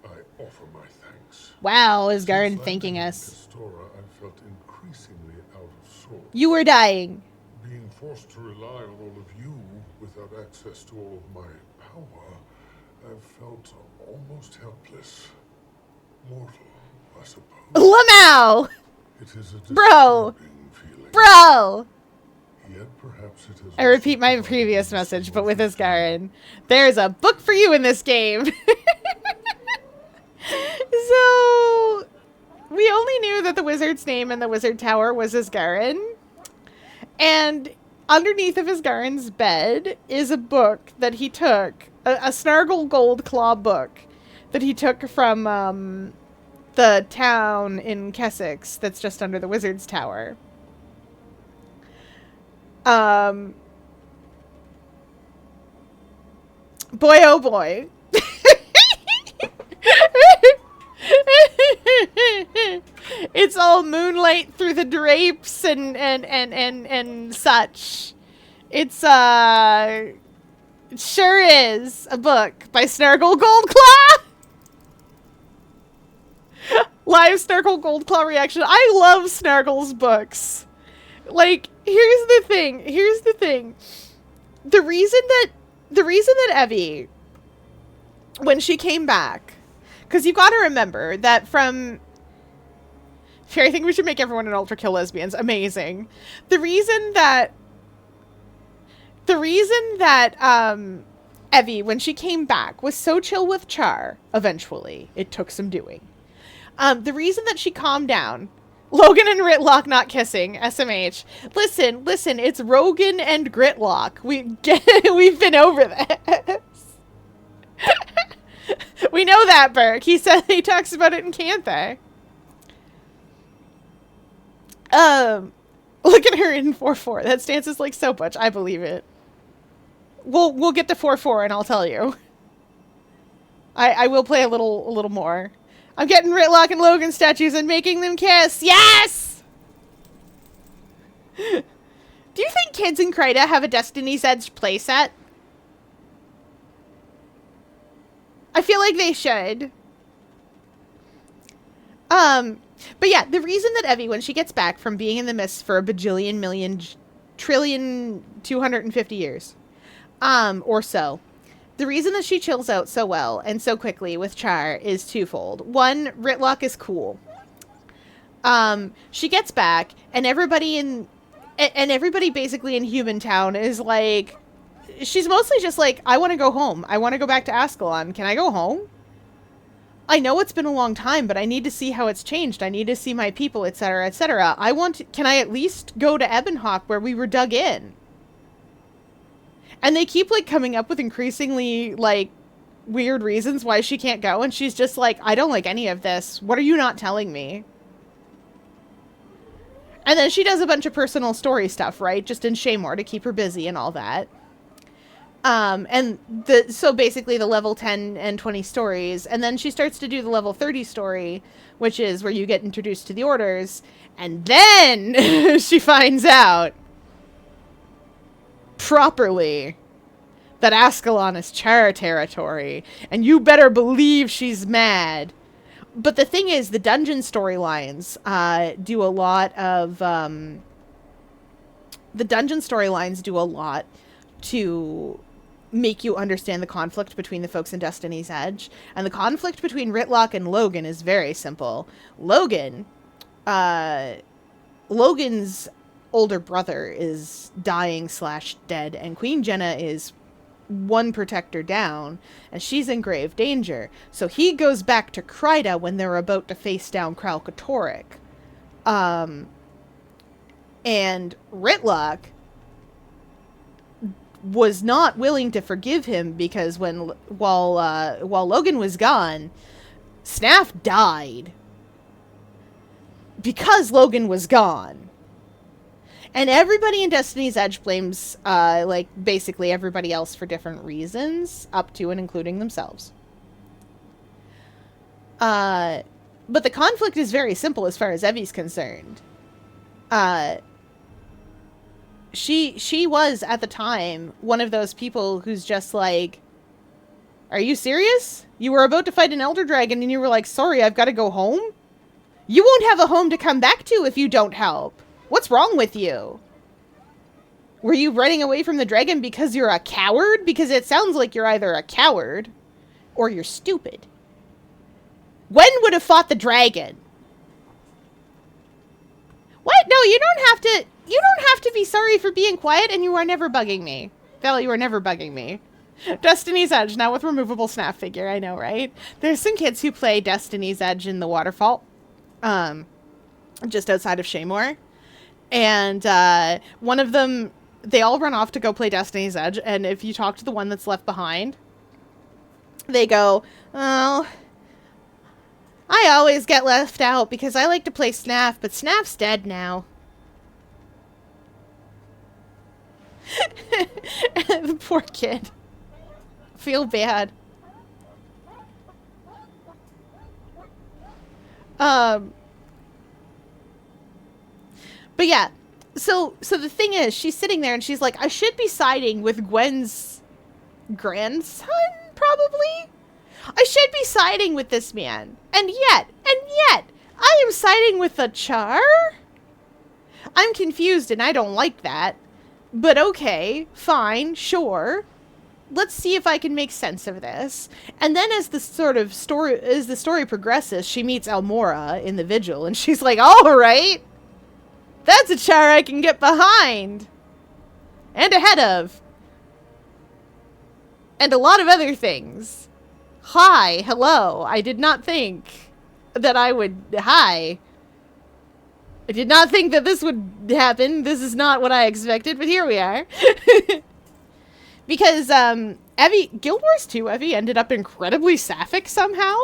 I offer my thanks. Wow, Since Asgarin landing thanking in us. Castora, I've felt increasingly out of sorts. You were dying. Being forced to rely on all of you without access to all of my power, I've felt almost helpless. Mortal, I suppose. Lamau! It is a Bro! disturbing feeling. Bro! Yet perhaps it has I repeat my also previous provided message, some but with relief. Isgarin. There's a book for you in this game. So, we only knew that the wizard's name in the wizard tower was Isgarin. And underneath of Isgarin's bed is a book that he took, a Snargle Gold Claw book that he took from the town in Kessex that's just under the wizard's tower. Boy, oh boy. It's all moonlight through the drapes and such. It's it sure is a book by Snargle Goldclaw. Live Snargle Goldclaw reaction. I love Snargle's books. Like, here's the thing. The reason that Evie, when she came back, because you gotta remember that from... I think we should make everyone an Ultra Kill Lesbians. Amazing. The reason that Evie, when she came back, was so chill with Char, eventually, it took some doing. The reason that she calmed down, Logan and Gritlock not kissing, SMH. Listen, it's Rogan and Gritlock. We've been over this. We know that, Burke. He talks about it in Cantha. Look at her in 4-4. That stance is like so much. I believe it. We'll get to 4-4 and I'll tell you. I will play a little more. I'm getting Ritlock and Logan statues and making them kiss. Yes! Do you think kids in Kryta have a Destiny's Edge playset? I feel like they should. But yeah, the reason that Evie, when she gets back from being in the mist for a bajillion million trillion 250 years, or so, the reason that she chills out so well and so quickly with Char is twofold. One, Ritlock is cool. She gets back, and everybody basically in Human Town is like, she's mostly just like, I want to go home. I want to go back to Ascalon. Can I go home? I know it's been a long time, but I need to see how it's changed. I need to see my people, etc., etc. Can I at least go to Ebonhawk where we were dug in? And they keep, like, coming up with increasingly, like, weird reasons why she can't go, and she's just like, I don't like any of this. What are you not telling me? And then she does a bunch of personal story stuff, right? Just in Shaymore to keep her busy and all that. So basically the level 10 and 20 stories, and then she starts to do the level 30 story, which is where you get introduced to the orders, and then she finds out properly that Ascalon is Char territory, and you better believe she's mad. But the thing is, the dungeon storylines do a lot to make you understand the conflict between the folks in Destiny's Edge. And the conflict between Ritlock and Logan is very simple. Logan's older brother is dying/dead, and Queen Jenna is one protector down, and she's in grave danger. So he goes back to Kryta when they're about to face down Kralkatorrik. And Ritlock was not willing to forgive him because while Logan was gone, Snaff died because Logan was gone. And everybody in Destiny's Edge blames like basically everybody else for different reasons, up to and including themselves. But the conflict is very simple as far as Evie's concerned. She was, at the time, one of those people who's just like, are you serious? You were about to fight an Elder Dragon and you were like, sorry, I've got to go home? You won't have a home to come back to if you don't help. What's wrong with you? Were you running away from the dragon because you're a coward? Because it sounds like you're either a coward or you're stupid. Gwen would have fought the dragon. What? No, you don't have to be sorry for being quiet, and you are never bugging me. Val, you are never bugging me. Destiny's Edge, now with removable snap figure, I know, right? There's some kids who play Destiny's Edge in the waterfall, just outside of Shaymore. And one of them, they all run off to go play Destiny's Edge, and if you talk to the one that's left behind, they go, oh, I always get left out because I like to play Snaf, but Snaf's dead now. The poor kid. Feel bad. But yeah, so the thing is, she's sitting there and she's like, I should be siding with Gwen's grandson, probably? I should be siding with this man. And yet, I am siding with a Char? I'm confused and I don't like that. But okay, fine, sure. Let's see if I can make sense of this. And then as the story progresses, she meets Almora in the Vigil, and she's like, all right, that's a Char I can get behind. And ahead of. And a lot of other things. Hi, hello. I did not think that I would... Hi. I did not think that this would happen. This is not what I expected, but here we are. Because, Evie... Guild Wars 2 Evie ended up incredibly sapphic somehow.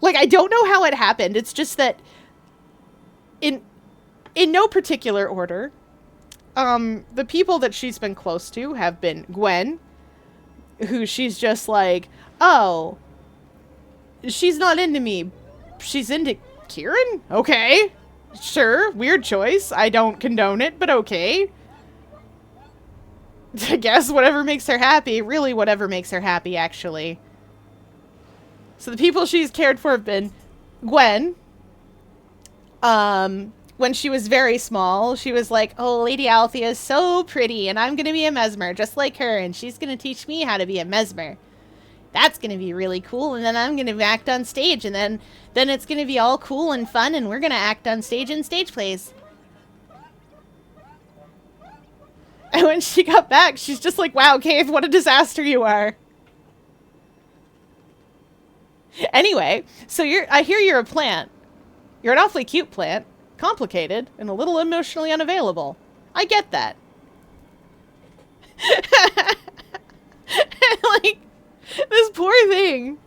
Like, I don't know how it happened. It's just that... In no particular order, the people that she's been close to have been Gwen, who she's just like, oh, she's not into me. She's into Kieran? Okay. Sure. Weird choice. I don't condone it, but okay. I guess whatever makes her happy. Really, whatever makes her happy, actually. So the people she's cared for have been Gwen. When she was very small, she was like, oh, Lady Althea is so pretty, and I'm going to be a mesmer just like her, and she's going to teach me how to be a mesmer. That's going to be really cool, and then I'm going to act on stage, and then it's going to be all cool and fun, and we're going to act on stage in stage plays. And when she got back, she's just like, wow, Cave, what a disaster you are. Anyway, so I hear you're a plant. You're an awfully cute plant. Complicated and a little emotionally unavailable. I get that. Like, this poor thing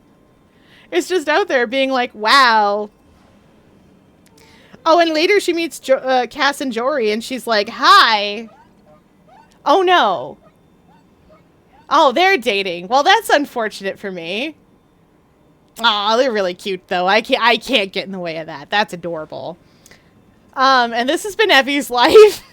is just out there being like, wow. Oh, and later she meets Cass and Jory, and she's like, hi. Oh, no. Oh, they're dating. Well, that's unfortunate for me. Aw, they're really cute, though. I can't get in the way of that. That's adorable. And this has been Evie's life.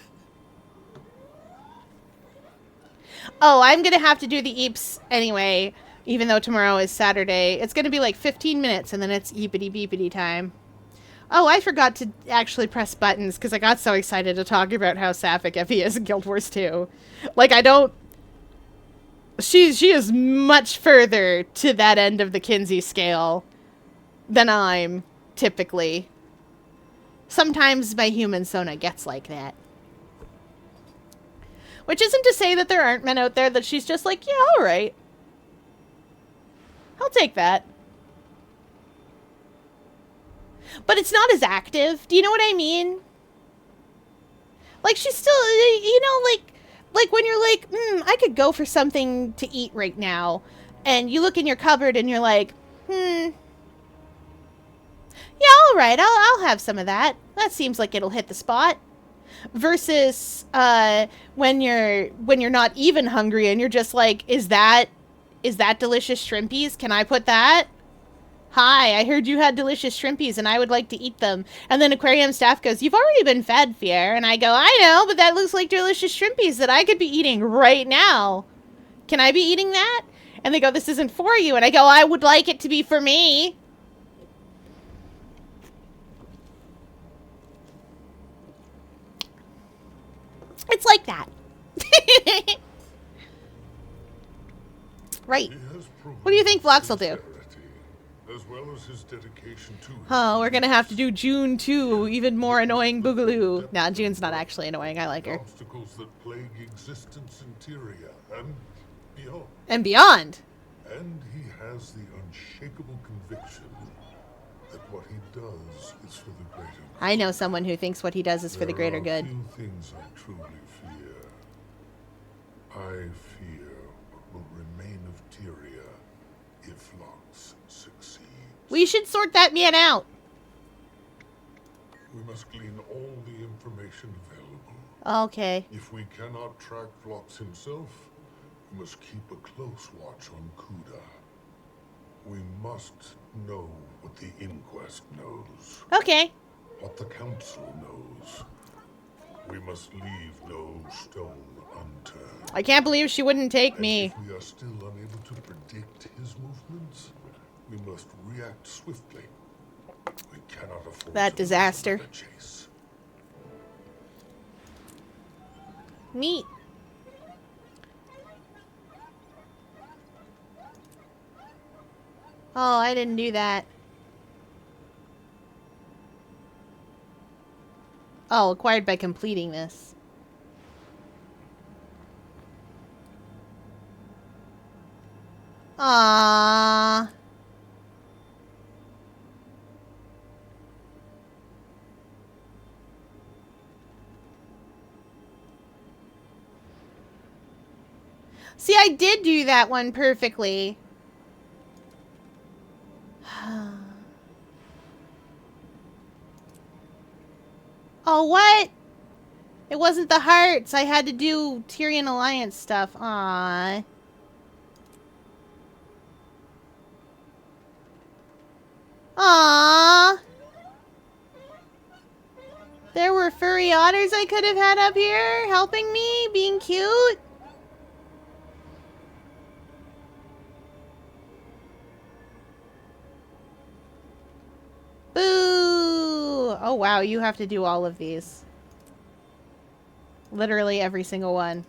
Oh, I'm gonna have to do the eeps anyway, even though tomorrow is Saturday. It's gonna be like 15 minutes, and then it's eepity beepity time. Oh, I forgot to actually press buttons, because I got so excited to talk about how sapphic Evie is in Guild Wars 2. Like, I don't... She is much further to that end of the Kinsey scale than I'm, typically. Sometimes my human Sona gets like that. Which isn't to say that there aren't men out there that she's just like, yeah, alright. I'll take that. But it's not as active. Do you know what I mean? Like, she's still, you know, like when you're like, I could go for something to eat right now. And you look in your cupboard and you're like, yeah, all right, I'll have some of that. That seems like it'll hit the spot. Versus when you're not even hungry and you're just like, is that delicious shrimpies? Can I put that? Hi, I heard you had delicious shrimpies and I would like to eat them. And then aquarium staff goes, you've already been fed, Fier. And I go, I know, but that looks like delicious shrimpies that I could be eating right now. Can I be eating that? And they go, this isn't for you. And I go, I would like it to be for me. It's like that. Right. What do you think Vlox will do? As well as his dedication to Oh, we're gonna have to do June 2, even more annoying Boogaloo. Nah, June's not actually annoying. I like her. obstacles that plague existence in Tyria and beyond. And beyond. And he has the unshakable conviction that what he does is for the greater good. I know someone who thinks what he does is for the greater good. There are few things I truly fear. I fear what will remain of Tyria if Lux succeeds. We should sort that man out. We must glean all the information available. Okay. If we cannot track Vlox himself, we must keep a close watch on Kuda. We must know what the Inquest knows. Okay. What the Council knows. We must leave no stone unturned. I can't believe she wouldn't take And me. if we are still unable to predict his movements, we must react swiftly. We cannot afford That to disaster. lose another chase. Neat. Oh, I didn't do that. Oh, acquired by completing this. Aww. See, I did do that one perfectly. Oh, what? It wasn't the hearts. I had to do Tyrion Alliance stuff. Aww. Aww. There were furry otters I could have had up here helping me, being cute. Boo! Oh wow, you have to do all of these. Literally every single one.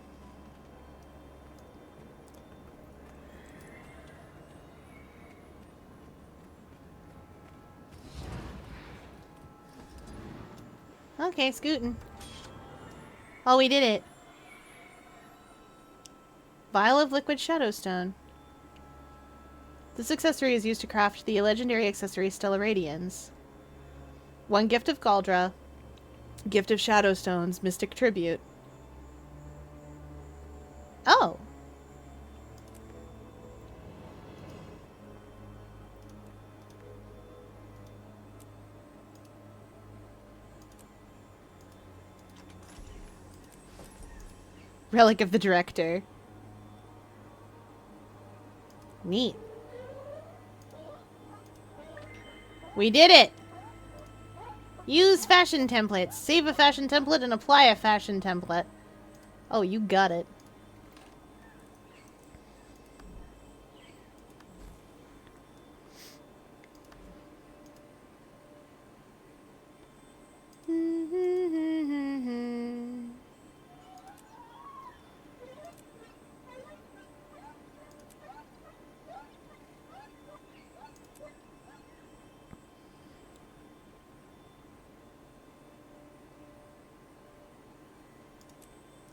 Okay, scooting. Oh, we did it. Vial of liquid shadowstone. This accessory is used to craft the legendary accessory Stellar Radiance. 1 gift of Galdra. Gift of Shadowstones, Mystic Tribute. Oh. Relic of the Director. Neat. We did it! Use fashion templates. Save a fashion template and apply a fashion template. Oh, you got it.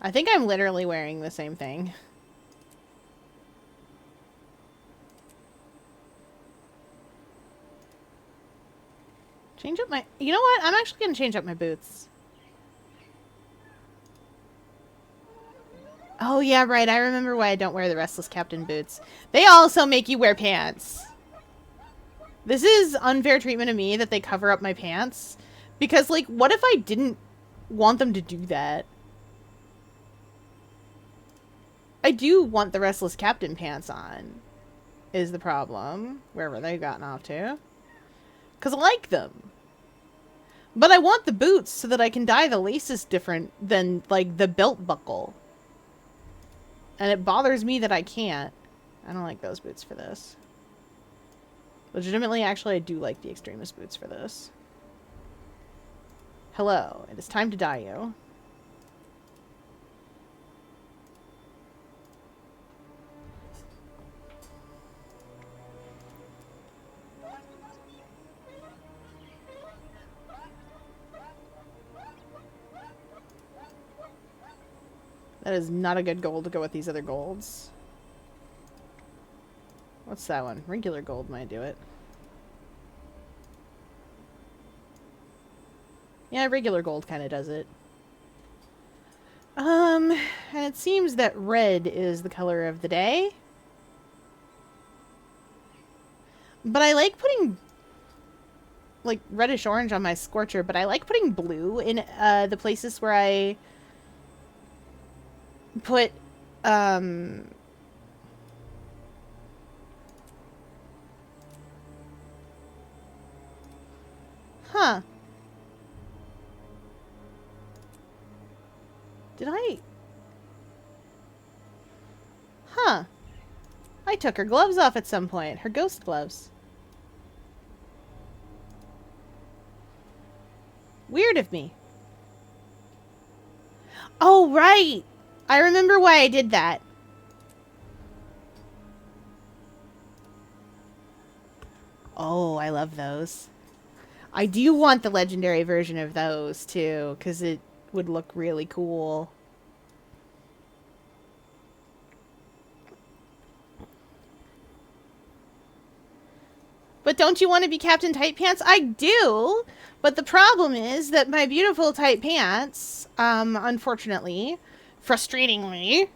I think I'm literally wearing the same thing. Change up my... You know what? I'm actually going to change up my boots. Oh, yeah, right. I remember why I don't wear the Restless Captain boots. They also make you wear pants. This is unfair treatment of me that they cover up my pants. Because, like, what if I didn't want them to do that? I do want the Restless Captain pants on, is the problem. Wherever they've gotten off to. Because I like them. But I want the boots so that I can dye the laces different than, like, the belt buckle. And it bothers me that I can't. I don't like those boots for this. Legitimately, actually, I do like the Extremis boots for this. Hello. It is time to dye you. That is not a good gold to go with these other golds. What's that one? Regular gold might do it. Yeah, regular gold kind of does it. And it seems that red is the color of the day. But I like putting, like, reddish orange on my Scorcher, but I like putting blue in the places where I put, Huh. Did I? Huh. I took her gloves off at some point. Her ghost gloves. Weird of me. Oh, right. I remember why I did that. Oh, I love those. I do want the legendary version of those, too, because it would look really cool. But don't you want to be Captain Tight Pants? I do, but the problem is that my beautiful tight pants, unfortunately, frustratingly,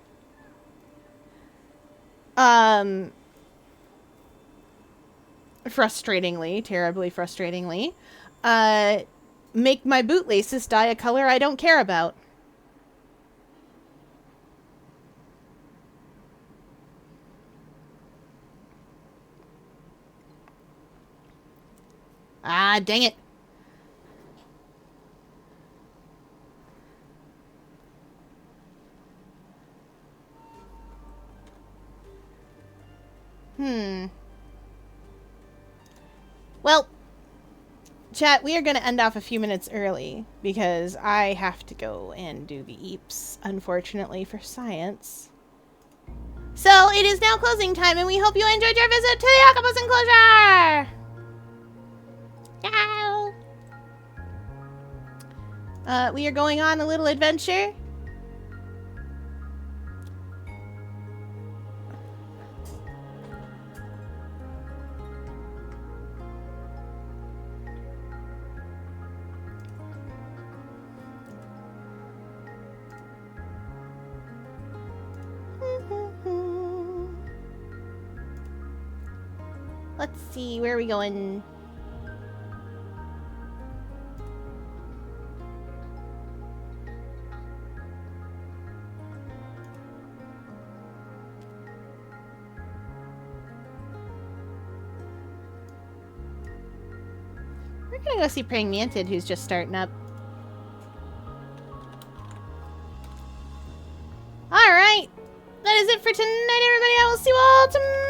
terribly frustratingly, make my bootlaces dye a color I don't care about. Ah, dang it. Well, chat, we are going to end off a few minutes early because I have to go and do the EAPS, unfortunately, for science. So, it is now closing time, and we hope you enjoyed your visit to the octopus enclosure! Ciao! We are going on a little adventure. Let's see, where are we going? We're gonna go see Praying Manted, who's just starting up. Alright, that is it for tonight, everybody. I will see you all tomorrow.